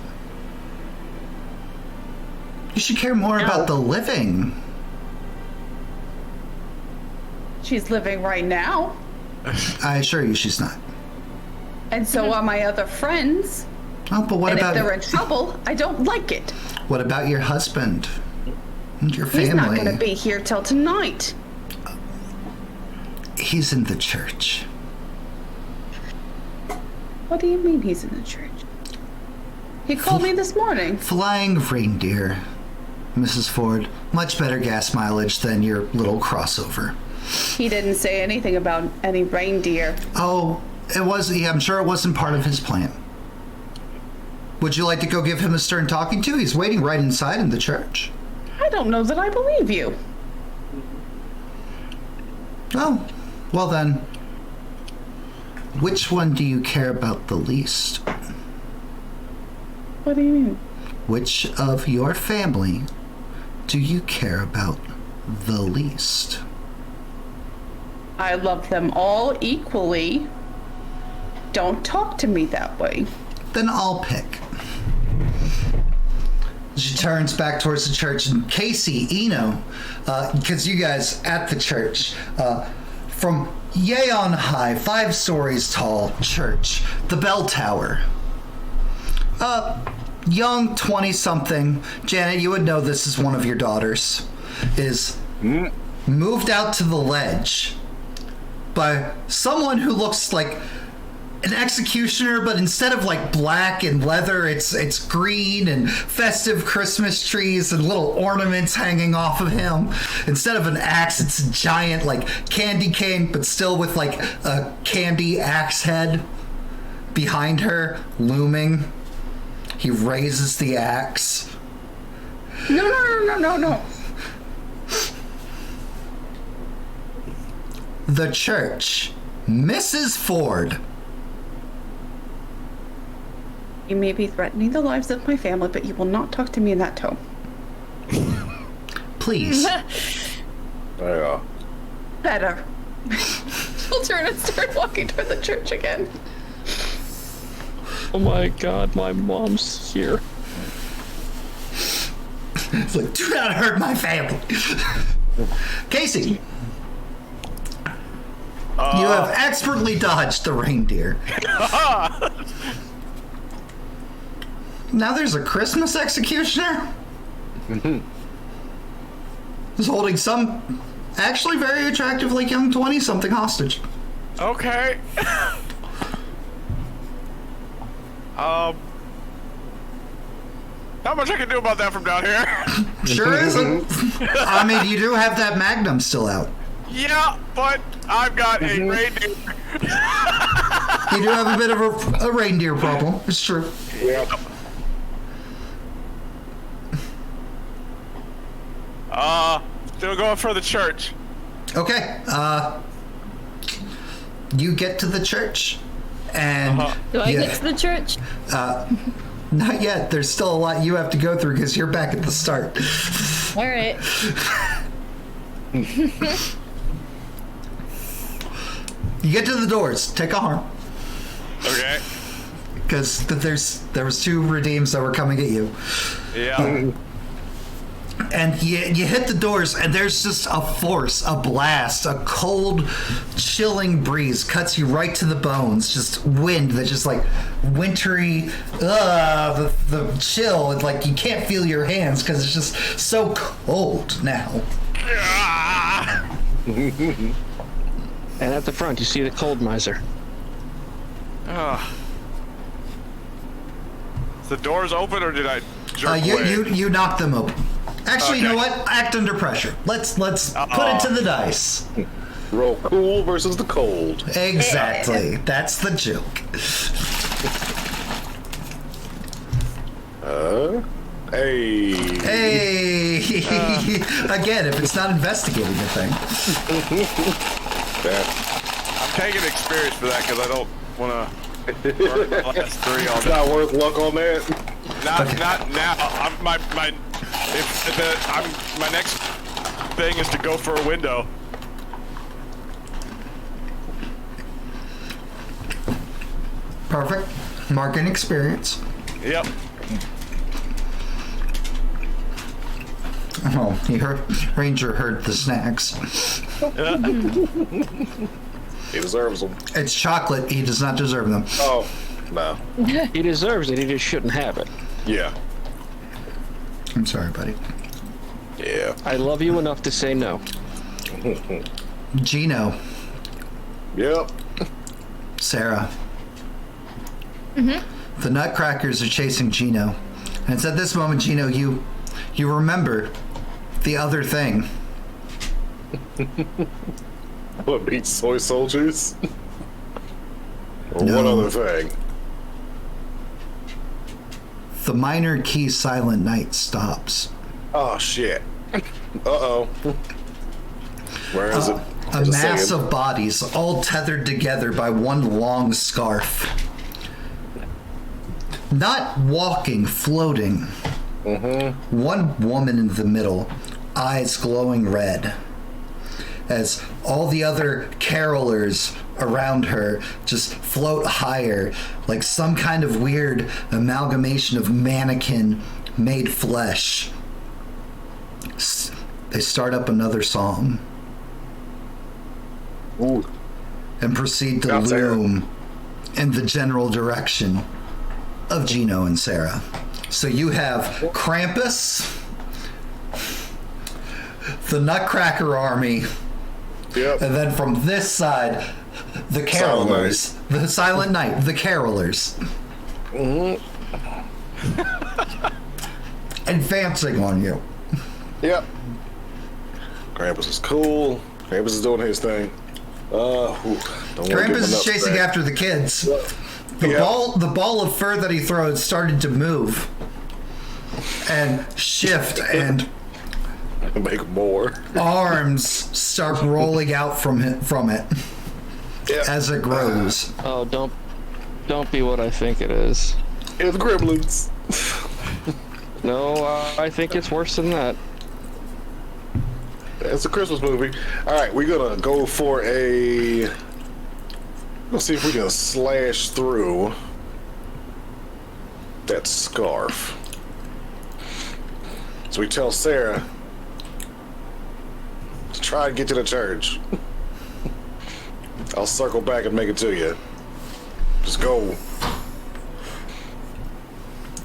you should care more about the living. She's living right now. I assure you she's not. And so are my other friends. Oh, but what And if about they're in trouble, I don't like it. what about your husband and your He's not family? going to be here till tonight. He's in the church. What do you mean he's in the church? He called me this morning. Flying reindeer, Mrs. Ford. Much better gas mileage than your little crossover. He didn't say anything about any reindeer. Oh, it was. Yeah, I'm sure it wasn't part of his plan. Would you like to go give him a stern talking to? He's waiting right inside in the church. I don't know that I believe you. Oh, well then. Which one do you care about the least? What do you mean? Which of your family do you care about the least? I love them all equally. Don't talk to me that way. Then I'll pick. She turns back towards the church, and Casey, Eno, because you guys at the church, from yay on high, 5 stories tall church, the bell tower. Young 20-something, Janet, you would know this is one of your daughters, is moved out to the ledge by someone who looks like an executioner, but instead of like black and leather, it's green and festive Christmas trees and little ornaments hanging off of him. Instead of an axe, it's a giant like candy cane, but still with like a candy axe head behind her looming. He raises the axe. No. The church, Mrs. Ford. You may be threatening the lives of my family, but you will not talk to me in that tone. Please. Yeah. Better. She'll turn and start walking toward the church again. Oh my god, my mom's here. It's like, do not hurt my family. Casey. You have expertly dodged the reindeer. Now there's a Christmas executioner? Who's holding some actually very attractive, like young 20-something hostage. Okay. Not much I can do about that from down here. Sure isn't. I mean, you do have that Magnum still out. Yeah, but I've got a reindeer. You do have a bit of a reindeer problem. It's true. Yeah. Still going for the church. Okay. You get to the church, and Do I get to the church? Not yet. There's still a lot you have to go through because you're back at the start. All right. You get to the doors. Take a harm. Okay. Because there was 2 redeems that were coming at you. Yeah. And you hit the doors, and there's just a force, a blast, a cold, chilling breeze cuts you right to the bones. Just wind that just like wintry, the chill. It's like you can't feel your hands because it's just so cold now. And at the front, you see the cold miser. Is the doors open, or did I jerk away? You knocked them open. Actually, You know Okay. what? Act under pressure. Let's put it to the dice. Roll cool versus the cold. Exactly. That's the joke. Hey. Hey. Again, if it's not investigating the thing. That, I'm taking experience for that because I don't want to burn the last 3 on it's that. not worth luck on that. Not now. My next thing is to go for a window. Perfect. Marking experience. Yep. Oh, Ranger heard the snacks. He deserves them. It's chocolate. He does not deserve them. Oh, no. He deserves it, he just shouldn't have it. Yeah. I'm sorry, buddy. Yeah. I love you enough to say no. Gino. Yep. Sarah. The Nutcrackers are chasing Gino. And it's at this moment, Gino, you remember the other thing. What, beats soy soldiers? Or No. what other thing? The minor key Silent Night stops. Oh, shit. Uh-oh. Where is it? A mass of bodies, all tethered together by one long scarf. Not walking, floating, One woman in the middle, eyes glowing red, as all the other carolers around her just float higher, like some kind of weird amalgamation of mannequin made flesh. They start up another song. Ooh. And proceed to Got Sarah. loom in the general direction of Gino and Sarah. So you have Krampus, the Nutcracker Army, Yep. and then from this side, the carolers, the Silent Night, the carolers, advancing on you. Yep. Krampus is cool. Krampus is doing his thing. Don't Krampus is chasing after the kids. The ball of fur that he throws started to move and shift, and make more. arms start rolling out from it Yep. as it grows. Oh, don't be what I think it is. It's Gremlins. No, I think it's worse than that. It's a Christmas movie. All right, we're gonna go for a. Let's see if we can slash through that scarf. So we tell Sarah to try and get to the church. I'll circle back and make it to you. Just go.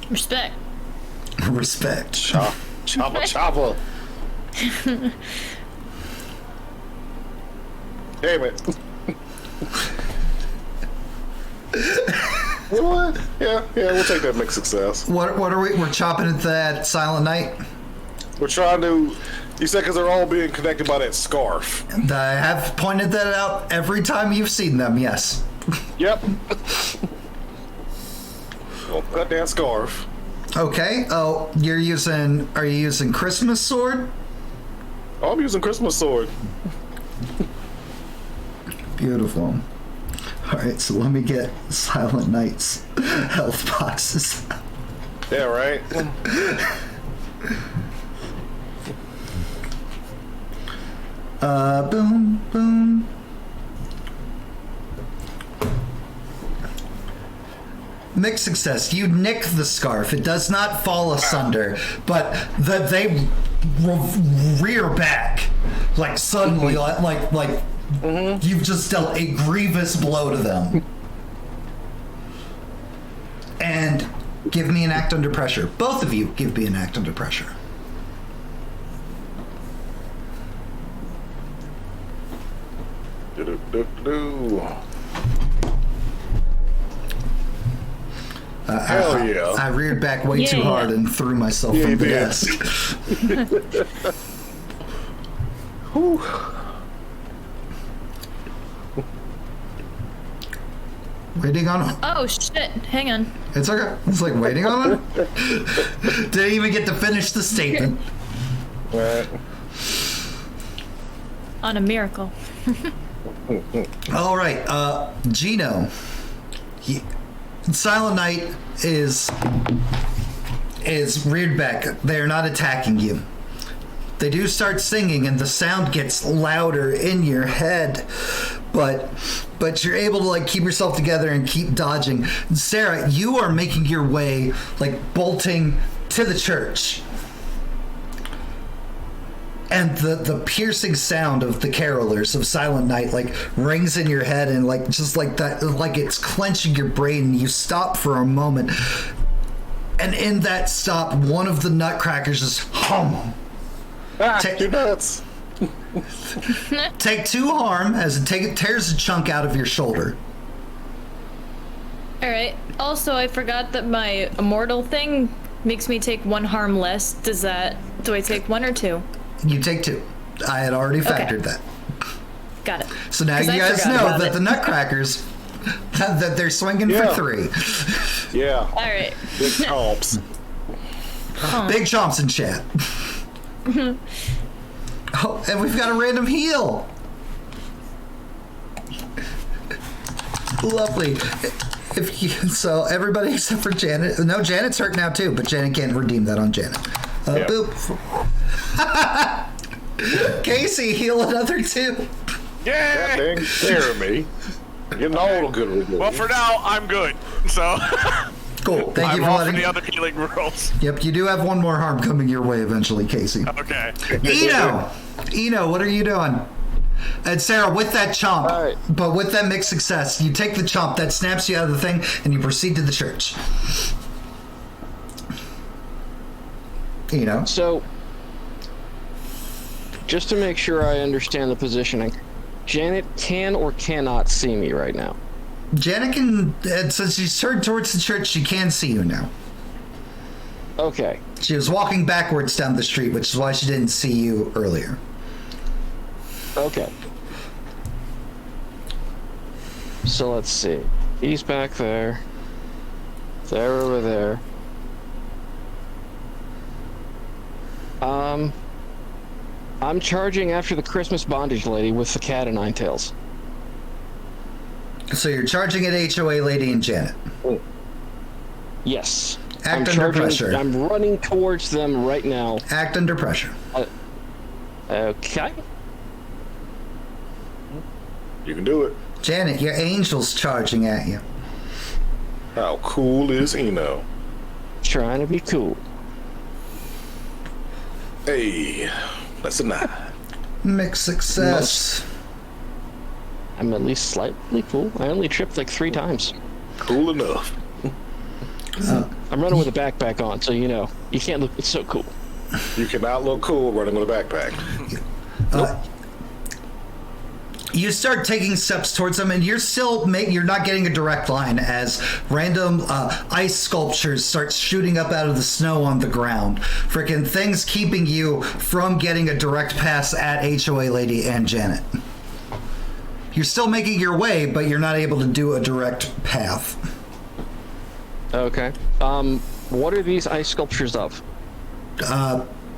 Respect. Respect. Chopper. Damn it. You know what? Yeah, we'll take that mixed success. What are we? We're chopping at that Silent Night. We're trying to. You said because they're all being connected by that scarf. I have pointed that out every time you've seen them. Yes. Yep. Well, cut that scarf. Okay. Oh, are you using Christmas sword? Oh, I'm using Christmas sword. Beautiful. All right, so let me get Silent Night's health boxes. Yeah, right. Boom, boom. Mixed success. You nick the scarf. It does not fall asunder, but they rear back, like suddenly, like you've just dealt a grievous blow to them. And give me an act under pressure. Both of you give me an act under pressure. Hell yeah. I reared back way too hard and threw myself from the desk. Whew. Waiting on. Oh shit! Hang on. It's okay. It's like waiting on it. Didn't even get to finish the statement. Right. On a miracle. All right, Gino. Silent Night is reared back. They are not attacking you. They do start singing, and the sound gets louder in your head, but you're able to like keep yourself together and keep dodging. Sarah, you are making your way, like bolting to the church. And the piercing sound of the carolers of Silent Night like rings in your head, and like just like that, like it's clenching your brain, and you stop for a moment. And in that stop, one of the nutcrackers just hum. You're nuts. Take 2 harm as it tears a chunk out of your shoulder. All right. Also, I forgot that my immortal thing makes me take 1 harm less. Do I take 1 or 2? You take 2. I had already factored that. Got it. So now you guys know that the nutcrackers, that they're swinging for 3. Yeah. All right. Big chomps. Big chomps in chat. Oh, and we've got a random heal. Lovely. So everybody except for Janet. No, Janet's hurt now too, but Janet can't redeem that on Janet. Yep. Boop. Casey, heal another 2. That Yay! dang Jeremy. Getting all good with it. Well, for now, I'm good. So Cool. Thank you I'm for off letting. the other healing rolls. Yep, you do have one more harm coming your way eventually, Casey. Okay. Eno, what are you doing? And Sarah, with that chomp, All right. but with that mixed success, you take the chomp that snaps you out of the thing, and you proceed to the church. So, just to make sure I understand the positioning, Janet can or cannot see me right now. Janet can, since she's turned towards the church, she can see you now. Okay. She was walking backwards down the street, which is why she didn't see you earlier. Okay. So let's see. He's back there. They're over there. I'm charging after the Christmas bondage lady with the cat o' nine tails. So you're charging at HOA Lady and Janet. Yes. Act under pressure. I'm running towards them right now. Act under pressure. Okay. You can do it. Janet, your angel's charging at you. How cool is Eno? Trying to be cool. Hey, that's a 9. Mixed success. I'm at least slightly cool. I only tripped like 3 times. Cool enough. I'm running with a backpack on, so you can't look. It's so cool. You cannot look cool running with a backpack. You start taking steps towards them, and you're not getting a direct line as random ice sculptures start shooting up out of the snow on the ground. Freaking things keeping you from getting a direct pass at HOA Lady and Janet. You're still making your way, but you're not able to do a direct path. Okay. What are these ice sculptures of?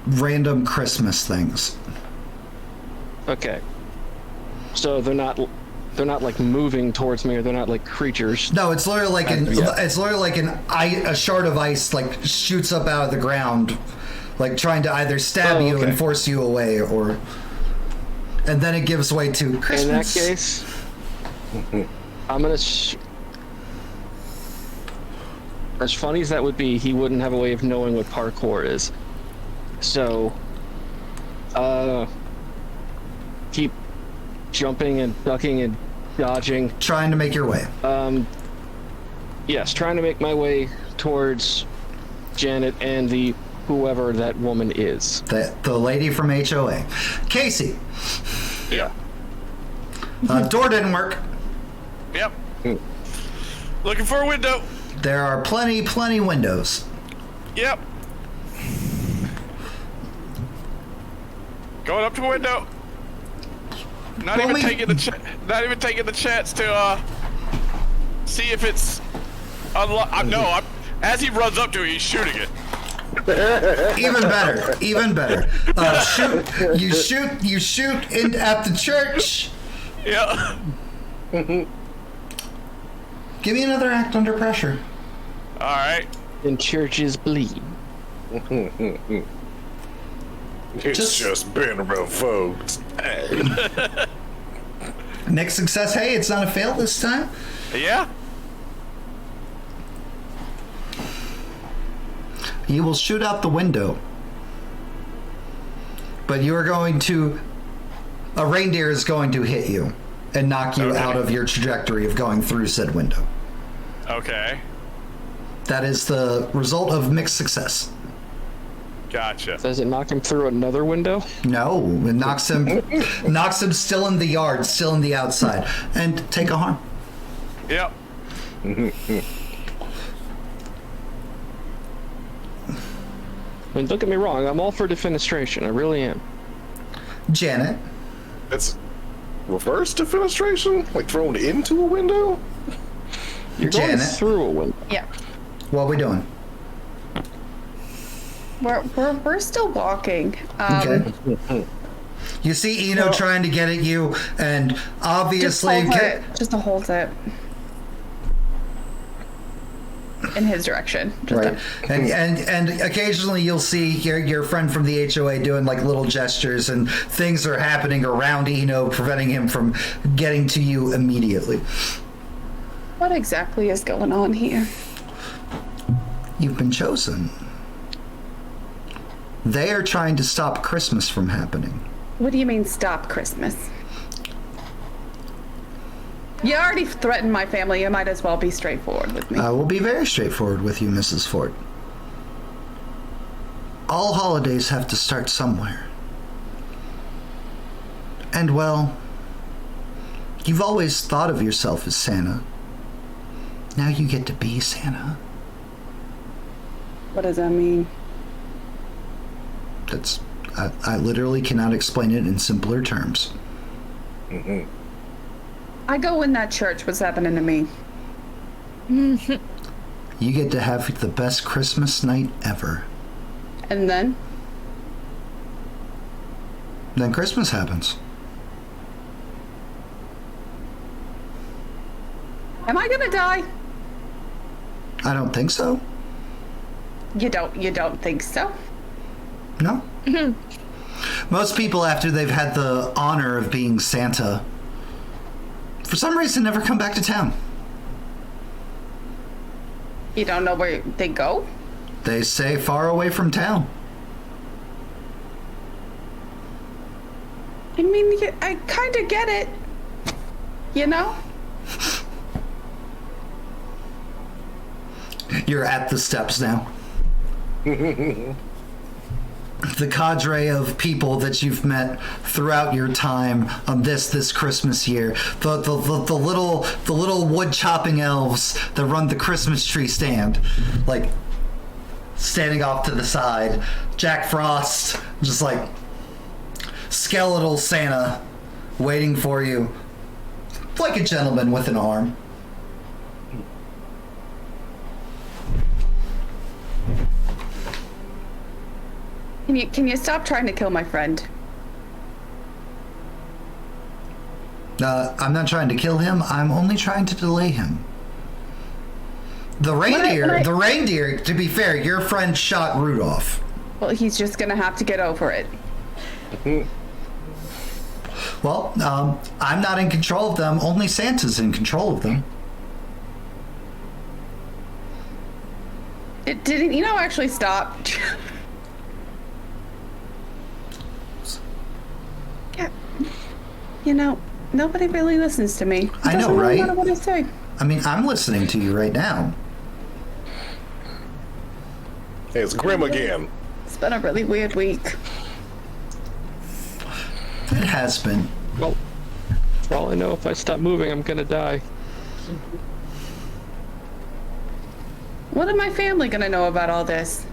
Random Christmas things. Okay. So they're not like moving towards me, or they're not like creatures. No, it's literally like a shard of ice like shoots up out of the ground, like trying to either stab you and force you away, or and then it gives way to Christmas. In that case, I'm gonna. As funny as that would be, he wouldn't have a way of knowing what parkour is. So, keep jumping and ducking and dodging. Trying to make your way. Yes, trying to make my way towards Janet and the whoever that woman is. The lady from HOA. Casey. Yeah. Door didn't work. Yep. Looking for a window. There are plenty windows. Yep. Going up to a window. Not even taking the chance to see if it's unlocked. No, as he runs up to it, he's shooting it. Even better. You shoot in at the church. Yeah. Give me another act under pressure. All right. And churches bleed. It's just been revoked. Next success. Hey, it's not a fail this time. Yeah. You will shoot out the window. But you are going to... A reindeer is going to hit you and knock you out of your trajectory of going through said window. Okay. That is the result of mixed success. Gotcha. Does it knock him through another window? No, it knocks him still in the yard, still in the outside, and take a harm. Yep. I mean, don't get me wrong, I'm all for defenestration, I really am. Janet. It's reverse defenestration? Like thrown into a window? You're going Janet. through a window. Yeah. What are we doing? We're still walking. Okay. You see Eno trying to get at you, and obviously... Just hold it. in his direction. Right. And occasionally you'll see your friend from the HOA doing like little gestures, and things are happening around Eno, preventing him from getting to you immediately. What exactly is going on here? You've been chosen. They are trying to stop Christmas from happening. What do you mean, stop Christmas? You already threatened my family. You might as well be straightforward with me. I will be very straightforward with you, Mrs. Ford. All holidays have to start somewhere. And, well, you've always thought of yourself as Santa. Now you get to be Santa. What does that mean? I literally cannot explain it in simpler terms. Mm-hmm. I go in that church. What's happening to me? You get to have the best Christmas night ever. And then? Then Christmas happens. Am I gonna die? I don't think so. You don't think so? No. Most people, after they've had the honor of being Santa, for some reason never come back to town. You don't know where they go? They stay far away from town. I mean, I kind of get it. You know? You're at the steps now. The cadre of people that you've met throughout your time on this Christmas year, the little wood chopping elves that run the Christmas tree stand, like standing off to the side. Jack Frost, just like skeletal Santa, waiting for you, like a gentleman with an arm. Can you stop trying to kill my friend? I'm not trying to kill him. I'm only trying to delay him. The reindeer, to be fair, your friend shot Rudolph. Well, he's just gonna have to get over it. Well, I'm not in control of them. Only Santa's in control of them. Didn't you know actually stop? Yeah. You know, nobody really listens to me. I know, right? Doesn't matter what I say. I mean, I'm listening to you right now. Hey, it's Grim again. It's been a really weird week. It has been. Well, for all I know, if I stop moving, I'm gonna die. What is my family gonna know about all this?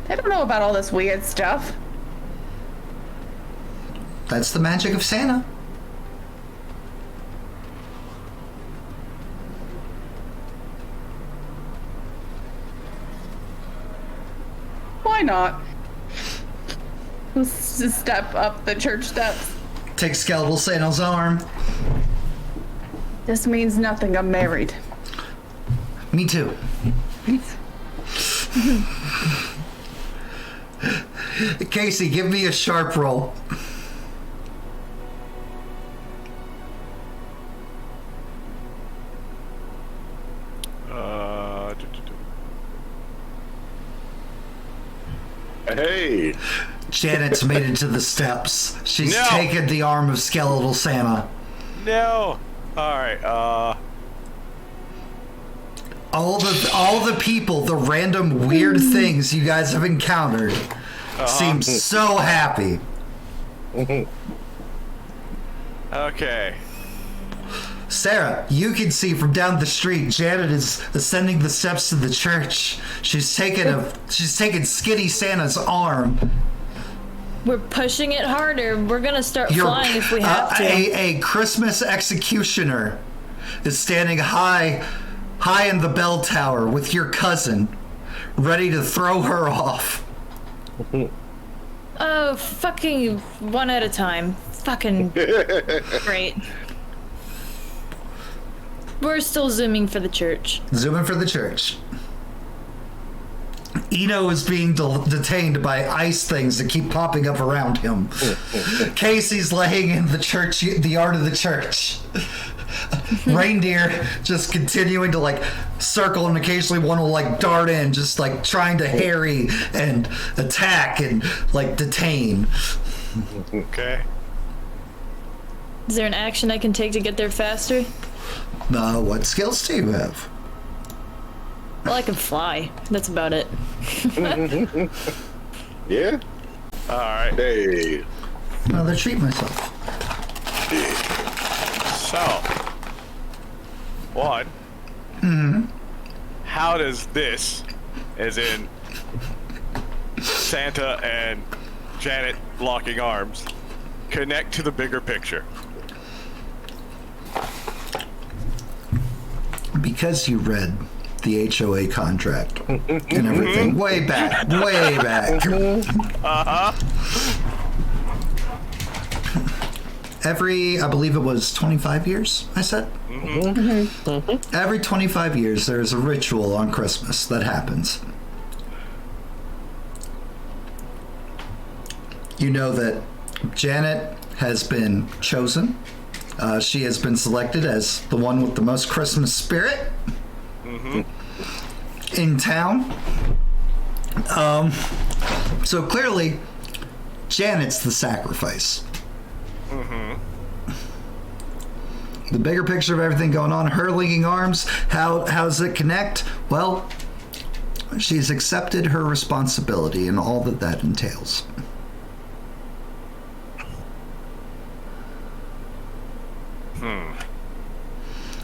They don't know about all this weird stuff. That's the magic of Santa. Why not? Let's just step up the church steps. Take skeletal Santa's arm. This means nothing. I'm married. Me too. Casey, give me a sharp roll. Hey. Janet's made it to the steps. She's No. taken the arm of skeletal Santa. No. All right. All the people, the random weird things you guys have encountered seem so happy. Okay. Sarah, you can see from down the street, Janet is ascending the steps to the church. She's taken Skinny Santa's arm. We're pushing it harder. We're gonna start flying if we have to. A Christmas executioner is standing high in the bell tower with your cousin, ready to throw her off. Oh, fucking one at a time. Fucking great. We're still zooming for the church. Zooming for the church. Eno is being detained by ice things that keep popping up around him. Casey's laying in the church, the yard of the church. Reindeer just continuing to like circle and occasionally one will like dart in, just like trying to harry and attack and like detain. Okay. Is there an action I can take to get there faster? What skills do you have? Well, I can fly. That's about it. Yeah? Alright. Hey. Another treat myself. So. One. How does this, as in Santa and Janet locking arms, connect to the bigger picture? Because you read the HOA contract and everything way back. Every, I believe it was 25 years, I said? Every 25 years, there's a ritual on Christmas that happens. You know that Janet has been chosen. She has been selected as the one with the most Christmas spirit in town. So clearly, Janet's the sacrifice. The bigger picture of everything going on, her linking arms, how does it connect? Well, she's accepted her responsibility and all that entails.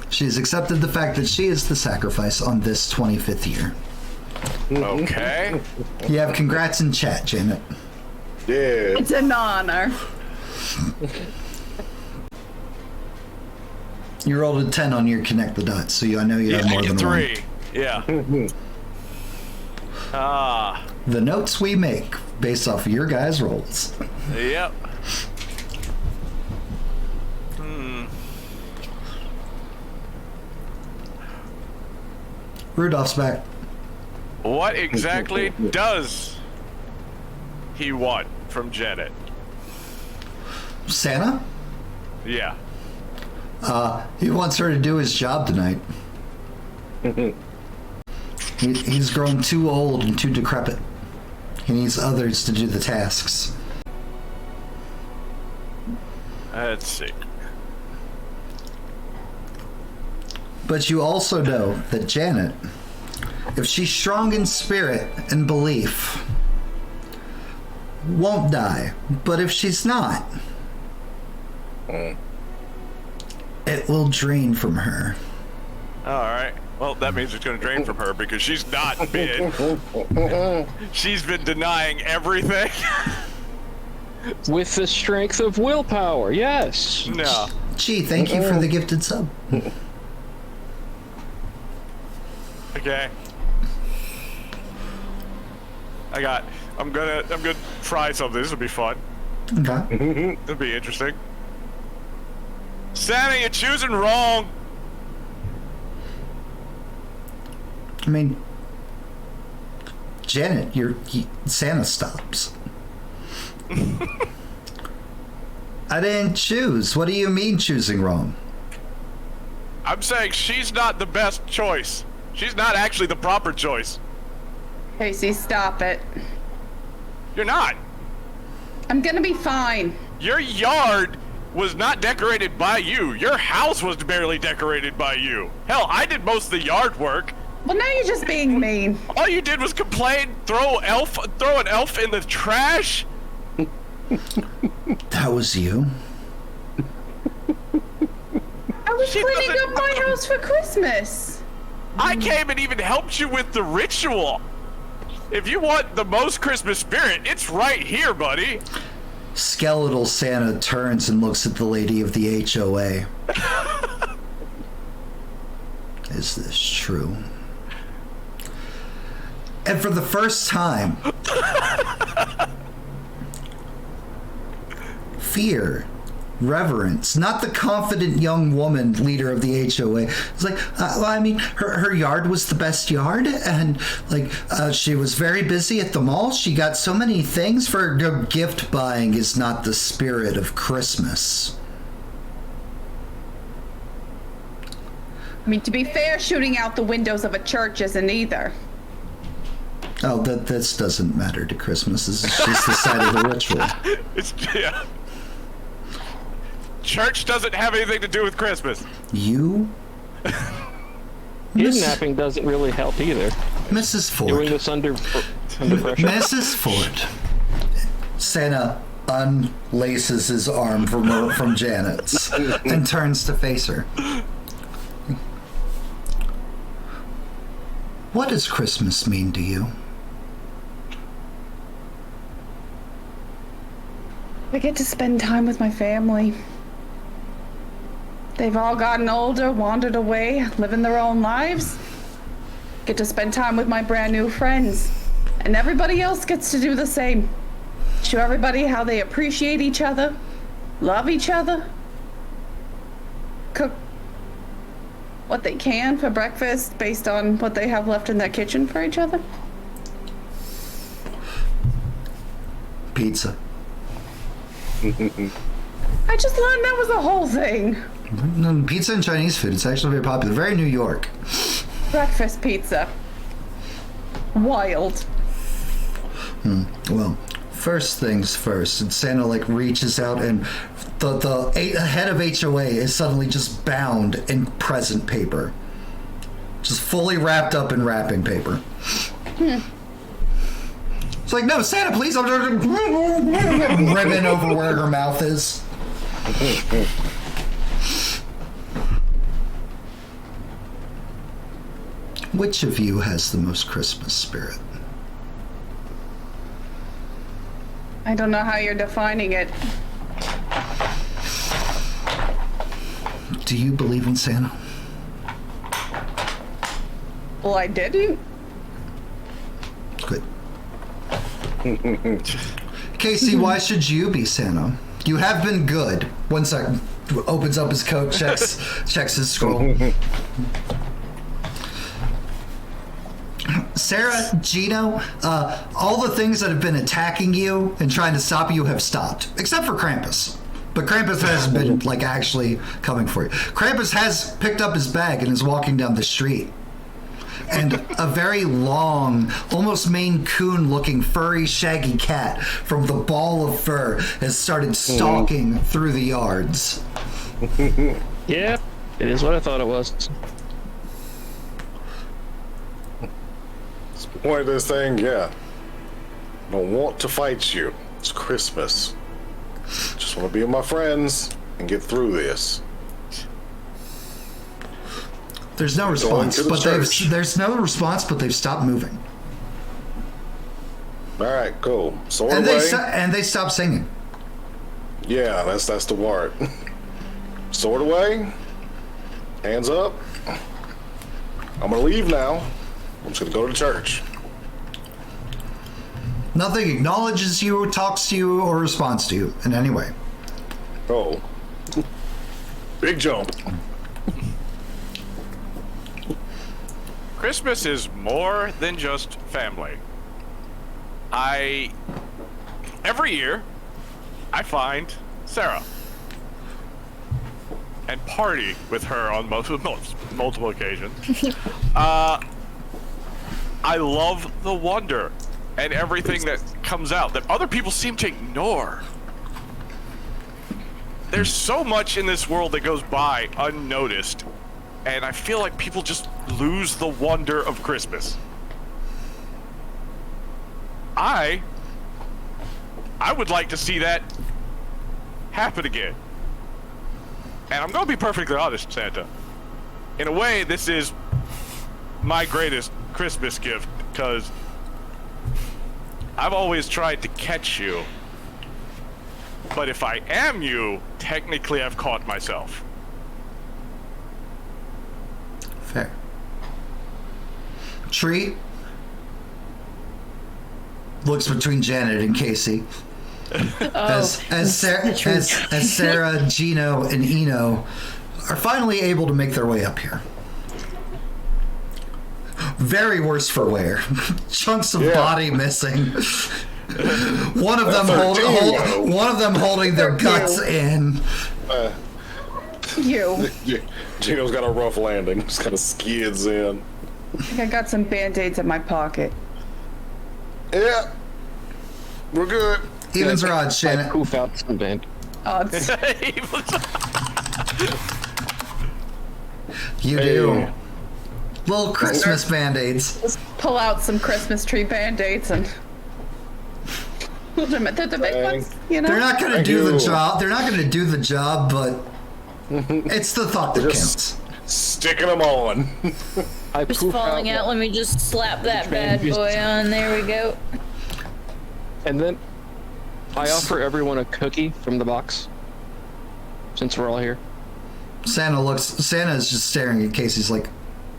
She's accepted the fact that she is the sacrifice on this 25th year. Okay. You have congrats in chat, Janet. Yeah. It's an honor. You rolled a 10 on your connect the dots, so I know you have more I than get one. 3. Yeah. The notes we make based off of your guys' rolls. Yep. Rudolph's back. What exactly does he want from Janet? Santa? Yeah. He wants her to do his job tonight. He's grown too old and too decrepit. He needs others to do the tasks. Let's see. But you also know that Janet, if she's strong in spirit and belief, won't die. But if she's not, it will drain from her. Alright. Well, that means it's going to drain from her because she's not been. She's been denying everything. With the strength of willpower, yes. No. Gee, thank you for the gifted sub. Okay. I'm gonna try something. This will be fun. Okay. It'll be interesting. Santa, you're choosing wrong. I mean, Janet, Santa stops. I didn't choose. What do you mean choosing wrong? I'm saying she's not the best choice. She's not actually the proper choice. Casey, stop it. You're not. I'm gonna be fine. Your yard was not decorated by you. Your house was barely decorated by you. Hell, I did most of the yard work. Well, now you're just being mean. All you did was complain, throw an elf in the trash. That was you? I was She cleaning doesn't- up my house for Christmas. I came and even helped you with the ritual. If you want the most Christmas spirit, it's right here, buddy. Skeletal Santa turns and looks at the lady of the HOA. Is this true? And for the first time, fear reverence, not the confident young woman leader of the HOA. It's like, well, I mean, her yard was the best yard, and like she was very busy at the mall. She got so many things for gift buying is not the spirit of Christmas. I mean, to be fair, shooting out the windows of a church isn't either. Oh, this doesn't matter to Christmas. This is just the side of the ritual. Yeah. Church doesn't have anything to do with Christmas. You? Kidnapping doesn't really help either. Mrs. Ford. Doing this under pressure. Mrs. Ford. Santa unlaces his arm from Janet's and turns to face her. What does Christmas mean to you? I get to spend time with my family. They've all gotten older, wandered away, living their own lives. Get to spend time with my brand new friends. And everybody else gets to do the same. Show everybody how they appreciate each other, love each other, cook what they can for breakfast based on what they have left in their kitchen for each other. Pizza. I just learned that was a whole thing. Pizza and Chinese food, it's actually very popular. Very New York. Breakfast pizza. Wild. Well, first things first. And Santa like reaches out and the head of HOA is suddenly just bound in present paper. Just fully wrapped up in wrapping paper. It's like, no, Santa, please. Ribbon over where her mouth is. Which of you has the most Christmas spirit? I don't know how you're defining it. Do you believe in Santa? Well, I didn't. Good. Casey, why should you be Santa? You have been good. 1 second. Opens up his coat, checks his scroll. Sarah, Gino, all the things that have been attacking you and trying to stop you have stopped, except for Krampus. But Krampus has been, like, actually coming for you. Krampus has picked up his bag and is walking down the street. And a very long, almost Maine Coon-looking, furry, shaggy cat from the ball of fur has started stalking through the yards. Yeah, it is what I thought it was. It's the point of this thing, yeah. I don't want to fight you. It's Christmas. Just want to be with my friends and get through this. There's no response, but they've stopped moving. All right, cool. Sword And away. they stopped singing. Yeah, that's the part. Sword away. Hands up. I'm gonna leave now. I'm just gonna go to church. Nothing acknowledges you, talks to you, or responds to you in any way. Oh. Big jump. Christmas is more than just family. Every year, I find Sarah and party with her on multiple occasions. I love the wonder and everything that comes out that other people seem to ignore. There's so much in this world that goes by unnoticed, and I feel like people just lose the wonder of Christmas. I would like to see that happen again. And I'm gonna be perfectly honest, Santa. In a way, this is my greatest Christmas gift, because I've always tried to catch you. But if I am you, technically I've caught myself. Fair. Tree looks between Janet and Casey. as Sarah, Gino, and Eno are finally able to make their way up here. Very worse for wear. Chunks of body missing. One of them holding their guts in. Gino's got a rough landing. Just kind of skids in. I think I got some band-aids in my pocket. Yeah. We're good. Evens or odds, Shannon? Poof out some band. Odds. You do. Little Christmas band-aids. Let's pull out some Christmas tree band-aids and... They're the big ones, you know? They're not going to do the job. They're not going to do the job, but it's the thought that counts. Sticking them on. Just falling out. Let me just slap that bad boy on. There we go. And then I offer everyone a cookie from the box. Since we're all here. Santa is just staring at Casey's like,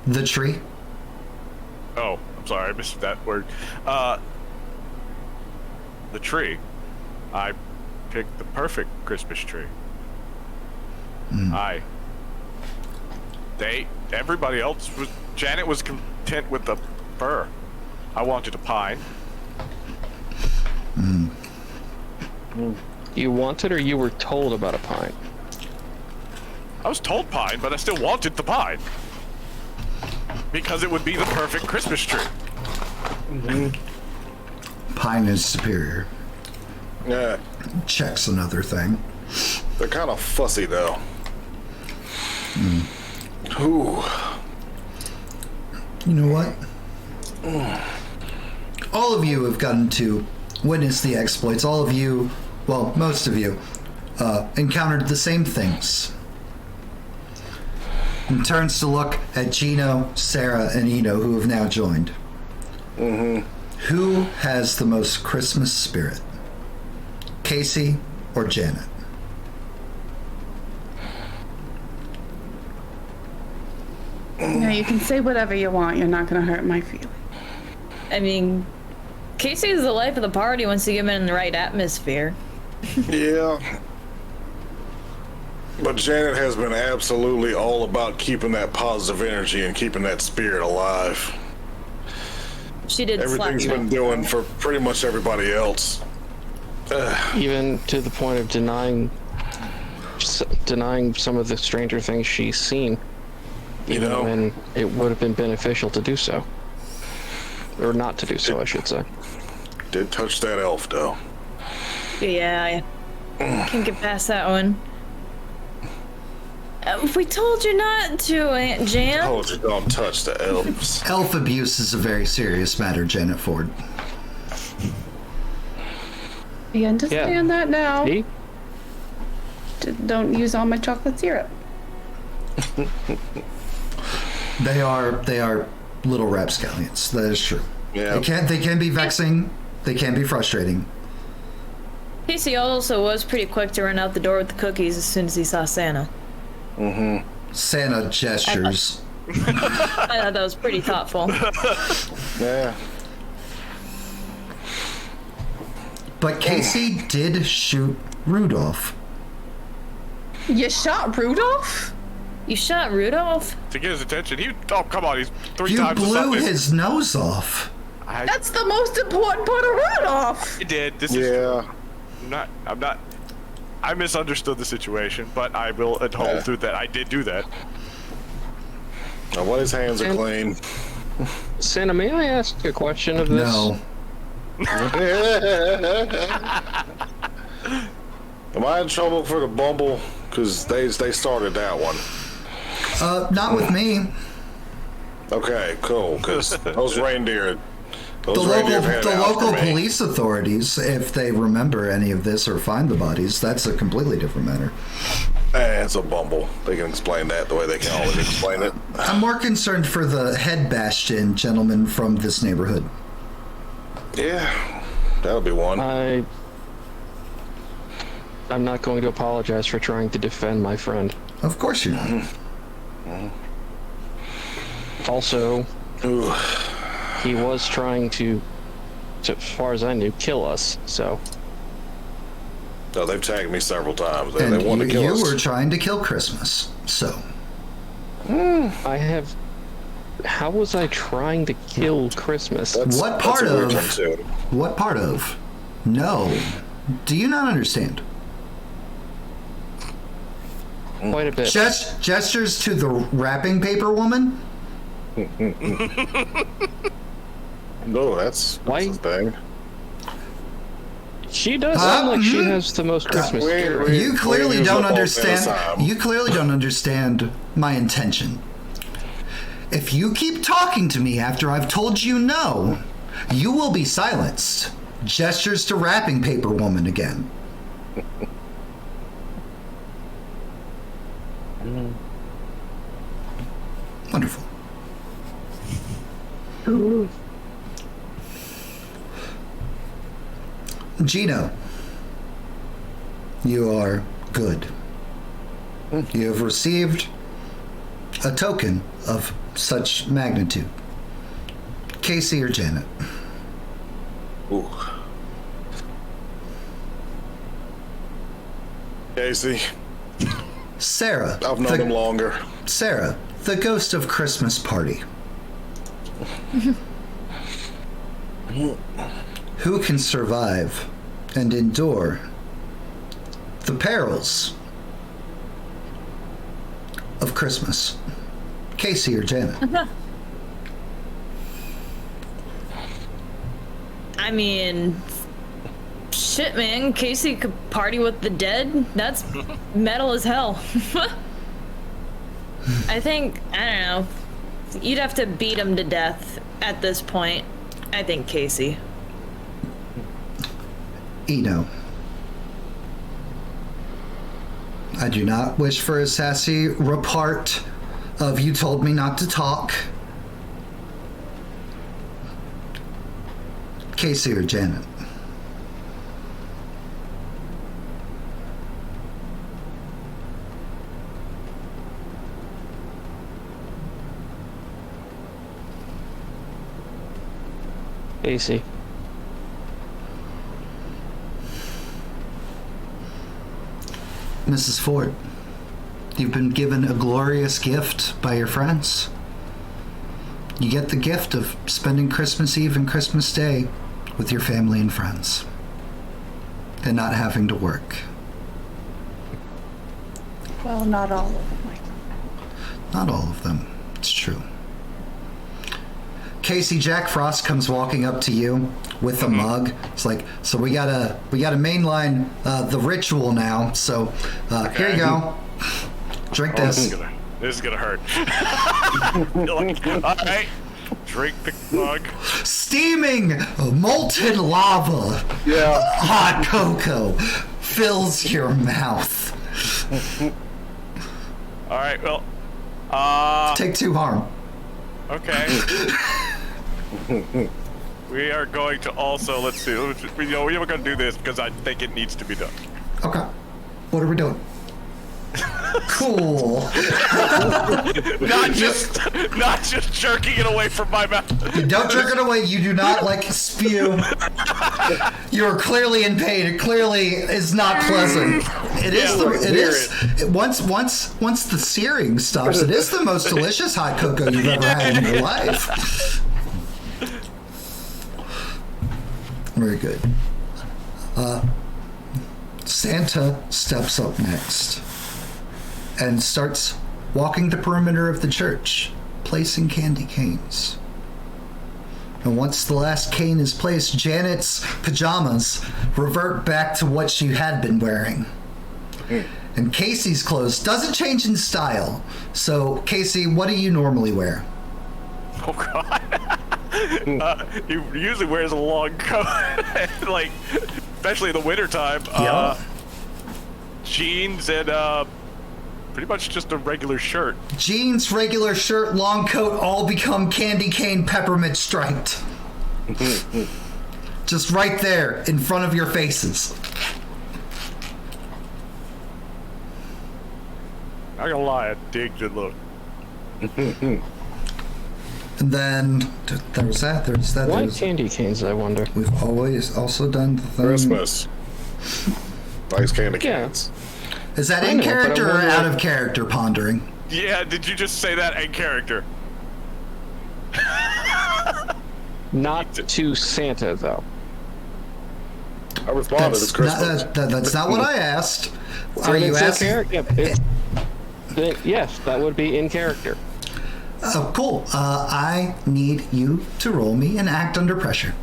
the tree? Oh, I'm sorry, I missed that word. The tree. I picked the perfect Christmas tree. Everybody else was, Janet was content with the fir. I wanted a pine. You wanted or you were told about a pine? I was told pine, but I still wanted the pine. Because it would be the perfect Christmas tree. Pine is superior. Yeah. Check's another thing. They're kind of fussy, though. Ooh. You know what? All of you have gotten to witness the exploits. All of you, well, most of you, encountered the same things. And turns to look at Gino, Sarah, and Eno, who have now joined. Who has the most Christmas spirit? Casey or Janet? No, you can say whatever you want. You're not going to hurt my feelings. I mean, Casey is the life of the party once you get him in the right atmosphere. Yeah. But Janet has been absolutely all about keeping that positive energy and keeping that spirit alive. She did Everything's slap been doing for pretty much everybody else. Even to the point of denying some of the stranger things she's seen. You know, and it would have been beneficial to do so. Or not to do so, I should say. Did touch that elf, though. Yeah, I can't get past that one. We told you not to, Aunt Jan. Told you don't touch the elves. Elf abuse is a very serious matter, Janet Ford. You understand that now. See? Don't use all my chocolate syrup. They are little rapscallions. That is true. Yeah. They can be vexing. They can be frustrating. Casey also was pretty quick to run out the door with the cookies as soon as he saw Santa. Santa gestures. I thought that was pretty thoughtful. Yeah. But Casey did shoot Rudolph. You shot Rudolph? You shot Rudolph? To get his attention, come on, he's three You times the blew size. his nose off. That's the most important part of Rudolph. I did. I'm not. I misunderstood the situation, but I will hold through that. I did do that. Well, his hands are clean. Santa, may I ask a question of this? No. Am I in trouble for the Bumble? Because they started that one. Not with me. Okay, cool. Because those reindeer. The local police authorities, if they remember any of this or find the bodies, that's a completely different matter. It's a Bumble. They can explain that the way they can always explain it. I'm more concerned for the head bashed in gentleman from this neighborhood. Yeah, that'll be one. I'm not going to apologize for trying to defend my friend. Of course you're not. Also, he was trying to, as far as I knew, kill us, so... No, they've tagged me several times. They And want to kill us. you were trying to kill Christmas, so. How was I trying to kill Christmas? What part that's a weird of? one, too. What part of? No. Do you not understand? Quite a bit. Gestures to the wrapping paper woman? No, that's Why? a thing. She does sound like she has the most Christmas spirit. You clearly use don't up all understand. time. You clearly don't understand my intention. If you keep talking to me after I've told you no, you will be silenced. Gestures to wrapping paper woman again. Wonderful. Gino, you are good. You have received a token of such magnitude. Casey or Janet? Ooh. Casey, Sarah. I've known him longer. Sarah, the ghost of Christmas party. Who can survive and endure the perils of Christmas? Casey or Janet? I mean, shit, man. Casey could party with the dead. That's metal as hell. I don't know. You'd have to beat him to death at this point. I think Casey. Eno. I do not wish for a sassy report of you told me not to talk. Casey or Janet? Casey. Mrs. Ford, you've been given a glorious gift by your friends. You get the gift of spending Christmas Eve and Christmas Day with your family and friends and not having to work. Well, not all of them. Not all of them. It's true. Casey, Jack Frost comes walking up to you with a mug. It's like, so we gotta mainline the ritual now. So here you go. Drink this. This is gonna hurt. All right, drink the mug. Steaming molten lava. Yeah. Hot cocoa fills your mouth. All right, well, Take 2 harm. okay. We are going to also, let's see, we are going to do this because I think it needs to be done. Okay. What are we doing? Cool. Not just jerking it away from my mouth. Don't jerk it away. You do not spew. You're clearly in pain. It clearly is not pleasant. Once the searing stops, it is the most delicious hot cocoa you've ever had in your life. Very good. Santa steps up next and starts walking the perimeter of the church, placing candy canes. And once the last cane is placed, Janet's pajamas revert back to what she had been wearing. And Casey's clothes doesn't change in style. So, Casey, what do you normally wear? Oh, God. He usually wears a long coat, like, especially in the wintertime. Yeah. Jeans and pretty much just a regular shirt. Jeans, regular shirt, long coat all become candy cane peppermint striped. Just right there in front of your faces. Not gonna lie, I dig the look. And then there's that. Why candy canes, I wonder? We've always also done the thing. Christmas. Nice candy cans. Is that I in know, but character I or wonder- out of character pondering? Yeah, did you just say that in character? Not to Santa, though. I responded, it's Christmas. That's not what I asked. Are Then you it's in asking? character. Then, yes, that would be in character. Oh, cool. I need you to roll me and act under pressure.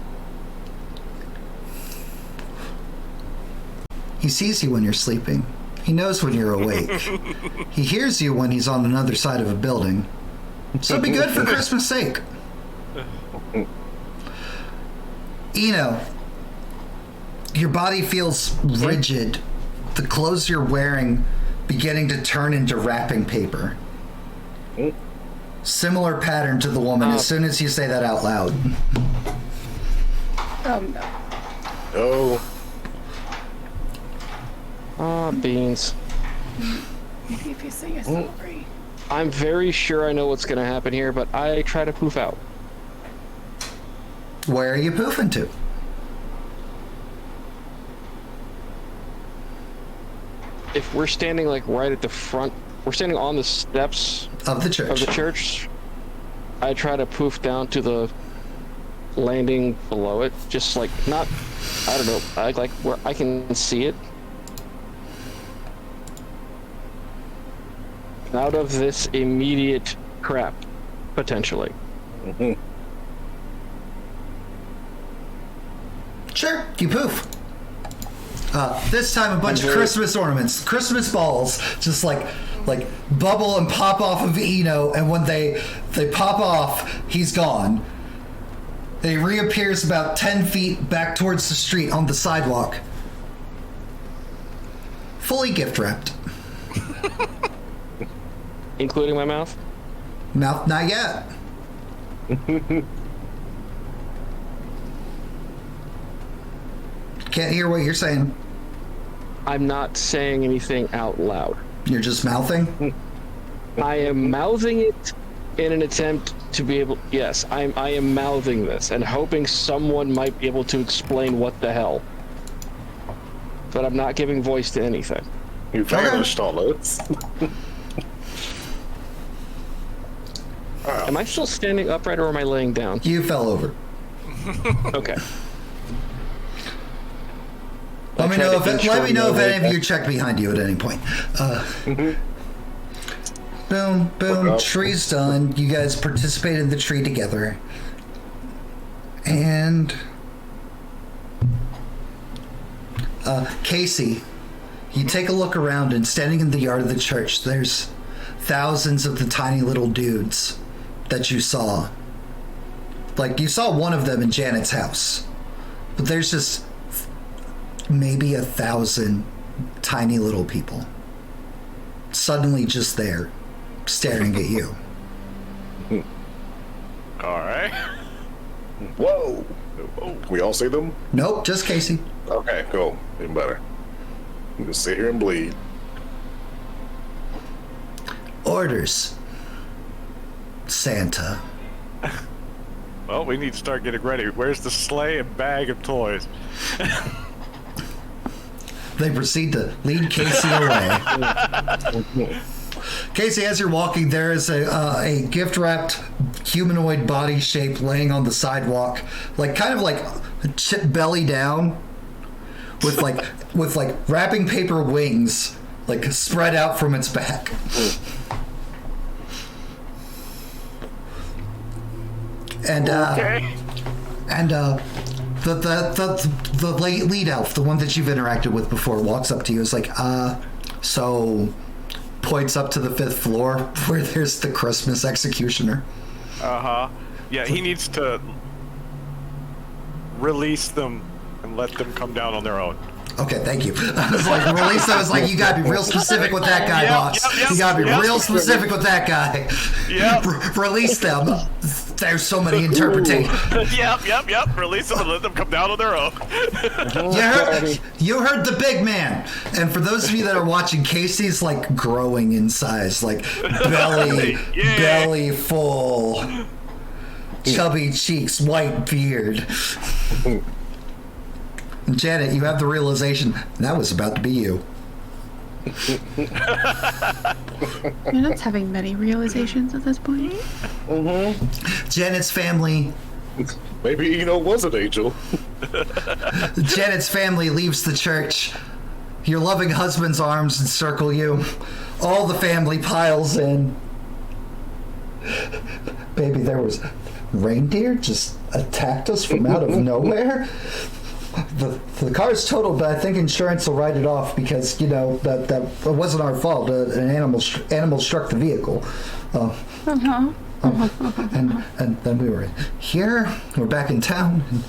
He sees you when you're sleeping. He knows when you're awake. He hears you when he's on another side of a building. So be good for Christmas' sake. Eno, your body feels rigid. The clothes you're wearing beginning to turn into wrapping paper. Similar pattern to the woman as soon as you say that out loud. Oh no. Oh, Beans. Maybe if you say you're sorry. I'm very sure I know what's going to happen here, but I try to poof out. Where are you poofing to? If we're standing like right at the front, we're standing on the steps Of the church. of the church, I try to poof down to the landing below it, just like not, I don't know, like where I can see it. Out of this immediate crap, potentially. Sure, you poof. This time a bunch of Christmas ornaments, Christmas balls, just like bubble and pop off of Eno, and when they pop off, he's gone. And he reappears about 10 feet back towards the street on the sidewalk. Fully gift wrapped. Including my mouth? Mouth not yet. Can't hear what you're saying. I'm not saying anything out loud. You're just mouthing? I am mouthing it in an attempt to be able. Yes, I am mouthing this and hoping someone might be able to explain what the hell. But I'm not giving voice to anything. you vanished on us. Am I still standing upright or am I laying down? You fell over. Okay. Let me tried know to if control any of my you check behind you at any point. Boom, boom, up. tree's done. You guys participate in the tree together. And Casey, you take a look around, and standing in the yard of the church, there's thousands of the tiny little dudes that you saw. Like, you saw one of them in Janet's house, but there's just maybe 1,000 tiny little people suddenly just there staring at you. All right. Whoa. Can we all see them? Nope, just Casey. Okay, cool. Even better. You can sit here and bleed. Orders, Santa. Well, we need to start getting ready. Where's the sleigh and bag of toys? They proceed to lead Casey away. Casey, as you're walking, there is a gift-wrapped humanoid body shape laying on the sidewalk, like kind of like belly down, with like wrapping paper wings, like spread out from its back. And the lead elf, the one that you've interacted with before, walks up to you. Is like, so points up to the 5th floor where there's the Christmas executioner. Yeah, he needs to release them and let them come down on their own. Okay, thank you. I was like, release. I was like, you gotta be real specific with that guy, boss. You gotta be real specific with that guy. Yep. Release them. There's so many interpretations. Yep. Release them and let them come down on their own. You heard the big man. And for those of you that are watching, Casey's like growing in size, like belly full, chubby cheeks, white beard. And Janet, you have the realization that was about to be you. Janet's having many realizations at this point. Janet's family. Maybe Eno was an angel. Janet's family leaves the church. Your loving husband's arms encircle you. All the family piles in. Baby, there was reindeer just attacked us from out of nowhere. The car's totaled, but I think insurance will write it off because that wasn't our fault. An animal struck the vehicle. And then we were here. We're back in town, and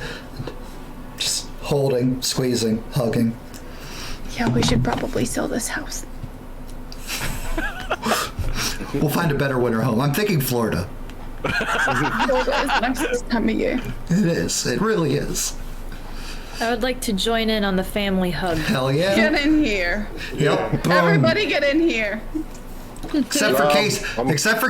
just holding, squeezing, hugging. Yeah, we should probably sell this house. We'll find a better winter home. I'm thinking Florida. Florida is nice this time of year. It is. It really is. I would like to join in on the family hug. Hell yeah. Get in here. Yep. Boom. Everybody get in here. Except for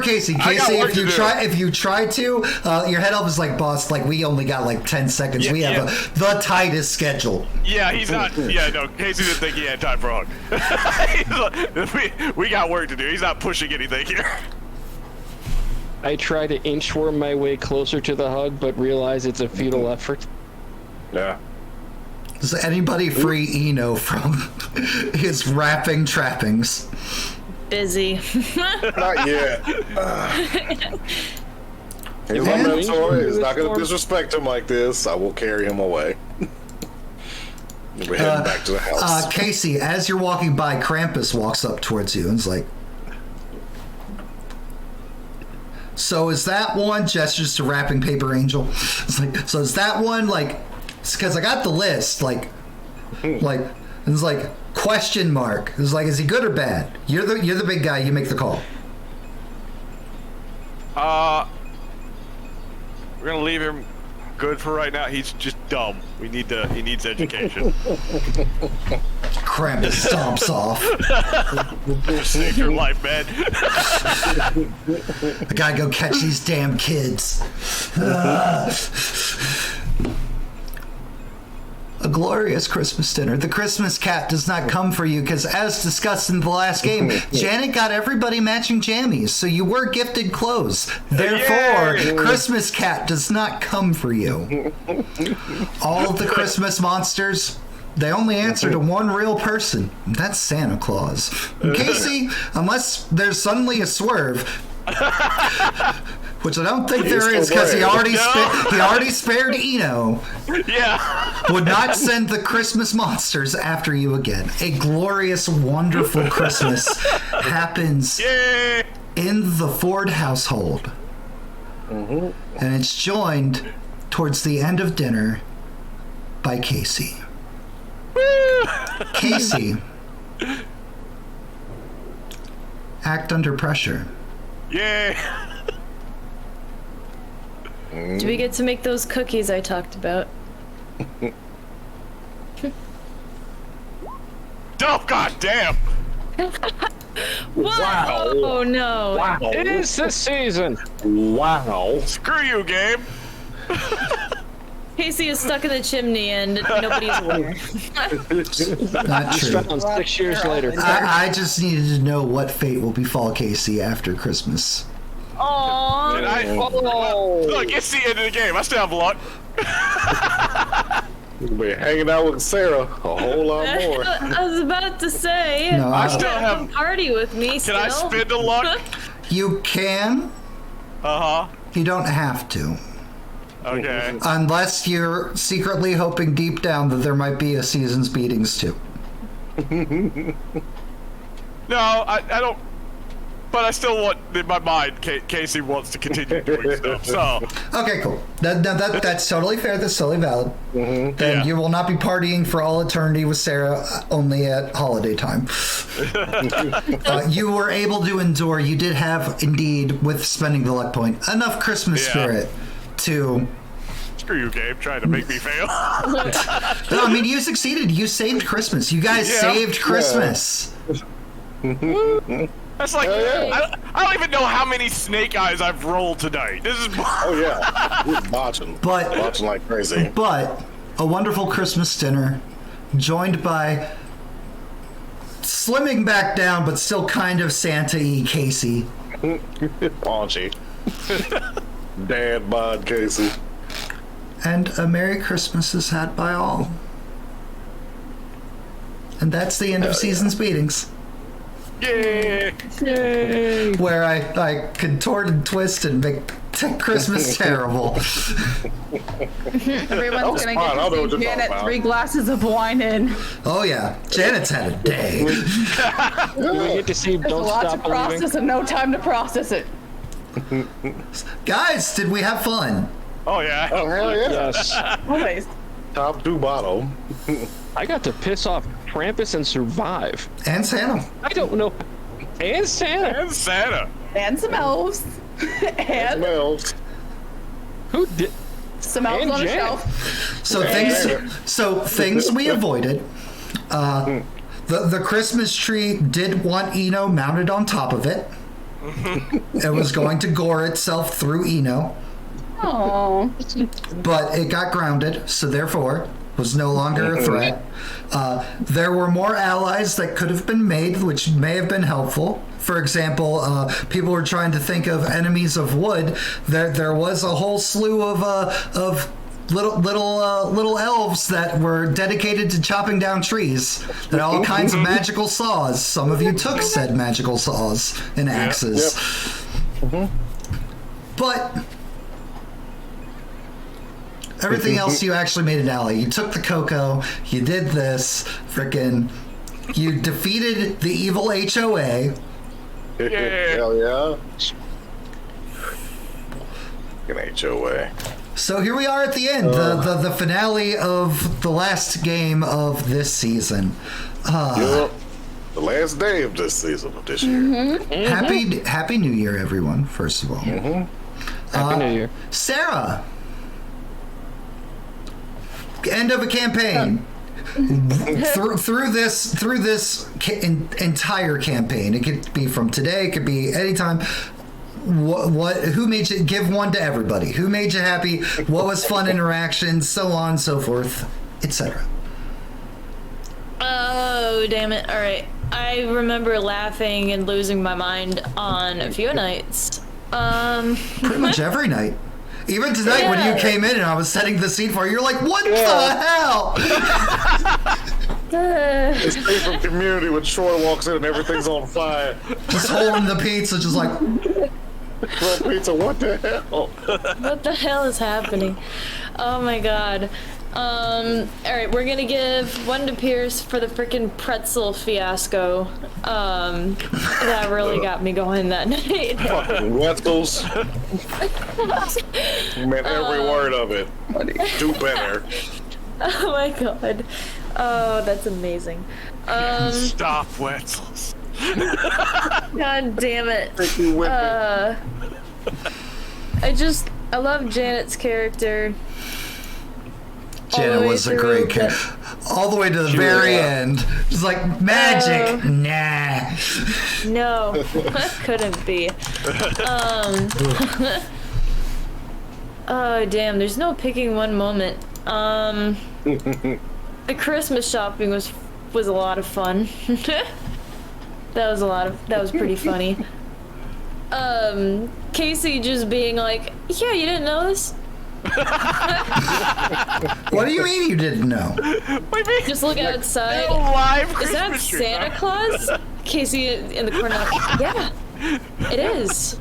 Casey. Casey, if you try to, your head elf is like, boss, like we only got like 10 seconds. We have the tightest schedule. Yeah, he's not. Yeah, no. Casey didn't think he had time for a hug. we got work to do. He's not pushing anything here. I try to inchworm my way closer to the hug, but realize it's a futile effort. Yeah. Does anybody free Eno from his rapping trappings? Busy. Not yet. He's my mentor. He's not going to disrespect him like this. I will carry him away. We're heading back to the house. Casey, as you're walking by, Krampus walks up towards you and is like, so is that one, gestures to wrapping paper angel. It's like, so is that one, like, because I got the list, like, it's like, question mark. It's like, is he good or bad? You're the big guy, you make the call. We're gonna leave him good for right now. He's just dumb. He needs education. Krampus stomps off. Save your life, man. I gotta go catch these damn kids. A glorious Christmas dinner. The Christmas cat does not come for you because, as discussed in the last game, Janet got everybody matching jammies, so you were gifted clothes. Therefore, Christmas cat does not come for you. All of the Christmas monsters, they only answer to one real person. That's Santa Claus. Casey, unless there's suddenly a swerve, which I don't think there is because he already spared Eno. Yeah. Would not send the Christmas monsters after you again. A glorious, wonderful Christmas happens in the Ford household. And it's joined towards the end of dinner by Casey. Casey, act under pressure. Yeah. Do we get to make those cookies I talked about? Oh, god damn. What? Wow. Oh no. Wow. It is the season. Wow. Screw you, Gabe. Casey is stuck in the chimney and nobody's aware. Not true. Found 6 years later. I just needed to know what fate will befall Casey after Christmas. Aww. Look, it's the end of the game. I still have luck. You'll be hanging out with Sarah a whole lot more. I was about to say. No, I still Come have. party with me. Can I spin the luck? You can. You don't have to. Okay. Unless you're secretly hoping deep down that there might be a season's beatings too. No, I don't. But I still want, in my mind, Casey wants to continue doing stuff. So. Okay, cool. That's totally fair. That's totally valid. Then Yeah. you will not be partying for all eternity with Sarah, only at holiday time. You were able to endure. You did have, indeed, with spending the luck point, enough Christmas spirit to... Screw you, Gabe, trying to make me fail. No, I mean, you succeeded. You saved Christmas. You guys saved Christmas. That's like, I don't even know how many snake eyes I've rolled tonight. This is. Oh yeah, we're botching. But Botching like crazy. But a wonderful Christmas dinner, joined by slimming back down, but still kind of Santa-y Casey. Paunchy. Dad bod Casey. And a Merry Christmas is had by all. And that's the end of season's meetings. Yay! Where I contort and twist and make Christmas terrible. Everyone's gonna fine. I know get what to you're see Janet talking 3 glasses of wine in. Oh yeah, Janet's had a day. We get to see There's a Don't lot to Stop Believing. process and no time to process it. Guys, did we have fun? Oh yeah. Oh, hell yeah. Yes. Always. Top to bottom. I got to piss off Krampus and survive. And Santa. I don't know. And Santa. And Santa. And some elves. and Smells. Who did? some elves and on a Janet. shelf. So things we avoided. The Christmas tree did want Eno mounted on top of it. It was going to gore itself through Eno, Oh. but it got grounded, so therefore was no longer a threat. There were more allies that could have been made, which may have been helpful. For example, people were trying to think of enemies of wood. There was a whole slew of little elves that were dedicated to chopping down trees. And all kinds of magical saws. Some of you took said magical saws and axes. But everything else, you actually made an ally. You took the cocoa. You did this. You defeated the evil HOA. Hell yeah. Fucking HOA. So here we are at the end, the finale of the last game of this season. Yep. The last day of this season of this year. Happy New Year, everyone, first of all. Happy New Year. Sarah, end of a campaign. through this entire campaign, it could be from today, it could be anytime. Who made you give one to everybody? Who made you happy? What was fun interactions? So on and so forth, etc. Oh, damn it. All right. I remember laughing and losing my mind on a few nights. Pretty much every night. Even tonight when you came in and I was setting the scene for you, you're like, what the hell? It's straight from Community when Troy walks in and everything's on fire. Just holding the pizza, just like... Well, pizza, what the hell? What the hell is happening? Oh my god. Alright, we're gonna give one to Pierce for the frickin' pretzel fiasco. That really got me going that night. Fucking Wetzels. You meant every word of it. Do better. Oh my god. Oh, that's amazing. Stop, Wetzels. God damn it. Thank you, Whitney. I love Janet's character. Janet was a great character. All the way to the very end. Just like, magic. Nah. No, couldn't be. Oh damn, there's no picking one moment. The Christmas shopping was a lot of fun. That was pretty funny. Casey just being like, yeah, you didn't know this? What do you mean you didn't know? What do you mean? Just look outside. Live Is that Christmas tree. Santa Claus? Casey in the corner like, yeah, it is.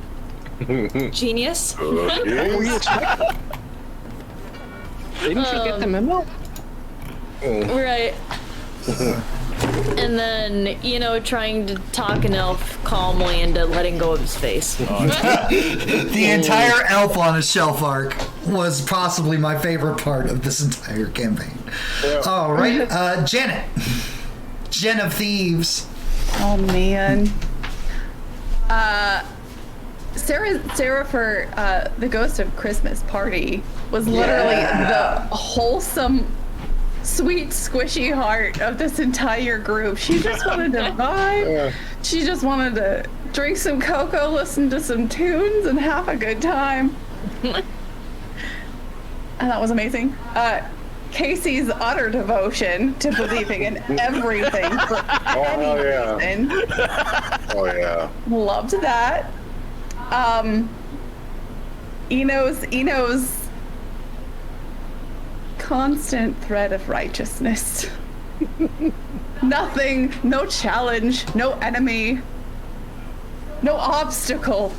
Genius. Didn't you get the memo? Right. And then, trying to talk an elf calmly into letting go of his face. The entire elf on a shelf arc was possibly my favorite part of this entire campaign. Yeah. All right, Janet. JenOfThieves. Oh man. Sarah for the Ghost of Christmas Party was literally the wholesome, sweet, squishy heart of this entire group. She just wanted to vibe. Yeah. She just wanted to drink some cocoa, listen to some tunes, and have a good time. And that was amazing. Casey's utter devotion to believing in everything for any yeah. reason. Oh yeah. Loved that. Eno's constant thread of righteousness. Nothing, no challenge, no enemy, no obstacle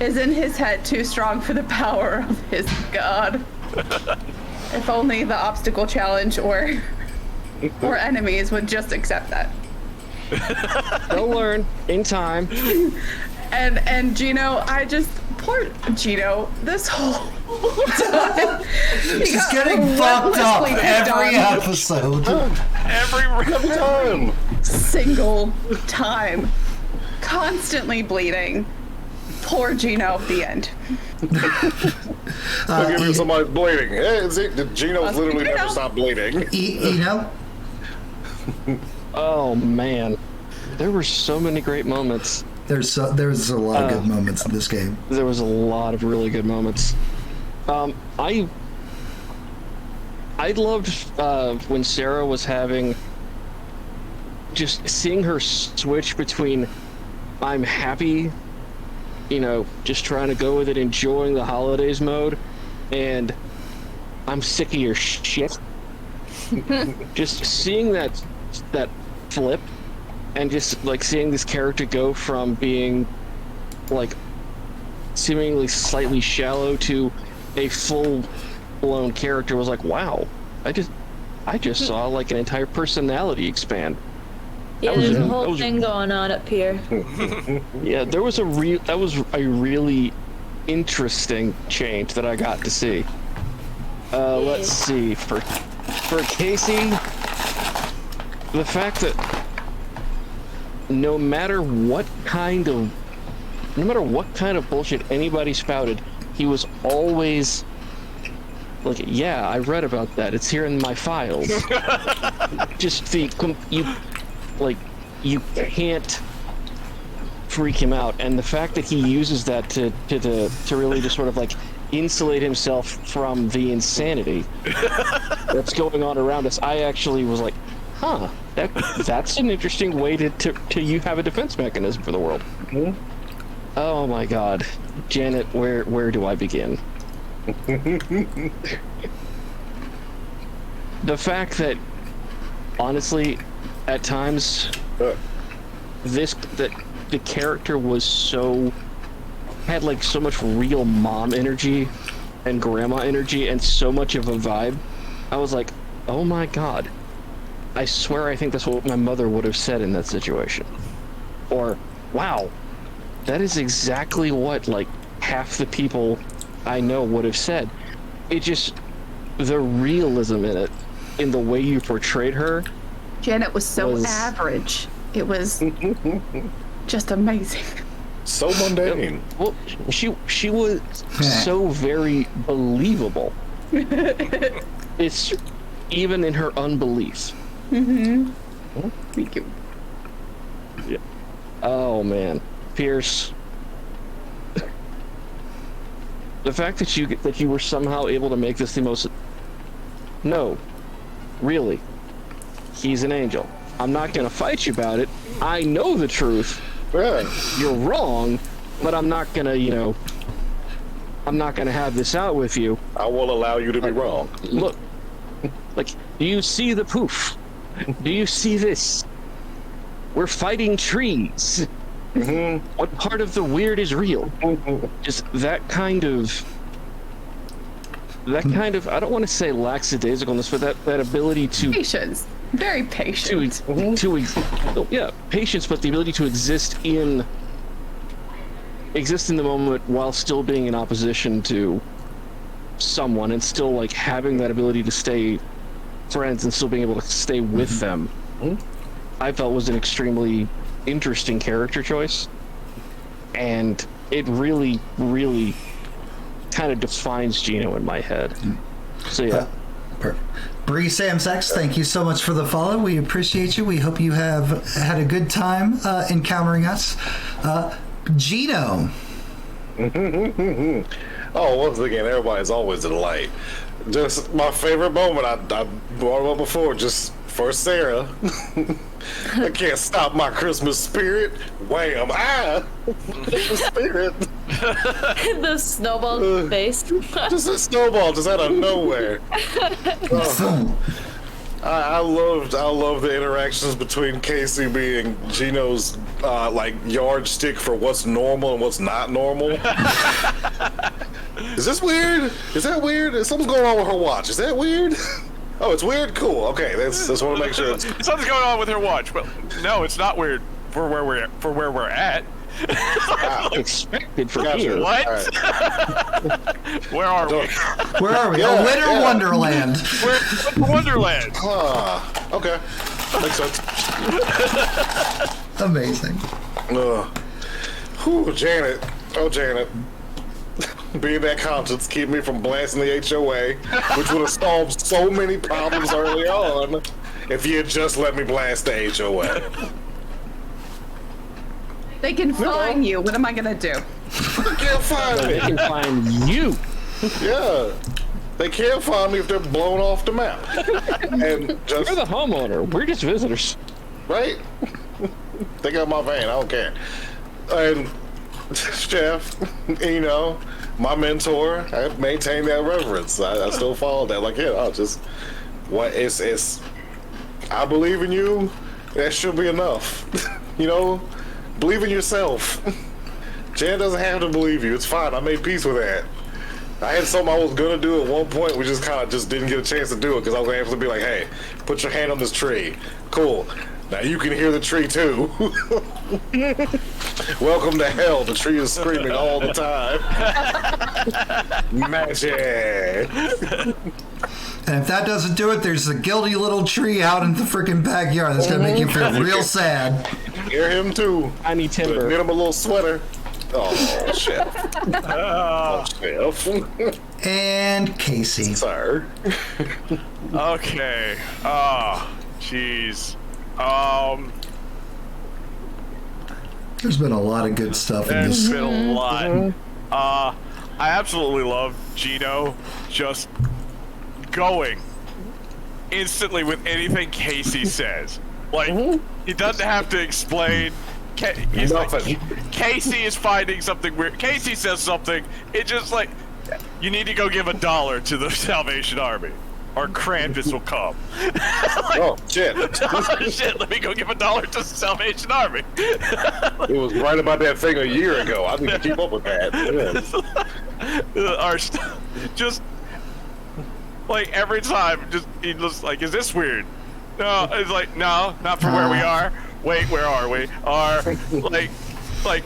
is in his head too strong for the power of his god. If only the obstacle challenge or enemies would just accept that. They'll learn in time. And Gino, poor Gino, this whole time. He's getting fucked up every episode. Every time. Single time. Constantly bleeding. Poor Gino, the end. I'll give you somebody bleeding. Hey, Gino's literally never stopped bleeding. Eno? Oh man, there were so many great moments. There's a lot of good moments in this game. There was a lot of really good moments. I loved when Sarah was having, just seeing her switch between I'm happy, just trying to go with it, enjoying the holidays mode, and I'm sick of your shit. Just seeing that flip, and just like seeing this character go from being like seemingly slightly shallow to a full-blown character was like, wow, I just saw like an entire personality expand. Yeah, there's a whole thing going on up here. Yeah, that was a really interesting change that I got to see. Let's see, for Casey, the fact that no matter what kind of bullshit anybody spouted, he was always like, yeah, I read about that. It's here in my files. Just you can't freak him out, and the fact that he uses that to really just sort of like insulate himself from the insanity that's going on around us. I actually was like, huh, that's an interesting way to you have a defense mechanism for the world. Mm-hmm. Oh my god, Janet, where do I begin? The fact that honestly, at times, that the character had like so much real mom energy and grandma energy and so much of a vibe. I was like, oh my god, I swear I think that's what my mother would have said in that situation. Or, wow, that is exactly what like half the people I know would have said. It just, the realism in it, in the way you portrayed her. Janet was so average. It was just amazing. So mundane. Well, she was so very believable. It's even in her unbelief. Mm-hmm. Thank you. Yeah. Oh man, Pierce. The fact that you were somehow able to make this the most. No, really. He's an angel. I'm not gonna fight you about it. I know the truth. Yeah. You're wrong, but I'm not gonna, I'm not gonna have this out with you. I will allow you to be wrong. Look, like, do you see the poof? Do you see this? We're fighting trees. Mm-hmm. What part of the weird is real? Just that kind of, I don't want to say lackadaisicalness, but that ability to... Patience. Very patient. Patience, but the ability to exist in the moment while still being in opposition to someone and still like having that ability to stay friends and still being able to stay with them. I felt was an extremely interesting character choice, and it really, really kind of defines Gino in my head. So yeah. Perfect. Bree Samsex, thank you so much for the follow. We appreciate you. We hope you have had a good time encountering us. Gino. Oh, once again, everybody's always a delight. Just my favorite moment. I brought it up before. Just for Sarah. I can't stop my Christmas spirit. Wham! Christmas spirit. The snowball face. Just a snowball, just out of nowhere. I love the interactions between Casey being Gino's like yardstick for what's normal and what's not normal. Is this weird? Is that weird? Something's going on with her watch. Is that weird? Oh, it's weird. Cool. Okay, just want to make sure. Something's going on with her watch. Well, no, it's not weird for where we're at. Wow. Expected for Gotcha. here. What? Right. Where are we? Where are we? Yeah, Oh, Winter Wonderland. We're in Wonderland. Okay. Makes sense. Amazing. Whew, Janet. Oh, Janet. Being that conscience keep me from blasting the HOA, which would have solved so many problems early on if you had just let me blast the HOA. They can find you. What am I gonna do? They can't find They me. can find you. Yeah. They can't find me if they're blown off the map. And just, You're the homeowner. We're just visitors. right? They got my van. I don't care. And Chef, you know, my mentor, I maintain that reverence. I still follow that. Like, yeah, I'll just, it's, I believe in you. That should be enough. You know, believe in yourself. Jan doesn't have to believe you. It's fine. I made peace with that. I had something I was gonna do at one point. We just kind of just didn't get a chance to do it because I was gonna have to be like, "Hey, put your hand on this tree." Cool. Now you can hear the tree too. Welcome to hell. The tree is screaming all the time. Magic. And if that doesn't do it, there's a guilty little tree out in the freaking backyard that's gonna make you feel real sad. Hear him too. I need timber. Get him a little sweater. Oh, Chef. Oh, Chef. And Casey. Sir. Okay. Jeez. There's been a lot of good stuff in There's this. been a lot. I absolutely love Gino just going instantly with anything Casey says. Like, he doesn't have to explain. He's like, Nothing. Casey is finding something weird. Casey says something. It's just like, you need to go give $1 to the Salvation Army, or Krampus will come. Oh, shit. Oh, shit, let me go give $1 to the Salvation Army. It was right about that thing a year ago. I need to keep up with that. Yeah. Just like every time, he looks like, is this weird? No, it's like, no, not for where we are. Wait, where are we? Or like,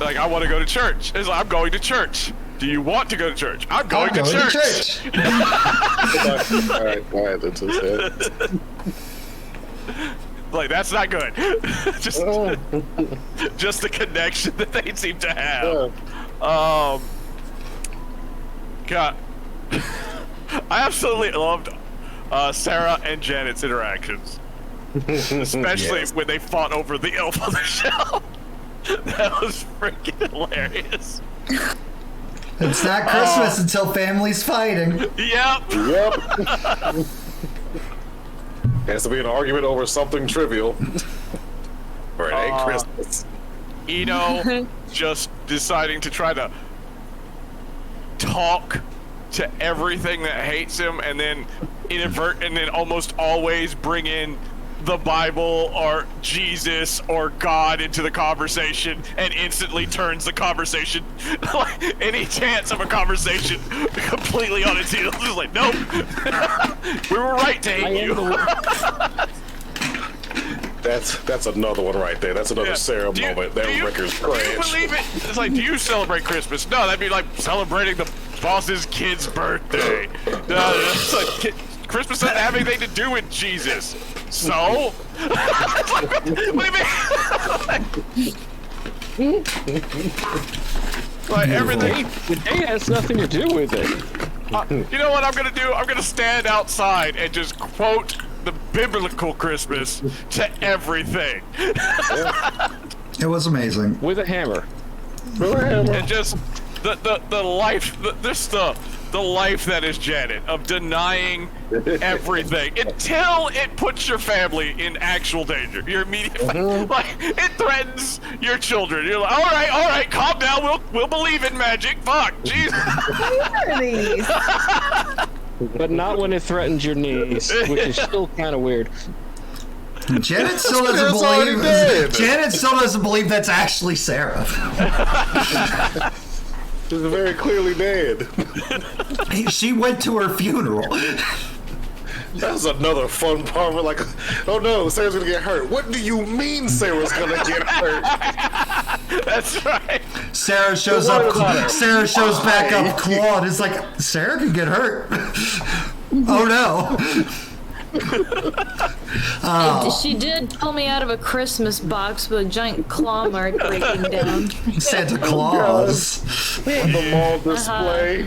I want to go to church. It's like, I'm going to church. Do you want to go to church? I'm going to church. All right, that's just it. Like, that's not good. just the connection that they seem to have. God, I absolutely loved Sarah and Janet's interactions, especially when they fought over the elf on the shelf. That was freaking hilarious. It's not Christmas until family's fighting. Yep. Has to be an argument over something trivial. Or it ain't Christmas. Eno just deciding to try to talk to everything that hates him, and then almost always bring in the Bible or Jesus or God into the conversation, and instantly turns the conversation, like, any chance of a conversation, completely on its heels. It's like, nope. We were right to hate you. That's another one right there. That's another Sarah moment. That record's Do you trash. believe it? It's like, do you celebrate Christmas? No, that'd be like celebrating the boss's kid's birthday. No, it's like, Christmas doesn't have anything to do with Jesus. So? What do you mean? Like, everything. The day has nothing to do with it. You know what I'm gonna do? I'm gonna stand outside and just quote the biblical Christmas to everything. It was amazing. With a hammer. And just the the life that is Janet, of denying everything until it puts your family in actual danger. Your immediate, like, it threatens your children. You're like, all right, calm down. We'll believe in magic. Fuck, Jesus. What are these? But not when it threatens your niece, which is still kind of weird. Janet still doesn't It's already believe. dead. Janet still doesn't believe that's actually Sarah. She's very clearly dead. She went to her funeral. That's another fun part. We're like, oh no, Sarah's gonna get hurt. What do you mean Sarah's gonna get hurt? That's right. Sarah shows What up. about her? Sarah shows back up. Claude is like, Sarah could get hurt. Oh no. She did pull me out of a Christmas box with a giant claw mark breaking down. Santa Claus. The mall display.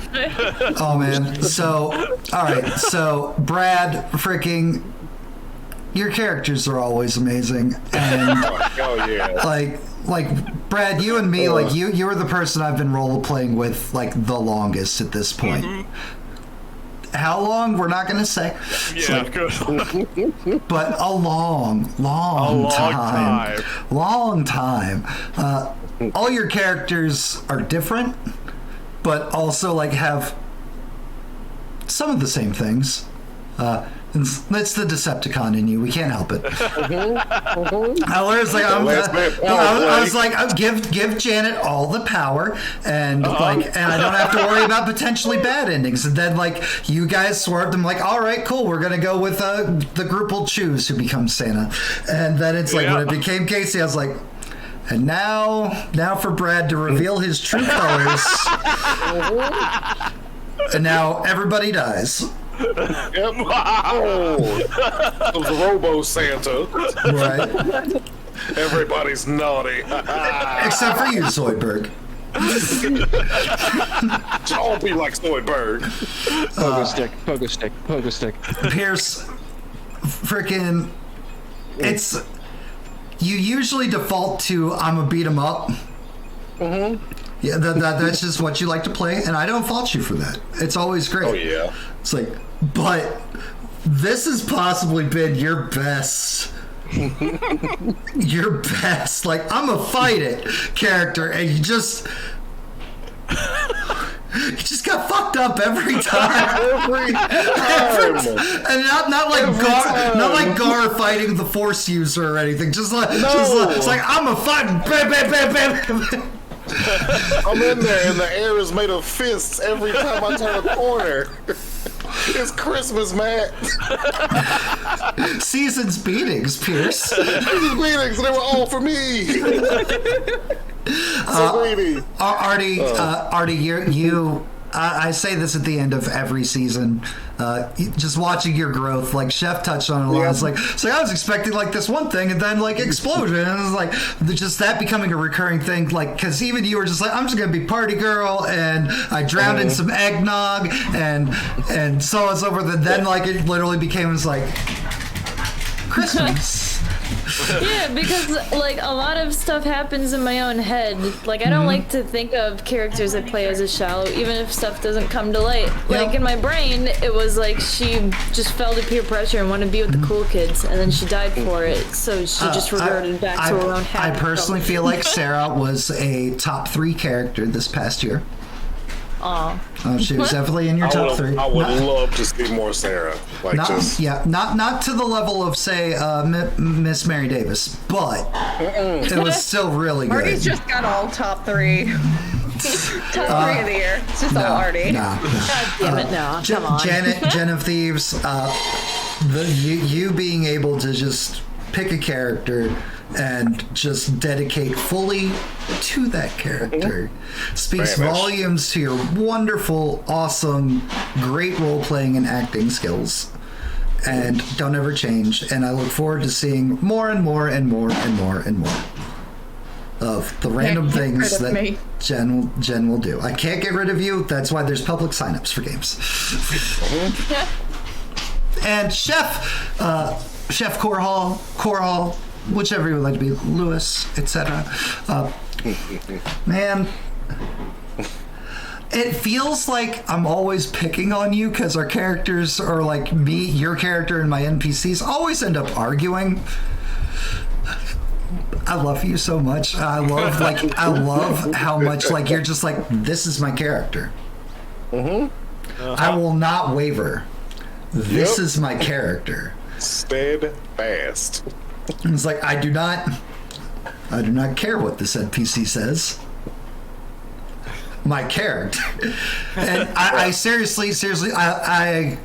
Oh man. So, all right. So, Brad, freaking, your characters are always amazing, and Oh yeah. like Brad, you and me, like you were the person I've been role playing with like the longest at this point. How long? We're not going to say. Yeah, good. But a long time. Long time. All your characters are different, but also like have some of the same things. It's the Decepticon in you. We can't help it. I was like, give Janet all the power, and and I don't have to worry about potentially bad endings. And then like you guys swerved. I'm like, all right, cool. We're gonna go with the group will choose who becomes Santa. And then it's like when it became Casey, I was like, and now for Brad to reveal his true colors. And now everybody dies. Yep. Oh, it was Robo Santa. Right. Everybody's naughty. Except for you, Zoidberg. Don't be like Zoidberg. Pogo stick. Pierce, frickin', it's, you usually default to I'm a beat 'em up. Yeah, that's just what you like to play, and I don't fault you for that. It's always great. Oh yeah. It's like, but this has possibly been your best. Your best. Like, I'm a fight it character, and you just got fucked up every time. Every time. And not like Gar fighting the Force user or anything. Just like it's like I'm a fight. Bam, bam, bam, bam. I'm in there, and the air is made of fists every time I turn a corner. It's Christmas, man. Season's beatings, Pierce. These meetings, they were all for me. So greedy. Artie, you. I say this at the end of every season. Just watching your growth, like Chef touched on it a lot. It's like, so I was expecting like this one thing, and then like explosion, and it was like just that becoming a recurring thing. Like, because even you were just like, I'm just gonna be party girl, and I drowned in some eggnog, and so on and so forth. And then like it literally became like Christmas. Yeah, because like a lot of stuff happens in my own head. Like I don't like to think of characters I play as a shallow, even if stuff doesn't come to light. Like in my brain, it was like she just fell to peer pressure and wanted to be with the cool kids, and then she died for it. So she just reverted back to her own happy. I personally feel like Sarah was a top 3 character this past year. Aw. She was definitely in your top 3. I would love to see more Sarah. Like not to the level of say Miss Mary Davis, but it was still really good. Artie's just got all top 3. Top 3 of the year. It's just all Artie. No. God damn it, no. Come on. Jen of Thieves, you being able to just pick a character and just dedicate fully to that character speaks volumes to your wonderful, awesome, great role-playing and acting skills, and don't ever change. And I look forward to seeing more and more and more and more and more of the random things that Jen will do. I can't get rid of you. That's why there's public signups for games. And Chef Corhall, whichever you would like to be, Lewis, etc. Man, It feels like I'm always picking on you because our characters are like me, your character, and my NPCs always end up arguing. I love you so much. I love how much like you're just like, this is my character. I will not waver. This is my character. Steadfast. And it's like I do not care what this NPC says. My character. And I seriously, I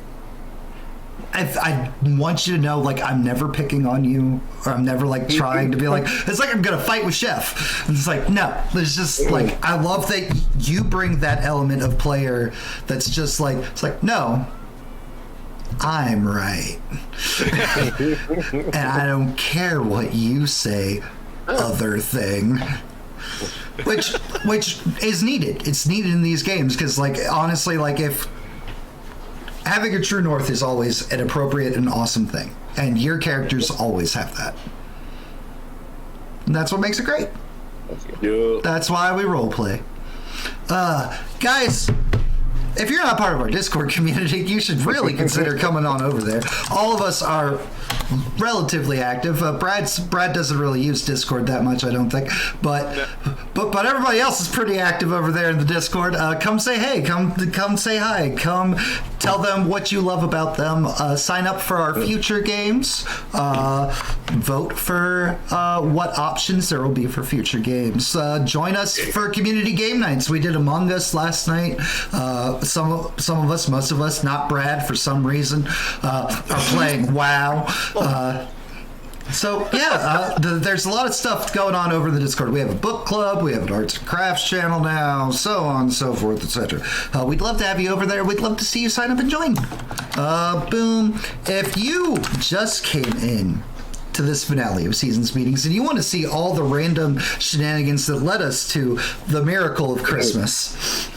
want you to know, like, I'm never picking on you, or I'm never like trying to be like, it's like I'm gonna fight with Chef. And it's like, no, there's just like, I love that you bring that element of player that's just like, it's like, no, I'm right. And I don't care what you say, other thing. Which is needed. It's needed in these games because, like, honestly, like, if having a true north is always an appropriate and awesome thing, and your characters always have that. And that's what makes it great. Yeah. That's why we roleplay. Guys, if you're not part of our Discord community, you should really consider coming on over there. All of us are relatively active. Brad doesn't really use Discord that much, I don't think, but everybody else is pretty active over there in the Discord. Come say hey, come say hi, come tell them what you love about them. Sign up for our future games. Vote for what options there will be for future games. Join us for community game nights. We did Among Us last night. Some of us, most of us, not Brad for some reason, are playing WoW. So yeah, there's a lot of stuff going on over the Discord. We have a book club, we have an arts and crafts channel now, so on and so forth, etc. We'd love to have you over there. We'd love to see you sign up and join. Boom. If you just came in to this finale of Seasons Meetings and you want to see all the random shenanigans that led us to the miracle of Christmas,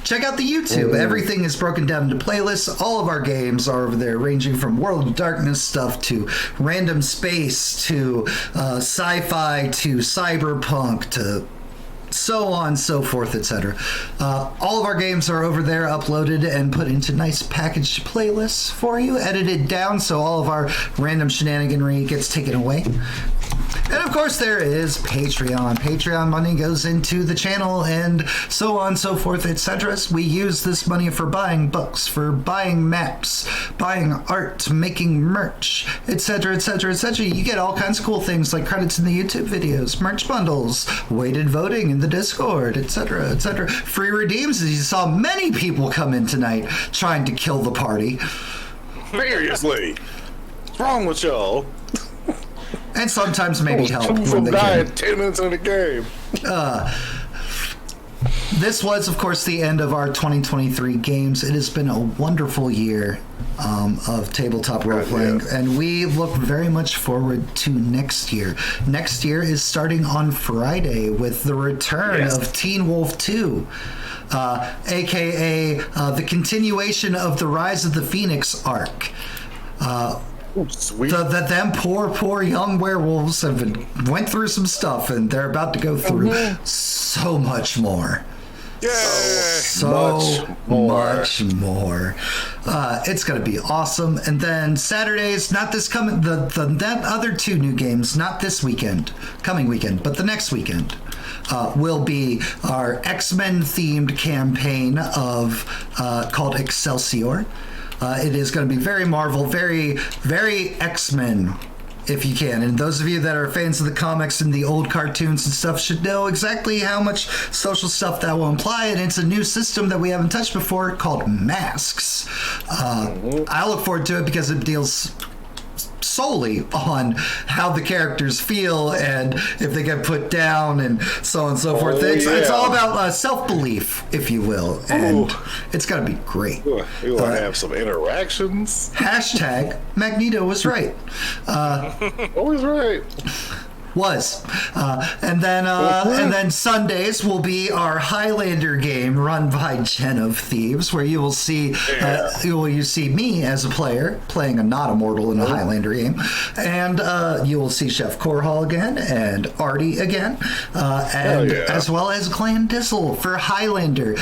check out the YouTube. Everything is broken down into playlists. All of our games are over there, ranging from World of Darkness stuff to random space to sci-fi to cyberpunk to so on, so forth, etc. All of our games are over there, uploaded and put into nice packaged playlists for you, edited down so all of our random shenaniganry gets taken away. And of course there is Patreon. Patreon money goes into the channel and so on, so forth, etc. We use this money for buying books, for buying maps, buying art, making merch, etc., etc., etc. You get all kinds of cool things like credits in the YouTube videos, merch bundles, weighted voting in the Discord, etc., etc. Free redeems, as you saw many people come in tonight trying to kill the party. Seriously. What's wrong with y'all? And sometimes maybe help when From they dying can. 10 minutes in the game. This was, of course, the end of our 2023 games. It has been a wonderful year of tabletop role-playing, and we look very much forward to next year. Next year is starting on Friday with the return of Teen Wolf 2, a.k.a. The continuation of the Rise of the Phoenix arc. Sweet. Them poor young werewolves went through some stuff, and they're about to go through so much more. Yay! So much more. It's gonna be awesome. And then Saturdays, not this coming, that other two new games, not this weekend, coming weekend, but the next weekend. Will be our X-Men themed campaign of called Excelsior. It is going to be very Marvel, very, very X-Men, if you can. And those of you that are fans of the comics and the old cartoons and stuff should know exactly how much social stuff that will imply. And it's a new system that we haven't touched before called Masks. I look forward to it because it deals solely on how the characters feel and if they get put down and so on and so forth. It's all about self-belief, if you will, and it's going to be great. You want to have some interactions? Hashtag Magneto was right. Always right. And then Sundays will be our Highlander game run by JenOfThieves, where you will see you see me as a player playing a not immortal in a Highlander game, and you will see Chef Corhall again and Artie again, and as well as Clan Dizzle for Highlander.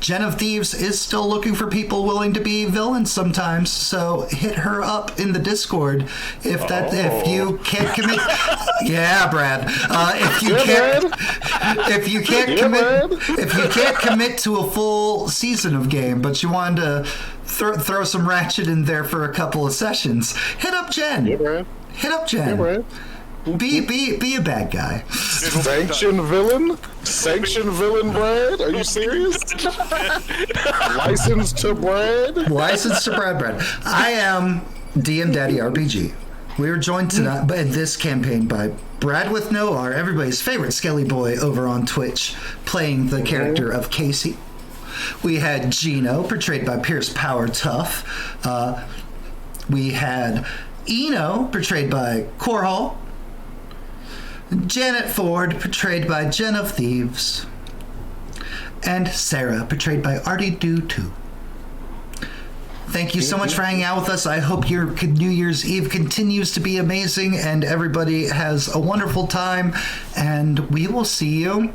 JenOfThieves is still looking for people willing to be villains sometimes, so hit her up in the Discord if you can't commit. Yeah, Brad. If you can't commit to a full season of game, but you wanted to throw some ratchet in there for a couple of sessions, hit up Jen. Yeah, Brad. Hit up Jen. Yeah, Brad. Be a bad guy. Sanction villain, Brad. Are you serious? Licensed to Brad. I am DM Daddy RPG. We are joined tonight by this campaign by Brad with no R, everybody's favorite Skelly boy over on Twitch, playing the character of Casey. We had Gino, portrayed by Pierce Power Tough. We had Eno, portrayed by Corhall. Janet Ford, portrayed by JenOfThieves. And Sarah, portrayed by Artie Do 2. Thank you so much for hanging out with us. I hope your New Year's Eve continues to be amazing and everybody has a wonderful time. And we will see you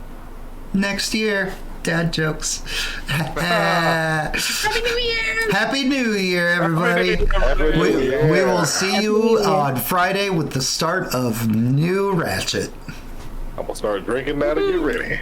next year. Dad jokes. Happy New Year! Happy New Year, everybody. We will see you on Friday with the start of New Ratchet. I'm gonna start drinking now to get ready.